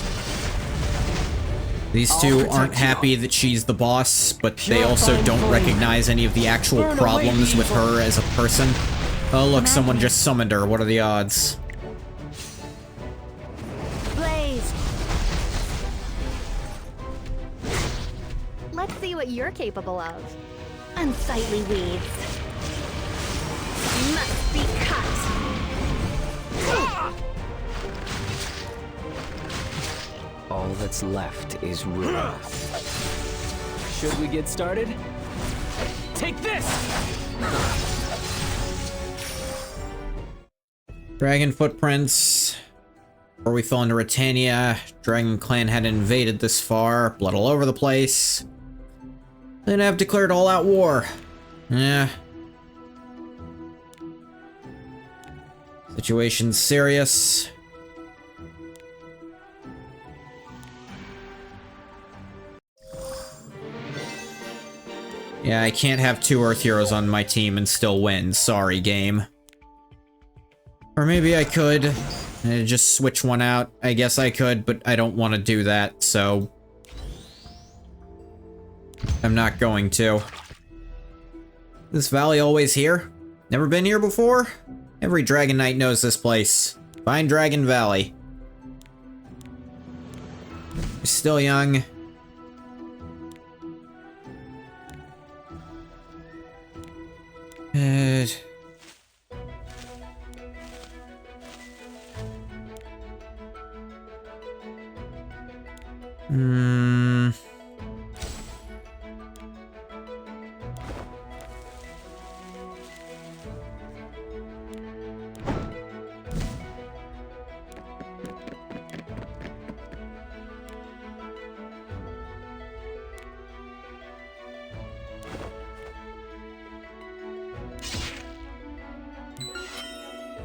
These two aren't happy that she's the boss, but they also don't recognize any of the actual problems with her as a person. Oh look, someone just summoned her. What are the odds? Blaze. Let's see what you're capable of. Unsightly weeds. Must be cut. All that's left is ruin. Should we get started? Take this! Dragon footprints. Before we fell into Britannia, Dragon Clan had invaded this far, blood all over the place. Then have declared all-out war. Yeah. Situation's serious. Yeah, I can't have two Earth Heroes on my team and still win. Sorry, game. Or maybe I could. Just switch one out. I guess I could, but I don't want to do that, so... I'm not going to. This valley always here? Never been here before? Every Dragon Knight knows this place. Find Dragon Valley. You're still young.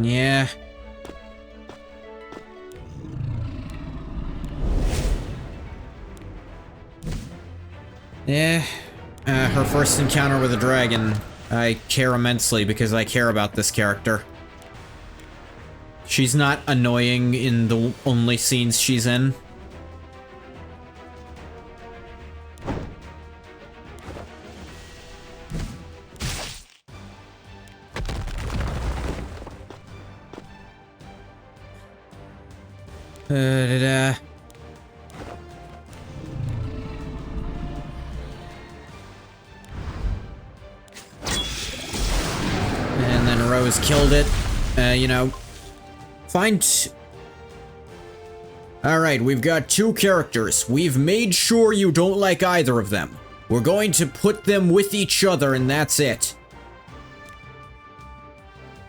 Yeah. Yeah. Her first encounter with a dragon. I care immensely because I care about this character. She's not annoying in the only scenes she's in. Da-da. And then Rose killed it. You know, Alright, we've got two characters. We've made sure you don't like either of them. We're going to put them with each other and that's it.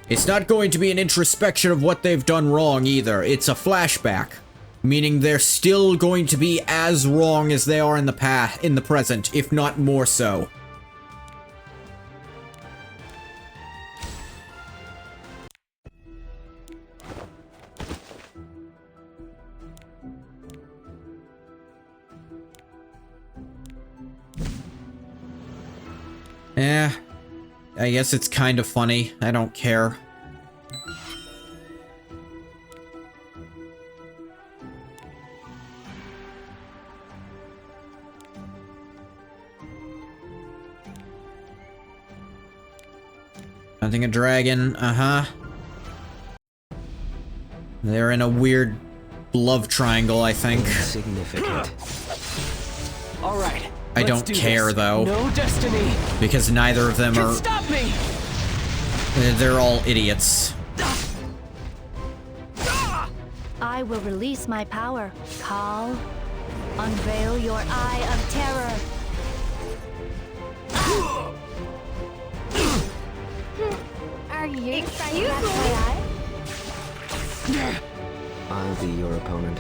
It's not going to be an introspection of what they've done wrong either. It's a flashback. Meaning they're still going to be as wrong as they are in the present, if not more so. Yeah, I guess it's kind of funny. I don't care. Hunting a dragon, uh-huh. They're in a weird love triangle, I think. Significant. All right. I don't care, though. No destiny. Because neither of them Can are... stop me. They're all idiots. I will release my power. Call. Unveil your eye of terror. Are you excited to catch my eye? I'll be your opponent.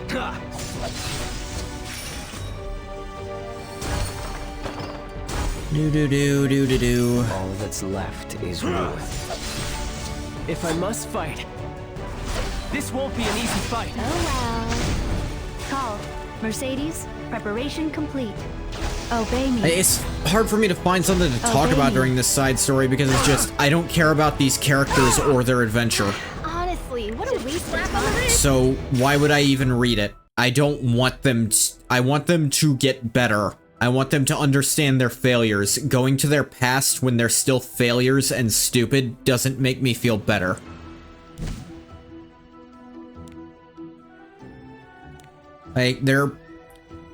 Do-do-do-do-do-do. All that's left is ruin. If I must fight, this won't be an easy fight. Oh well. Call. Mercedes, preparation complete. Obey me. It's hard for me to find something to talk about during this side story because it's just, I don't care about these characters or their adventure. Honestly, what a waste of time. So why would I even read it? I don't want them I want them to get better. I want them to understand their failures. Going to their past when they're still failures and stupid doesn't make me feel better. Like, they're,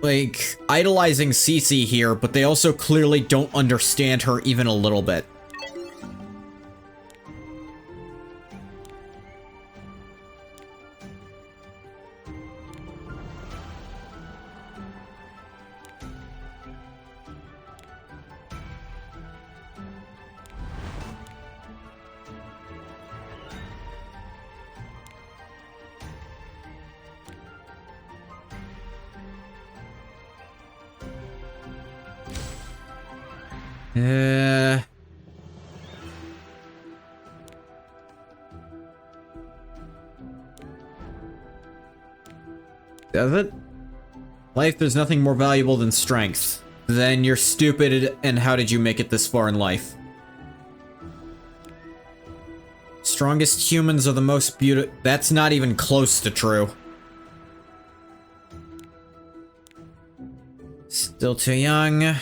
like, idolizing Cece here, but they also clearly don't understand her even a little bit. Does it? Life, there's nothing more valuable than strength. Then you're stupid, and how did you make it this far in life? Strongest humans are the most beautiful. That's not even close to true. Still too young.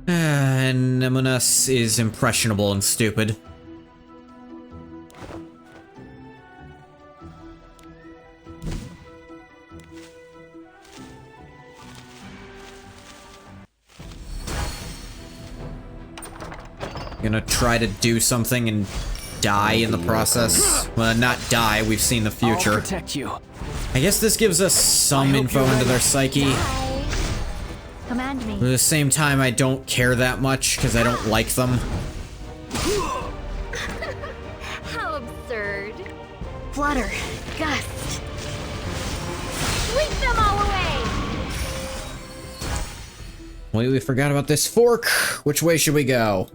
And Nemonas is impressionable and stupid. Gonna try to do something and die in the process. Well, not die, we've seen the I'll future. protect you. I guess this gives us some hope info you're into ready. their psyche. Command me. But at the same time, I don't care that much because I don't like them. How absurd. Flutter. Gust. Sweep them all away! We forgot about this fork. Which way should we go?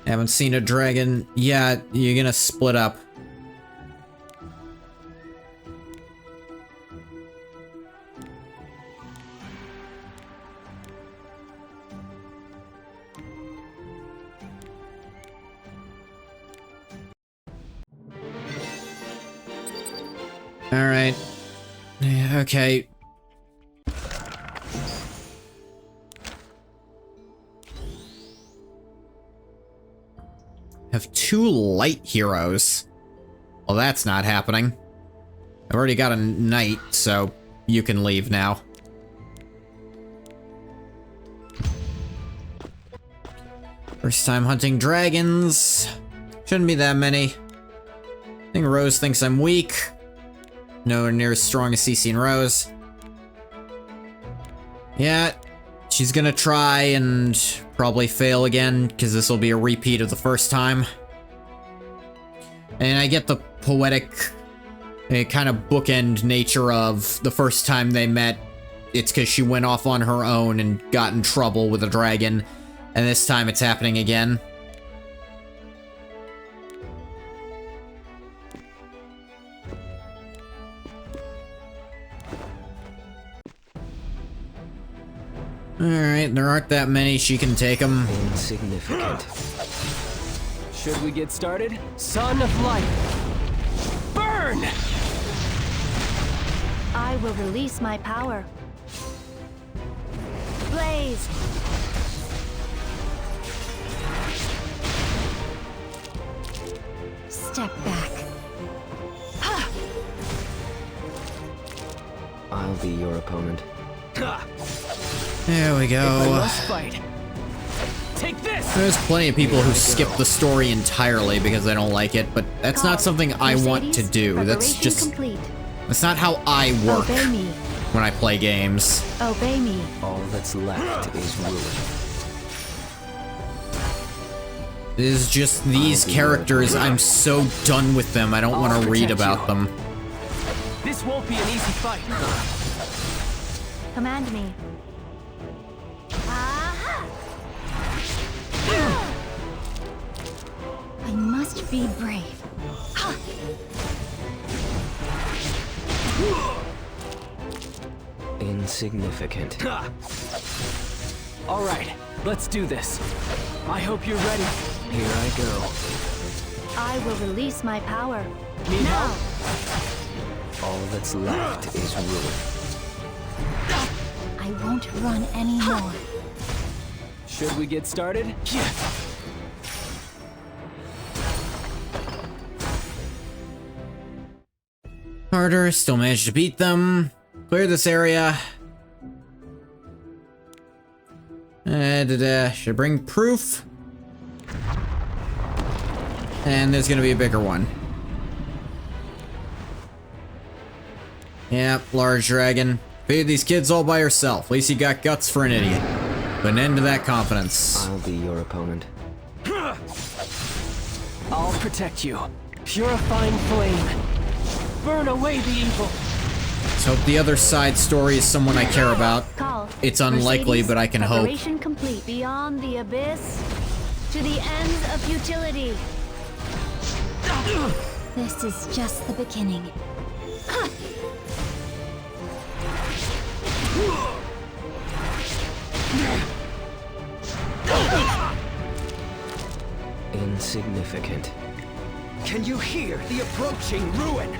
Haven't seen a dragon. Yeah, you're gonna split up. Alright. Yeah, okay. Have 2 light heroes. Well, that's not happening. I've already got a knight, so you can leave now. First time hunting dragons. Shouldn't be that many. I think Rose thinks I'm weak. Nowhere near as strong as CC and Rose. Yeah, she's gonna try and probably fail again, because this will be a repeat of the first time. And I get the poetic, kind of bookend nature of the first time they met. It's because she went off on her own and got in trouble with a dragon, and this time it's happening again. Alright, there aren't that many, she can take them. Insignificant. Should we get started? Son of Light! Burn! I will release my power. Blaze! Step back. I'll be your opponent. There we I go. must fight. Take this! There's plenty of people who skip the story entirely because they don't like it, but that's not something I want to do. That's Preparation just... complete. That's not how I work Obey me. when I play games. Obey me. All that's left is ruin. It is just these characters, I'm so done with them, I don't want I'll to read protect about you. them. This won't be an easy fight. Command me. Aha! I must be brave. Insignificant. All right, let's do this. I hope you're ready. Here I go. I will release my power. Need Now! help? All that's left is ruin. I won't run anymore. Should we get started? Yeah. Harder, still managed to beat them. Clear this area. Should I bring proof? And there's gonna be a bigger one. Yep, large dragon. Feed these kids all by yourself. At least you got guts for an idiot. Put an end to that confidence. I'll be your opponent. I'll protect you. Purifying flame. Burn away the evil. Let's hope the other side story is someone I care about. Call. It's unlikely, Mercedes, but I can hope. Preparation complete. Beyond the abyss, to the ends of futility. This is just the beginning. Insignificant. Can you hear the approaching ruin?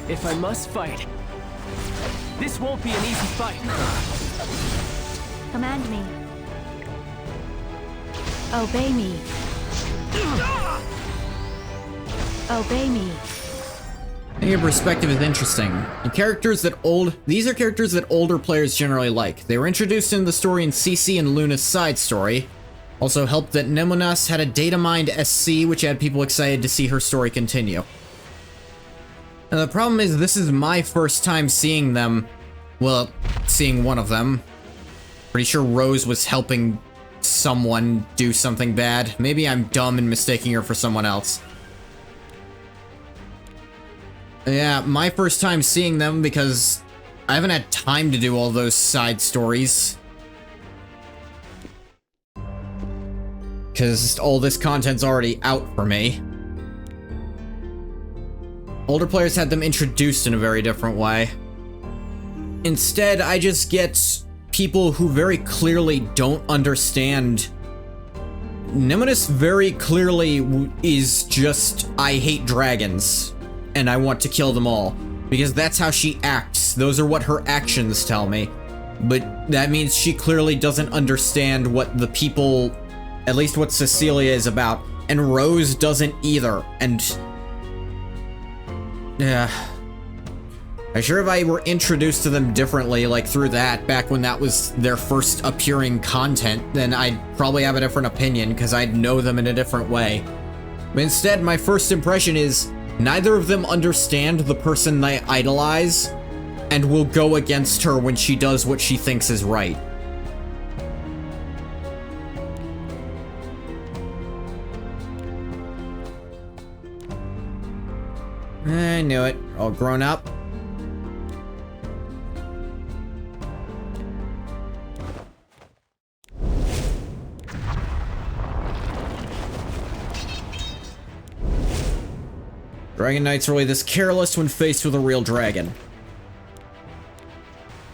If I must fight, this won't be an easy fight. Command me. Obey me. Obey me. I think your perspective is interesting. These are characters that older players generally like. They were introduced in the story in CC and Luna's side story. Also helped that Nemonas had a data mined SC, which had people excited to see her story continue. Now the problem is this is my first time seeing them, well, seeing one of them, Pretty sure Rose was helping someone do something bad. Maybe I'm dumb and mistaking her for someone else. Yeah, my first time seeing them because I haven't had time to do all those side stories. Because all this content's already out for me. Older players had them introduced in a very different way. Instead, I just get people who very clearly don't understand. Nemesis very clearly is just, I hate dragons, and I want to kill them all. Because that's how she acts. Those are what her actions tell me. But that means she clearly doesn't understand what the people, at least what Cecilia is about. And Rose doesn't either. And yeah. I'm sure if I were introduced to them differently, like through that, back when that was their first appearing content, then I'd probably have a different opinion, because I'd know them in a different way. But instead, my first impression is, neither of them understand the person they idolize, and will go against her when she does what she thinks is right. I knew it. All grown up. Dragon Knight's really this careless when faced with a real dragon.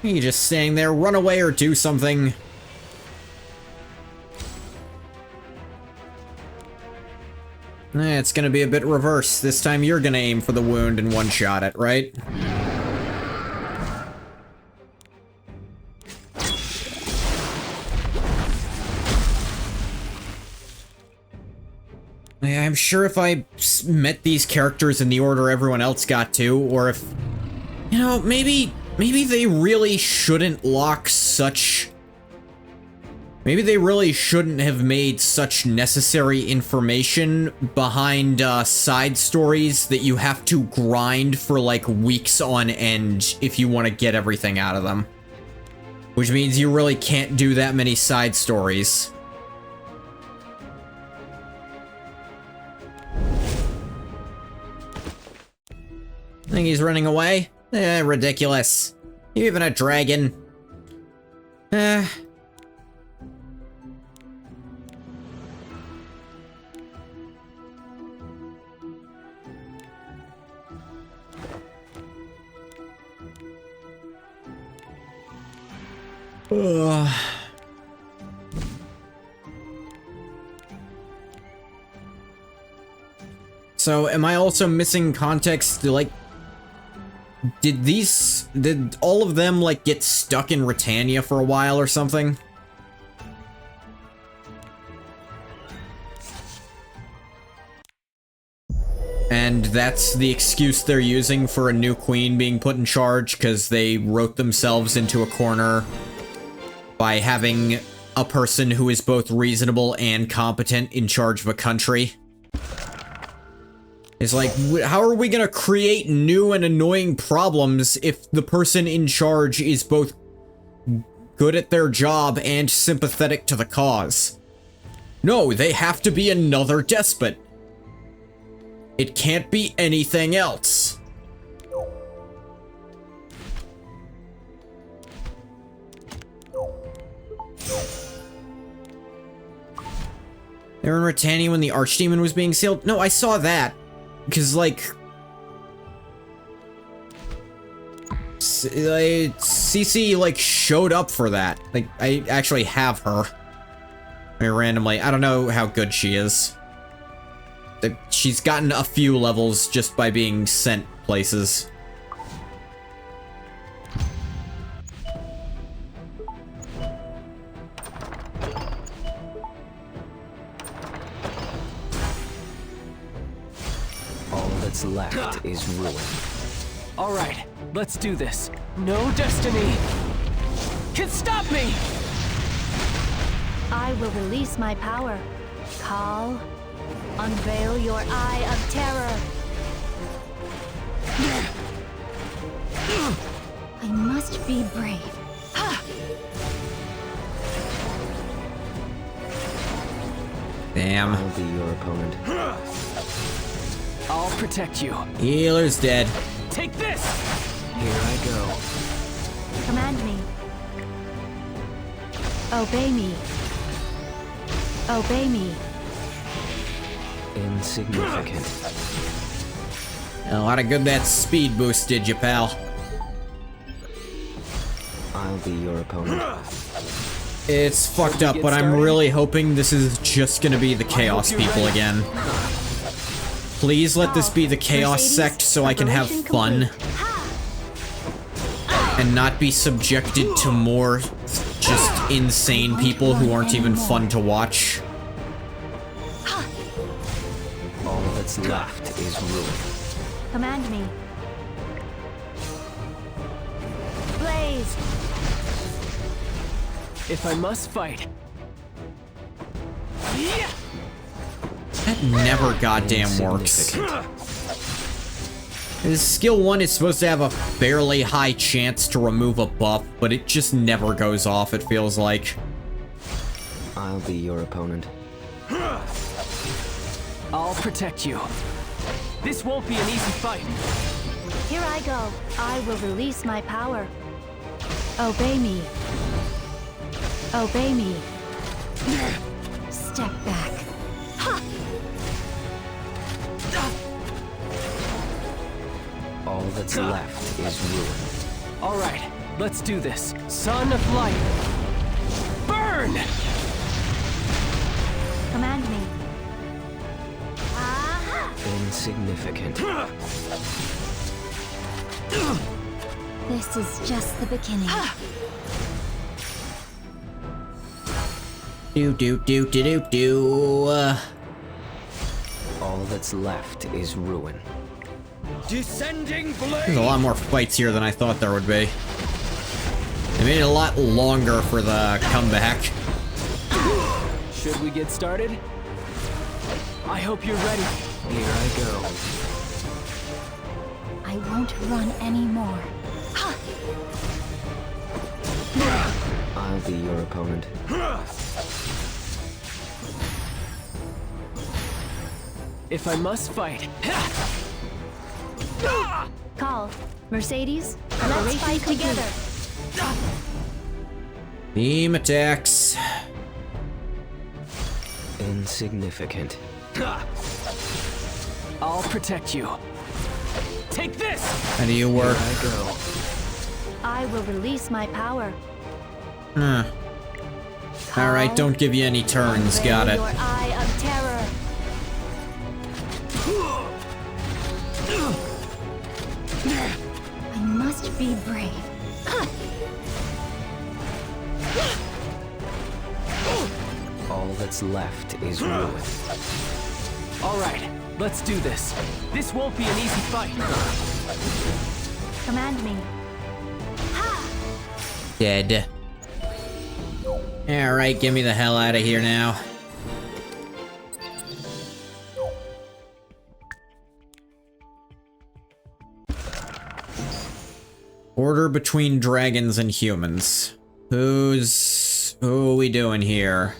You just staying there, run away or do something. It's gonna be a bit reverse. This time you're gonna aim for the wound and one-shot it, right? Yeah, I'm sure if I met these characters in the order everyone else got to, or if, you know, maybe they really shouldn't lock such... Maybe they really shouldn't have made such necessary information behind side stories that you have to grind for like weeks on end if you want to get everything out of them. Which means you really can't do that many side stories. Think he's running away? Ridiculous. You're even a dragon. So, am I also missing context? Like, did all of them, like, get stuck in Britannia for a while or something? And that's the excuse they're using for a new queen being put in charge, because they wrote themselves into a corner by having a person who is both reasonable and competent in charge of a country. It's like, how are we gonna create new and annoying problems if the person in charge is both good at their job and sympathetic to the cause? No, they have to be another despot. It can't be anything else. They were in Britannia when the Archdemon was being sealed? No, I saw that. Because, like... Cece, like, showed up for that. Like, I actually have her. I mean, randomly. I don't know how good she is. She's gotten a few levels just by being sent places. All that's left is ruin. All right, let's do this. No destiny can stop me! I will release my power. Call. Unveil your eye of terror. I must be brave. Damn. I'll be your opponent. I'll protect you. Healer's dead. Take this! Here I go. Command me. Obey me. Obey me. Insignificant. A lot of good that speed boost did you, pal. I'll be your opponent. It's fucked up, but I'm really hoping this is just gonna be the Chaos people again. Please let this be the Chaos sect so I can have fun. And not be subjected to more just insane people who aren't even fun to watch. All that's left is ruin. Command me. Blaze! If I must fight. Yeah! That never goddamn works. Insignificant. His skill 1 is supposed to have a fairly high chance to remove a buff, but it just never goes off, it feels like. I'll be your opponent. I'll protect you. This won't be an easy fight. Here I go. I will release my power. Obey me. Obey me. Step back. All that's left is ruin. All right, let's do this. Son of light. Burn! Command me. Insignificant. This is just the beginning. Do. All that's left is ruin. Descending There's blade! a lot more fights here than I thought there would be. They made it a lot longer for the comeback. Should we get started? I hope you're ready. Here I go. I won't run anymore. I'll be your opponent. If I must fight. Call. Mercedes, Let's preparation fight complete. together. Beam attacks. Insignificant. I'll protect you. Take this! How do you work? Here I go. I will release my power. Huh. Alright, don't give you any turns, got it. Your eye of terror. I must be brave. All that's left is ruin. All right, let's do this. This won't be an easy fight. Command me. Dead. Alright, get me the hell out of here now. Order between dragons and humans. Who are we doing here?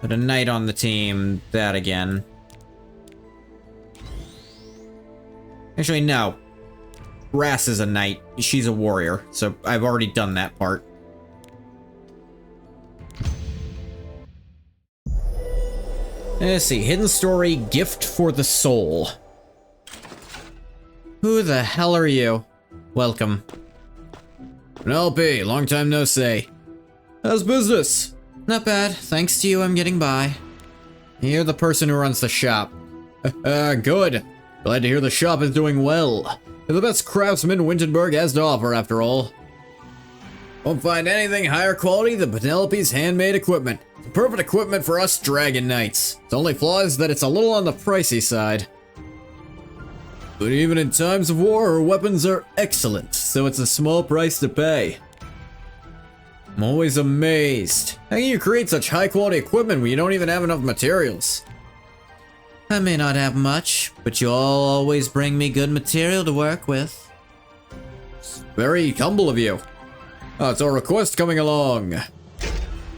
Put a knight on the team. That again. Actually, no. Brass is a knight. She's a warrior, so I've already done that part. Let's see. Hidden story, gift for the soul. Who the hell are you? Welcome. Penelope, long time no see. How's business? Not bad. Thanks to you, I'm getting by. You're the person who runs the shop. Good. Glad to hear the shop is doing well. You're the best craftsman Winterberg has to offer, after all. Won't find anything higher quality than Penelope's handmade equipment. The perfect equipment for us Dragon Knights. Its only flaw is that it's a little on the pricey side. But even in times of war, her weapons are excellent, so it's a small price to pay. I'm always amazed. How can you create such high-quality equipment when you don't even have enough materials? I may not have much, but you all always bring me good material to work with. It's very humble of you. Oh, it's a request coming along.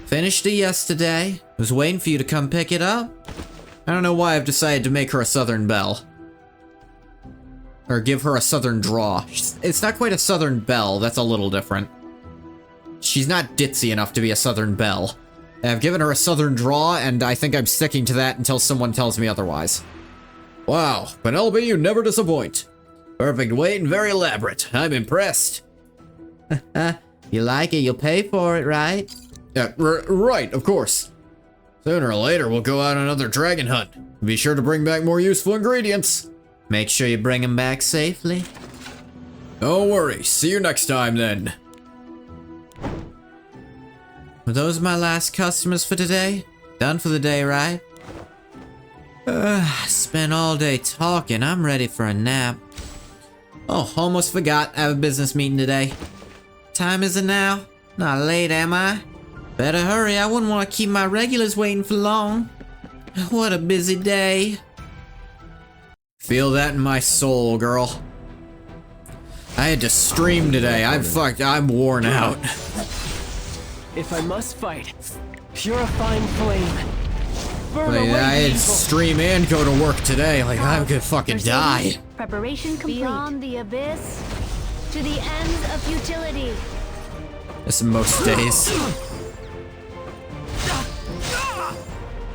Finished it yesterday. Was waiting for you to come pick it up. I don't know why I've decided to make her a Southern Belle. Or give her a Southern draw. It's not quite a Southern Belle, that's a little different. She's not ditzy enough to be a Southern Belle. I've given her a Southern draw, and I think I'm sticking to that until someone tells me otherwise. Wow, Penelope, you never disappoint. Perfect weight and very elaborate. I'm impressed. You like it, you'll pay for it, right? Yeah, right, of course. Sooner or later, we'll go out on another dragon hunt. Be sure to bring back more useful ingredients. Make sure you bring them back safely. Don't worry, see you next time then. Were those my last customers for today? Done for the day, right? Spent all day talking, I'm ready for a nap. Oh, almost forgot, I have a business meeting today. Time is it now? Not late, am I? Better hurry, I wouldn't want to keep my regulars waiting for long. What a busy day. Feel that in my soul, girl. I had to stream today. I'm worn out. If I must fight, purifying flame. Burn Like, away I the had to evil. stream and go to work today. Like, I'm gonna fucking die. Preparation complete. Beyond the abyss, to the ends of futility. This is most days.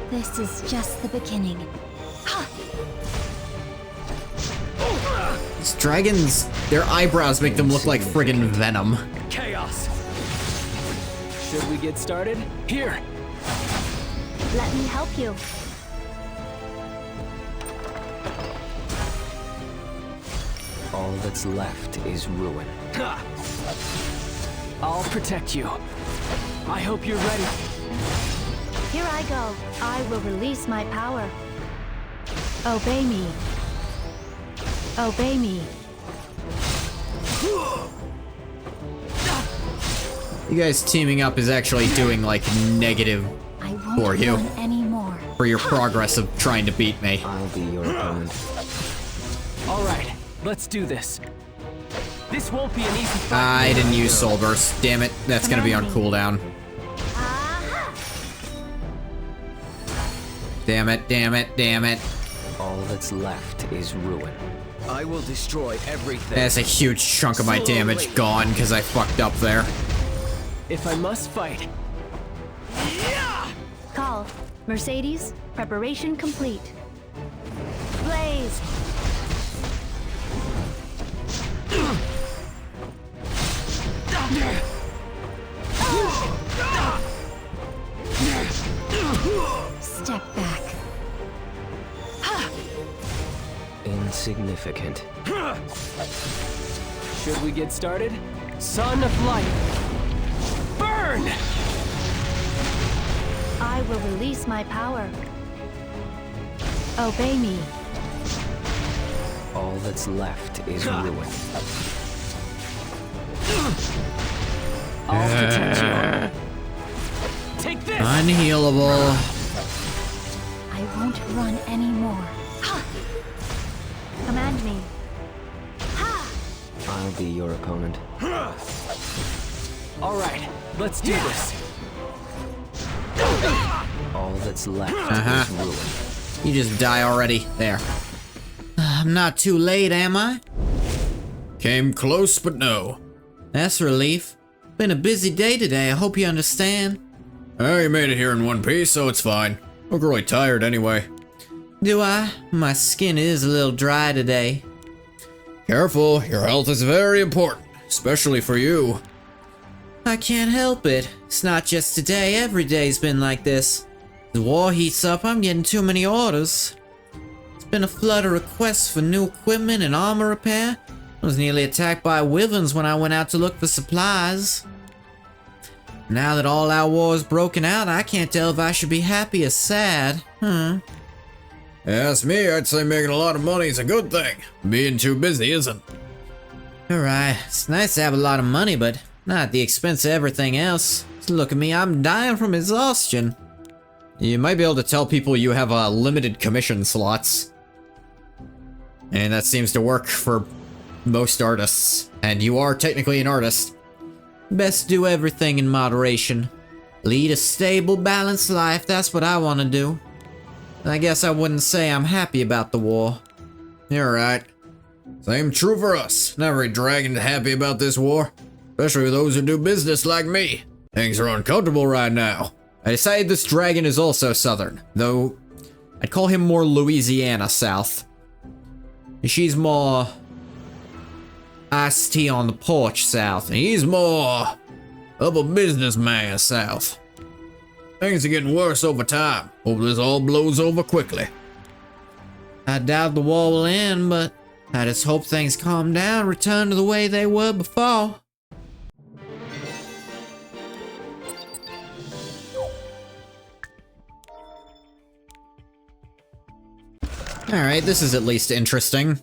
This is just the beginning. These dragons, their eyebrows make them look like friggin' venom. Chaos. Should we get started? Here. Let me help you. All that's left is ruin. I'll protect you. I hope you're ready. Here I go. I will release my power. Obey me. Obey me. You guys teaming up is actually doing like negative I won't for you. run anymore. For your progress of trying to beat me. I'll be your opponent. All right, let's do this. This won't be an easy fight. I didn't use Soul Burst. Damn it, that's gonna be on cooldown. Damn it, damn it, damn it. All that's left is ruin. I will destroy everything. That's a huge chunk of my damage gone because I fucked up there. If I must fight. Call. Mercedes, preparation complete. Blaze. Step back. Insignificant. Should we get started? Son of light. Burn! I will release my power. Obey me. All that's left is ruin. I'll protect you. Take this! Unhealable. I won't run anymore. Command me. I'll be your opponent. All right, let's do this. All that's left is ruin. You just die already. There. I'm not too late, am I? Came close, but no. That's a relief. Been a busy day today, I hope you understand. You made it here in one piece, so it's fine. Look really tired anyway. Do I? My skin is a little dry today. Careful, your health is very important, especially for you. I can't help it. It's not just today, every day's been like this. The war heats up, I'm getting too many orders. It's been a flood of requests for new equipment and armor repair. I was nearly attacked by wyverns when I went out to look for supplies. Now that all our war's broken out, I can't tell if I should be happy or sad. Ask me, I'd say making a lot of money is a good thing. Being too busy isn't. Alright, it's nice to have a lot of money, but not at the expense of everything else. Look at me, I'm dying from exhaustion. You might be able to tell people you have limited commission slots. And that seems to work for most artists. And you are technically an artist. Best do everything in moderation. Lead a stable, balanced life, that's what I want to do. I guess I wouldn't say I'm happy about the war. You're right. Same true for us. Not every dragon's happy about this war. Especially those who do business like me. Things are uncomfortable right now. I decided this dragon is also southern, though I'd call him more Louisiana south. She's more iced tea on the porch south. He's more of a businessman south. Things are getting worse over time. Hope this all blows over quickly. I doubt the war will end, but I just hope things calm down, return to the way they were before. Alright, this is at least interesting.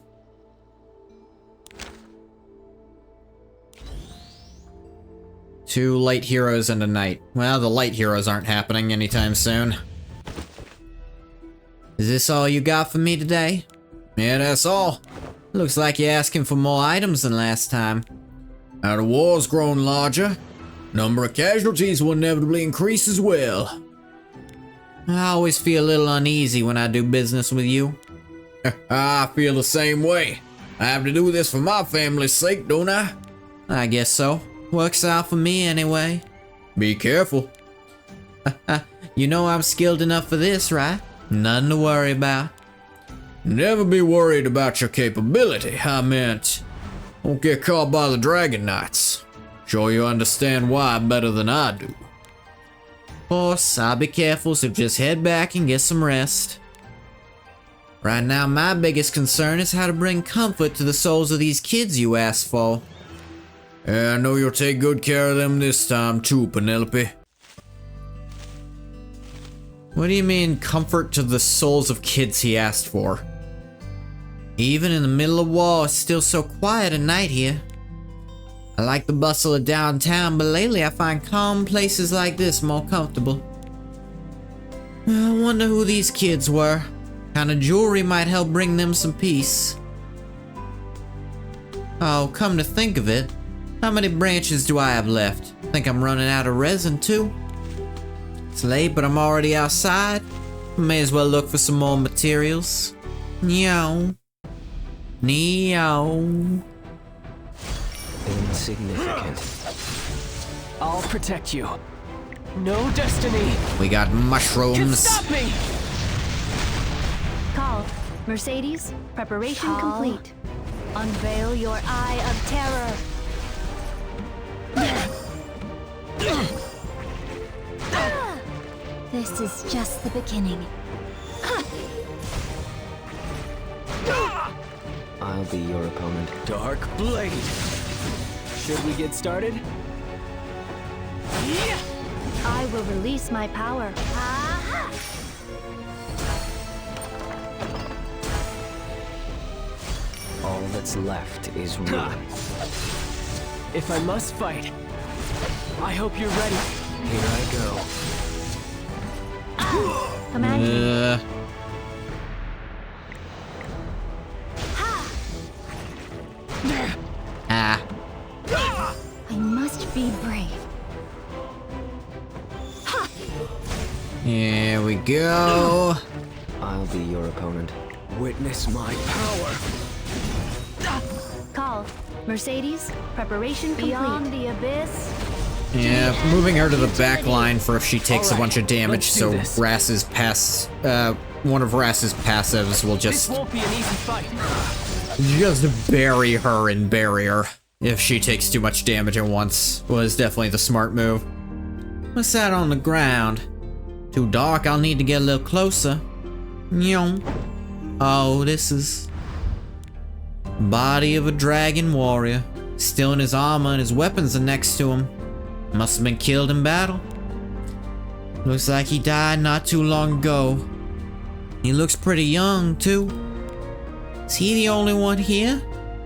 Two light heroes and a knight. Well, the light heroes aren't happening anytime soon. Is this all you got for me today? Yeah, that's all. Looks like you're asking for more items than last time. Now the war's grown larger. Number of casualties will inevitably increase as well. I always feel a little uneasy when I do business with you. I feel the same way. I have to do this for my family's sake, don't I? I guess so. Works out for me anyway. Be careful. You know I'm skilled enough for this, right? Nothing to worry about. Never be worried about your capability. I meant, won't get caught by the Dragon Knights. Sure you understand why better than I do. Of course, I'll be careful, so just head back and get some rest. Right now, my biggest concern is how to bring comfort to the souls of these kids you asked for. Yeah, I know you'll take good care of them this time too, Penelope. What do you mean, comfort to the souls of kids he asked for? Even in the middle of war, it's still so quiet at night here. I like the bustle of downtown, but lately I find calm places like this more comfortable. I wonder who these kids were. Kind of jewelry might help bring them some peace. Oh, come to think of it, how many branches do I have left? Think I'm running out of resin too? It's late, but I'm already outside. May as well look for some more materials. Meow. Meow. Insignificant. I'll protect you. No destiny We got can mushrooms. stop me! Call. Mercedes, preparation Call. complete. Unveil your eye of terror. This is just the beginning. I'll be your opponent. Dark Blade. Should we get started? Yeah! I will release my power. Aha! All that's left is ruin. If I must fight, I hope you're ready. Here I go. Command me. Ah. I must be brave. Here we go. I'll be your opponent. Witness my power. Call. Mercedes, preparation complete. Beyond the abyss. Yeah, moving her to the back line for if she takes a Alright, bunch of damage, let's do so this. one of Rass's passives will This just won't be an easy fight. bury her in barrier. If she takes too much damage at once, was definitely the smart move. What's that on the ground? Too dark, I'll need to get a little closer. Nyong. Oh, this is... body of a dragon warrior. Still in his armor and his weapons are next to him. Must have been killed in battle. Looks like he died not too long ago. He looks pretty young, too. Is he the only one here?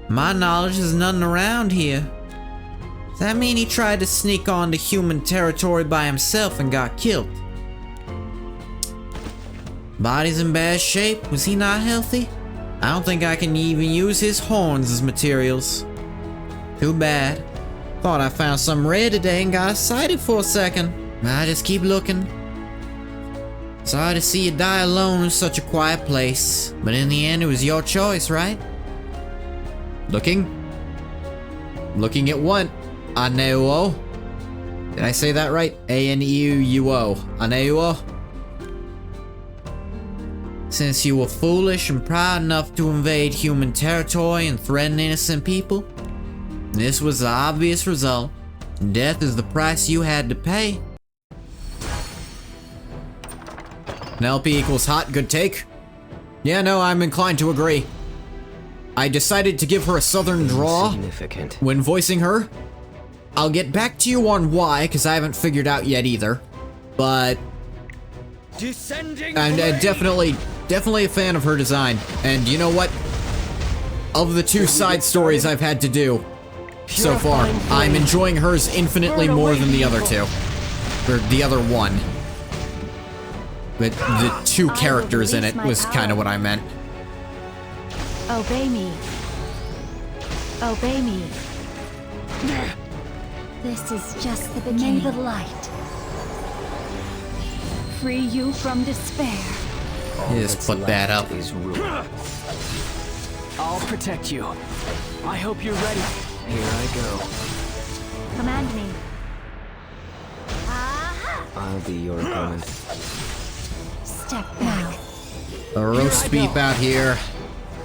My knowledge is none around here. Does that mean he tried to sneak onto human territory by himself and got killed? Body's in bad shape. Was he not healthy? I don't think I can even use his horns as materials. Too bad. Thought I found some rare today and got excited for a second. I just keep looking. Sorry to see you die alone in such a quiet place, but in the end it was your choice, right? Looking? Looking at what? Aneuo? Did I say that right? A-N-E-U-O. Aneuo? Since you were foolish and proud enough to invade human territory and threaten innocent people, this was the obvious result. Death is the price you had to pay. Penelope equals hot, good take? Yeah, no, I'm inclined to agree. I decided to give her a southern draw Significant. when voicing her. I'll get back to you on why, because I haven't figured out yet either. But I'm definitely a fan of her design. And you know what? Of the two side stories I've had to do so far, I'm enjoying hers infinitely more than the other two. Or the other one. But the two characters in it was kind of what I meant. Obey me. Obey me. This is just the beginning. May the light free you from despair. All Just that's put that left up. is ruin. I'll protect you. I hope you're ready. Here I go. Command me. I'll be your opponent. Step back. A roast beef out here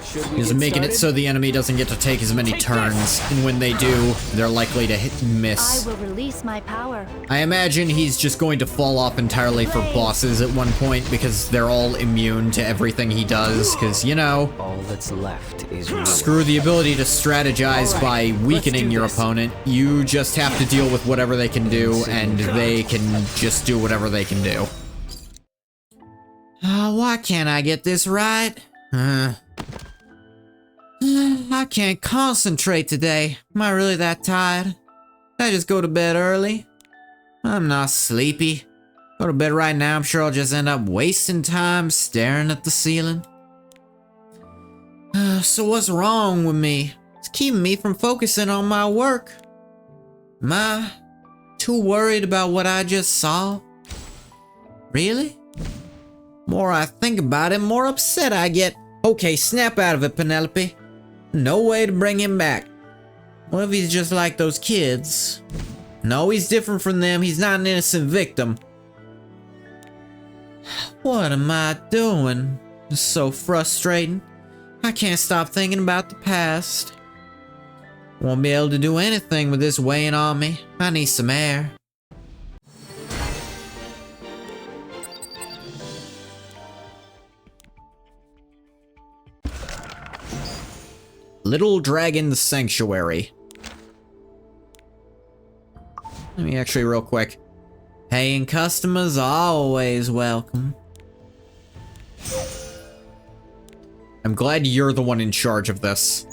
Should we is get making it started? so the enemy doesn't get to take as many turns, and when they do, they're likely to hit and I miss. will release my power. I imagine he's just going to fall off entirely for bosses at one point because they're all immune to everything he does, because, you know, All that's left is ruin. screw the ability to strategize All by right, weakening let's do your this. opponent. You just have to deal with whatever they can do, and they can just do whatever they can do. Why can't I get this right? I can't concentrate today. Am I really that tired? Did I just go to bed early? I'm not sleepy. Go to bed right now, I'm sure I'll just end up wasting time staring at the ceiling. So what's wrong with me? It's keeping me from focusing on my work. Am I too worried about what I just saw? Really? More I think about it, more upset I get. Okay, snap out of it, Penelope. No way to bring him back. What if he's just like those kids? No, he's different from them. He's not an innocent victim. What am I doing? It's so frustrating. I can't stop thinking about the past. Won't be able to do anything with this weighing on me. I need some air. Little Dragon Sanctuary. Let me actually real quick. Paying customers are always welcome. I'm glad you're the one in charge of this.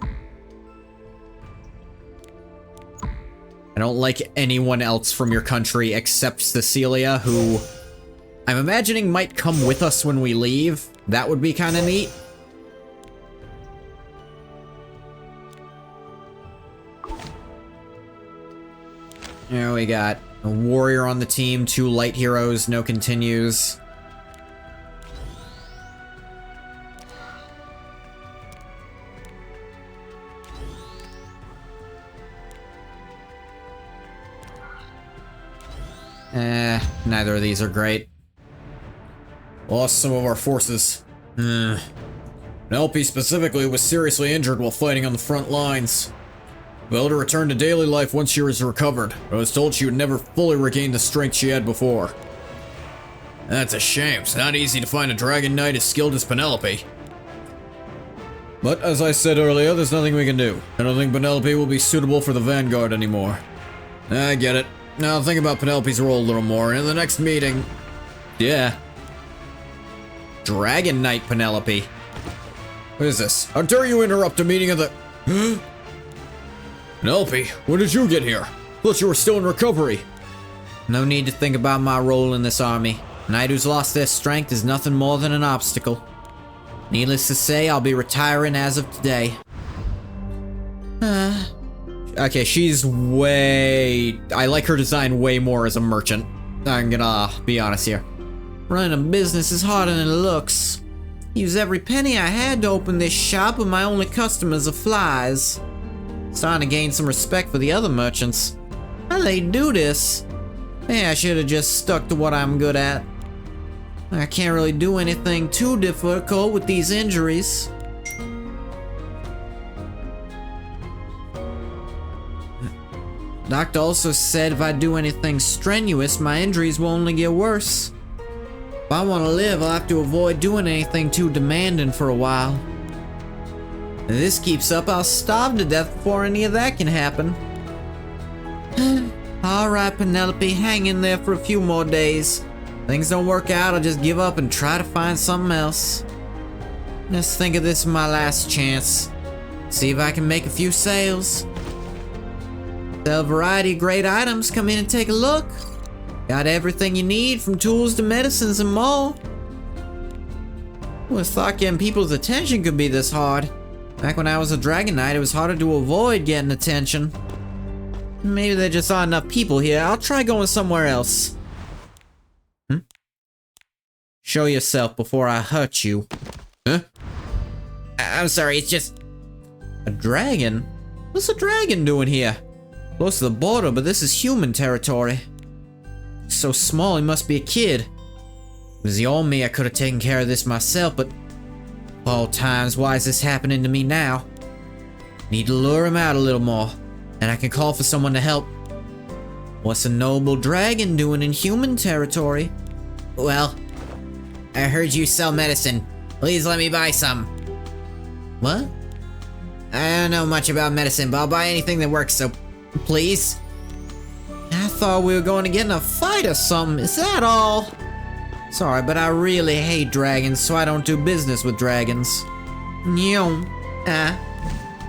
I don't like anyone else from your country except Cecilia, who I'm imagining might come with us when we leave. That would be kind of neat. Here we got a warrior on the team, 2 light heroes, no continues. Neither of these are great. Lost some of our forces. Penelope specifically was seriously injured while fighting on the front lines. Well, to return to daily life once she was recovered. I was told she would never fully regain the strength she had before. That's a shame. It's not easy to find a Dragon Knight as skilled as Penelope. But as I said earlier, there's nothing we can do. I don't think Penelope will be suitable for the Vanguard anymore. I get it. Now think about Penelope's role a little more, and in the next meeting... Yeah. Dragon Knight Penelope. What is this? How dare you interrupt a meeting of the... Penelope, when did you get here? Thought you were still in recovery. No need to think about my role in this army. A knight who's lost their strength is nothing more than an obstacle. Needless to say, I'll be retiring as of today. Okay, she's way... I like her design way more as a merchant. I'm gonna be honest here. Running a business is harder than it looks. Use every penny I had to open this shop, and my only customers are flies. Starting to gain some respect for the other merchants. How do they do this? Maybe I should have just stuck to what I'm good at. I can't really do anything too difficult with these injuries. Doctor also said if I do anything strenuous, my injuries will only get worse. If I want to live, I'll have to avoid doing anything too demanding for a while. If this keeps up, I'll starve to death before any of that can happen. Alright, Penelope, hang in there for a few more days. Things don't work out, I'll just give up and try to find something else. Just think of this as my last chance. See if I can make a few sales. Sell a variety of great items, come in and take a look. Got everything you need, from tools to medicines and more. Who would have thought getting people's attention could be this hard? Back when I was a Dragon Knight, it was harder to avoid getting attention. Maybe there just aren't enough people here. I'll try going somewhere else. Show yourself before I hurt you. Huh? I'm sorry, it's just... A dragon? What's a dragon doing here? Close to the border, but this is human territory. So small, he must be a kid. If it was the old me, I could have taken care of this myself, but... of all times, why is this happening to me now? Need to lure him out a little more, and I can call for someone to help. What's a noble dragon doing in human territory? Well, I heard you sell medicine. Please let me buy some. What? I don't know much about medicine, but I'll buy anything that works, so please. I thought we were going to get in a fight or something. Is that all? Sorry, but I really hate dragons, so I don't do business with dragons.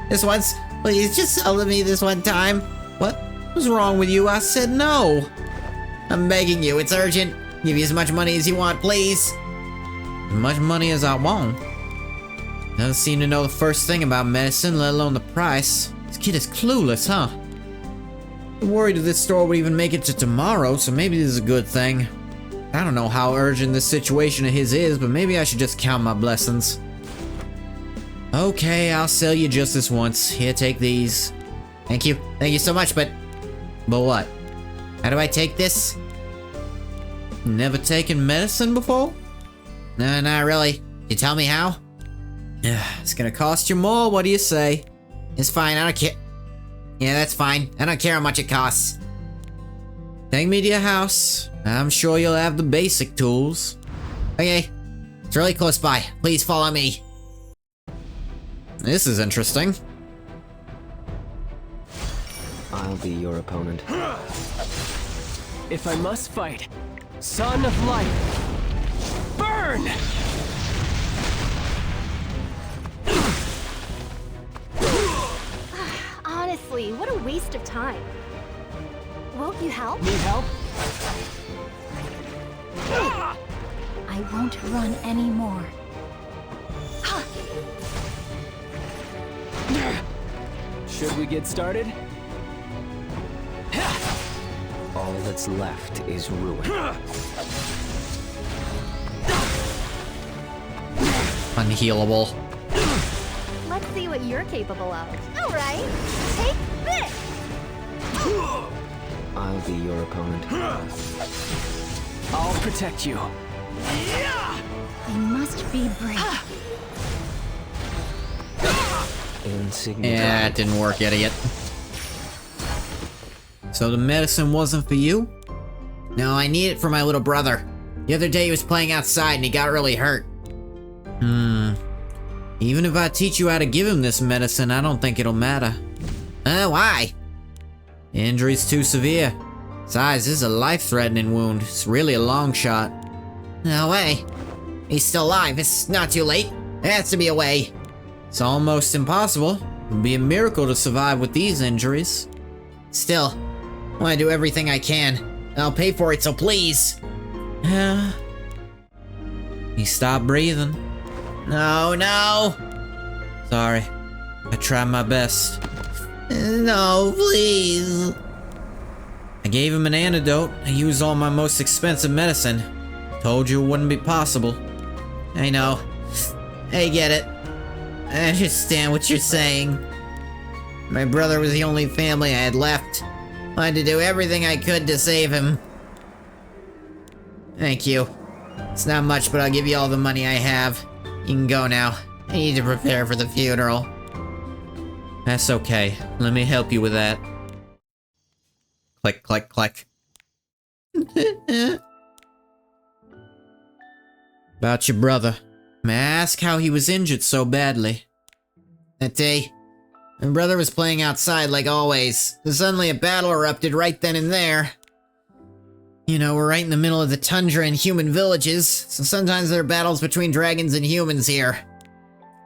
This once, please just sell to me this one time. What? What's wrong with you? I said no. I'm begging you, it's urgent. Give you as much money as you want, please. As much money as I want. Doesn't seem to know the first thing about medicine, let alone the price. This kid is clueless, huh? I'm worried if this store would even make it to tomorrow, so maybe this is a good thing. I don't know how urgent this situation of his is, but maybe I should just count my blessings. Okay, I'll sell you just this once. Here, take these. Thank you so much, but what? how do I take this? Never taken medicine before? No, not really. You tell me how? Yeah, it's gonna cost you more, what do you say? It's fine, I don't care. Yeah, that's fine. I don't care how much it costs. Take me to your house. I'm sure you'll have the basic tools. Okay. It's really close by. Please follow me. This is interesting. I'll be your opponent. If I must fight, Son of Light, burn! Honestly, what a waste of time. Won't you help? Need help? I won't run anymore. Should we get started? All that's left is ruin. Unhealable. Let's see what you're capable of. All right, take this. I'll be your opponent. I'll protect you. I must be brave. Insignificant. Yeah, it didn't work, idiot. So the medicine wasn't for you? No, I need it for my little brother. The other day he was playing outside and he got really hurt. Even if I teach you how to give him this medicine, I don't think it'll matter. Why? The injury's too severe. Besides, this is a life-threatening wound. It's really a long shot. No way. He's still alive. It's not too late. There has to be a way. It's almost impossible. It'd be a miracle to survive with these injuries. Still, I want to do everything I can. I'll pay for it, so please. He stopped breathing. No. Sorry. I tried my best. No, please. I gave him an antidote. I used all my most expensive medicine. Told you it wouldn't be possible. I know. I get it. I understand what you're saying. My brother was the only family I had left. Wanted to do everything I could to save him. Thank you. It's not much, but I'll give you all the money I have. You can go now. I need to prepare for the funeral. That's okay. Let me help you with that. Click, click, click. About your brother. May I ask how he was injured so badly? That day, my brother was playing outside like always. Suddenly a battle erupted right then and there. You know, we're right in the middle of the tundra and human villages, so sometimes there are battles between dragons and humans here.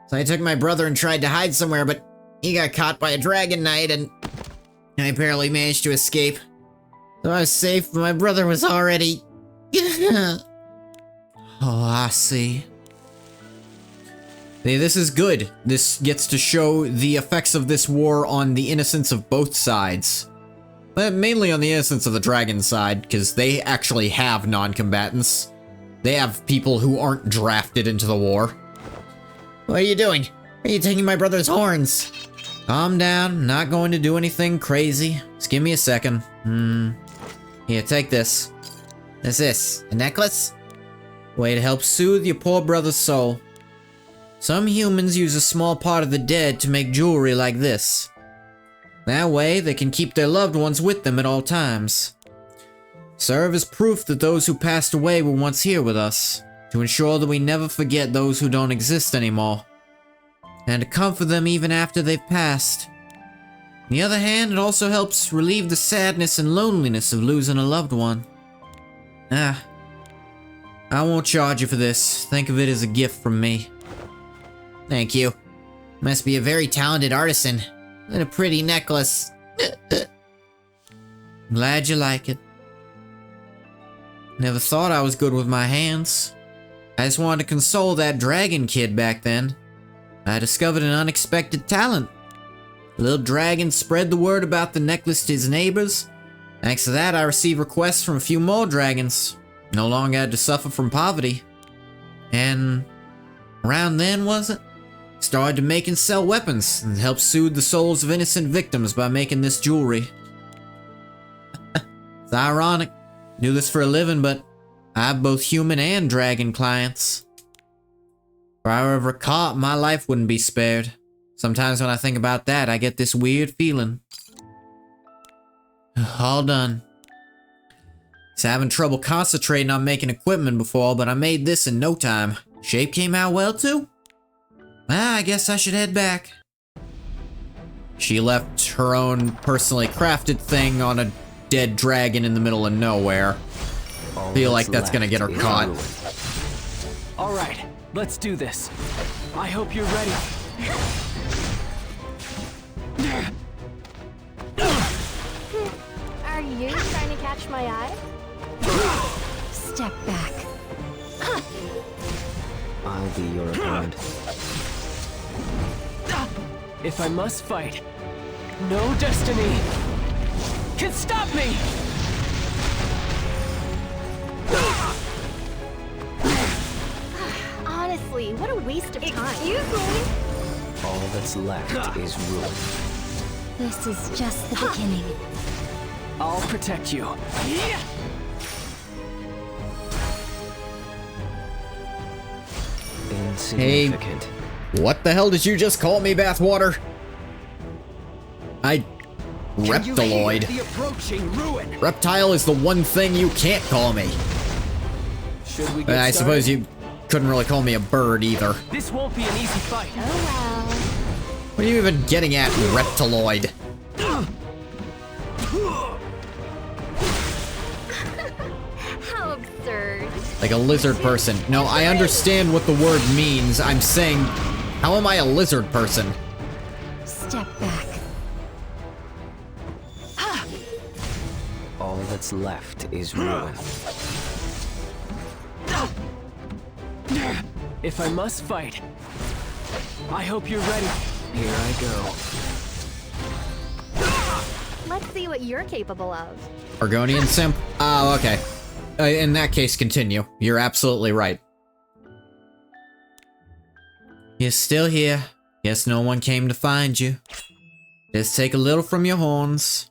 So I took my brother and tried to hide somewhere, but he got caught by a dragon knight and I barely managed to escape. So I was safe, but my brother was already... Oh, I see. Hey, this is good. This gets to show the effects of this war on the innocence of both sides. But mainly on the innocence of the dragon side, because they actually have non-combatants. They have people who aren't drafted into the war. What are you doing? Are you taking my brother's horns? Calm down, I'm not going to do anything crazy. Just give me a second. Here, take this. What's this? A necklace? Way to help soothe your poor brother's soul. Some humans use a small part of the dead to make jewelry like this. That way, they can keep their loved ones with them at all times. Serve as proof that those who passed away were once here with us, to ensure that we never forget those who don't exist anymore, and to comfort them even after they've passed. On the other hand, it also helps relieve the sadness and loneliness of losing a loved one. I won't charge you for this. Think of it as a gift from me. Thank you. Must be a very talented artisan. And a pretty necklace. Glad you like it. Never thought I was good with my hands. I just wanted to console that dragon kid back then. I discovered an unexpected talent. The little dragon spread the word about the necklace to his neighbors. Thanks to that, I received requests from a few more dragons. No longer had to suffer from poverty. And around then, was it? Started to make and sell weapons and help soothe the souls of innocent victims by making this jewelry. It's ironic. Do this for a living, but I have both human and dragon clients. If I were ever caught, my life wouldn't be spared. Sometimes when I think about that, I get this weird feeling. All done. Was having trouble concentrating on making equipment before, but I made this in no time. Shape came out well too. I guess I should head back. She left her own personally crafted thing on a dead dragon in the middle of nowhere. Feel like that's gonna get her caught. All right, let's do this. I hope you're ready. Are you trying to catch my eye? Step back. I'll be your opponent. If I must fight, no destiny can stop me! Honestly, what a waste of time. Excuse me? All that's left is ruin. This is just the beginning. I'll protect you. Insignificant. What the hell did you just call me, Bathwater? Reptiloid. The approaching ruin. Reptile is the one thing you can't call me. Should we get I started? suppose you couldn't really call me a bird either. This won't be an easy fight. Oh What are you even getting at, Reptiloid? well. How absurd. Like a lizard person. No, I understand what the word means. I'm saying, how am I a lizard person? Step back. All that's left is ruin. If I must fight, I hope you're ready. Here I go. Let's see what you're capable of. Argonian simp? Oh, okay. In that case, continue. You're absolutely right. You're still here. Guess no one came to find you. Just take a little from your horns.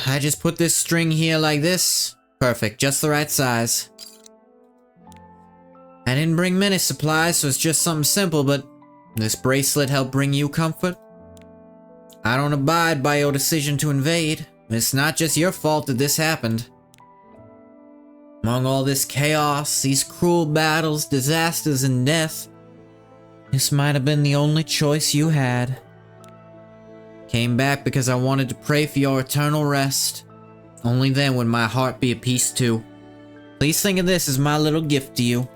I just put this string here like this. Perfect, just the right size. I didn't bring many supplies, so it's just something simple, but this bracelet helped bring you comfort. I don't abide by your decision to invade. It's not just your fault that this happened. Among all this chaos, these cruel battles, disasters, and death, this might have been the only choice you had. Came back because I wanted to pray for your eternal rest. Only then would my heart be at peace too. Please think of this as my little gift to you.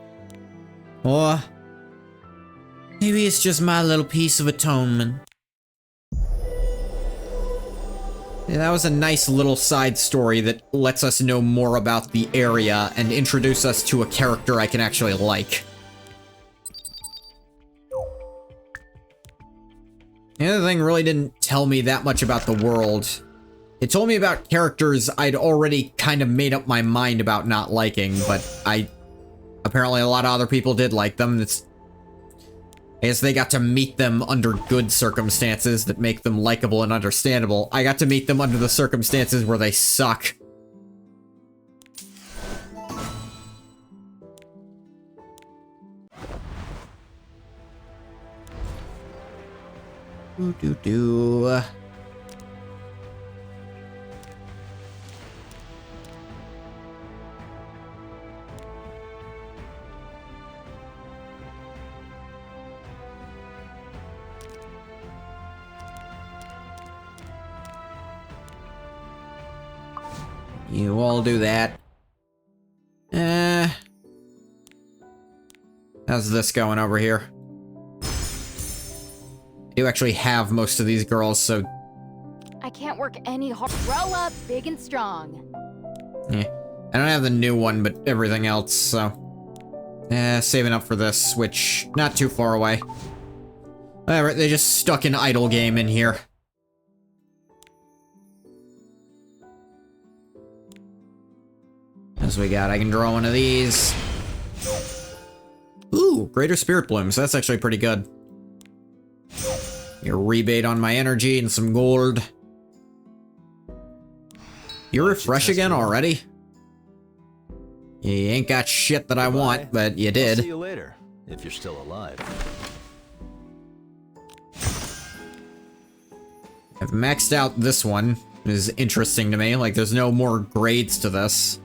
Or maybe it's just my little piece of atonement. Yeah, that was a nice little side story that lets us know more about the area and introduce us to a character I can actually like. The other thing really didn't tell me that much about the world. It told me about characters I'd already kind of made up my mind about not liking, but apparently a lot of other people did like them. I guess they got to meet them under good circumstances that make them likable and understandable. I got to meet them under the circumstances where they suck. Doo-doo-doo. You all do that. How's this going over here? I do actually have most of these girls, so... I can't work any hard. Grow up big and strong. Yeah. I don't have the new one, but everything else, so... saving up for this, which... not too far away. Whatever, they just stuck an idle game in here. As we got, I can draw one of these. Ooh, Greater Spirit Blooms, that's actually pretty good. Your rebate on my energy and some gold. You refresh again already? You ain't got shit that I want, but you did. I'll see you later, if you're still alive. I've maxed out this one. It is interesting to me, like there's no more grades to this.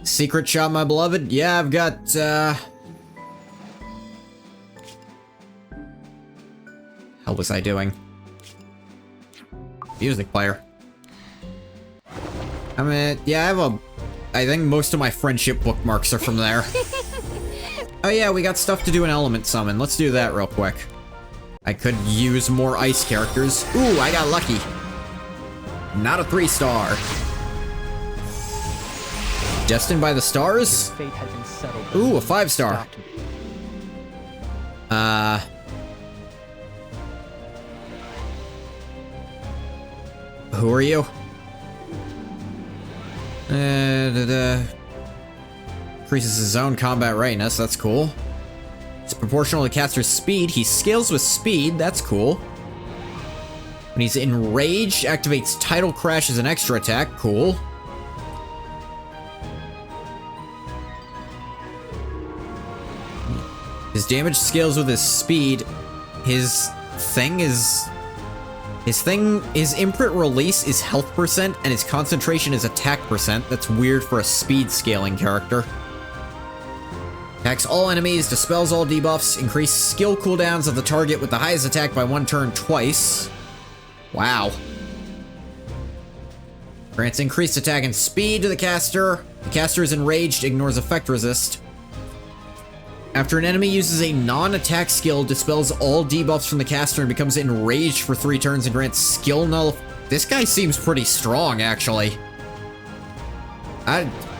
Secret shop, my beloved? Yeah, I've got, How was I doing? Music player. I mean, yeah, I think most of my friendship bookmarks are from there. Oh yeah, we got stuff to do in Element Summon. Let's do that real quick. I could use more ice characters. Ooh, I got lucky. Not a 3-star. Destined by the Stars? Fate had been settled. Ooh, a 5-star. Who are you? Increases his own combat readiness, that's cool. It's proportional to caster's speed. He scales with speed, that's cool. When he's enraged, activates Tidal Crash as an extra attack, cool. His damage scales with his speed. His imprint release is health percent, and his concentration is attack percent. That's weird for a speed scaling character. Attacks all enemies, dispels all debuffs, increase skill cooldowns of the target with the highest attack by 1 turn twice. Wow. Grants increased attack and speed to the caster. The caster is enraged, ignores effect resist. After an enemy uses a non-attack skill, dispels all debuffs from the caster and becomes enraged for 3 turns and grants skill null. This guy seems pretty strong, actually.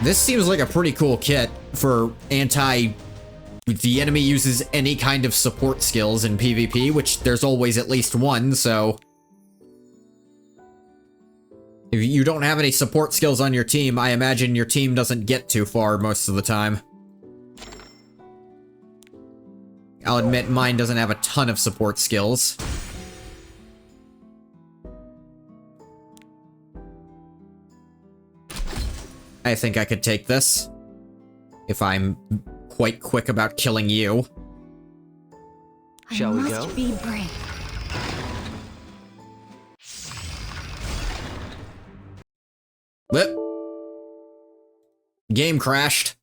This seems like a pretty cool kit for if the enemy uses any kind of support skills in PvP, which there's always at least one, so... If you don't have any support skills on your team, I imagine your team doesn't get too far most of the time. I'll admit mine doesn't have a ton of support skills. I think I could take this. If I'm quite quick about killing you. Shall we Must go? be brave. But game crashed.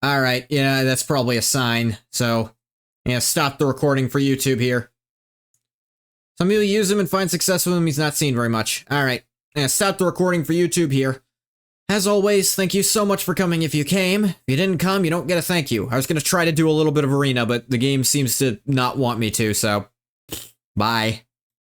Alright, yeah, that's probably a sign. So, yeah, stop the recording for YouTube here. Some people use him and find success with him. He's not seen very much. Alright, yeah, stop the recording for YouTube here. As always, thank you so much for coming if you came. If you didn't come, you don't get a thank you. I was going to try to do a little bit of arena, but the game seems to not want me to, so... Bye.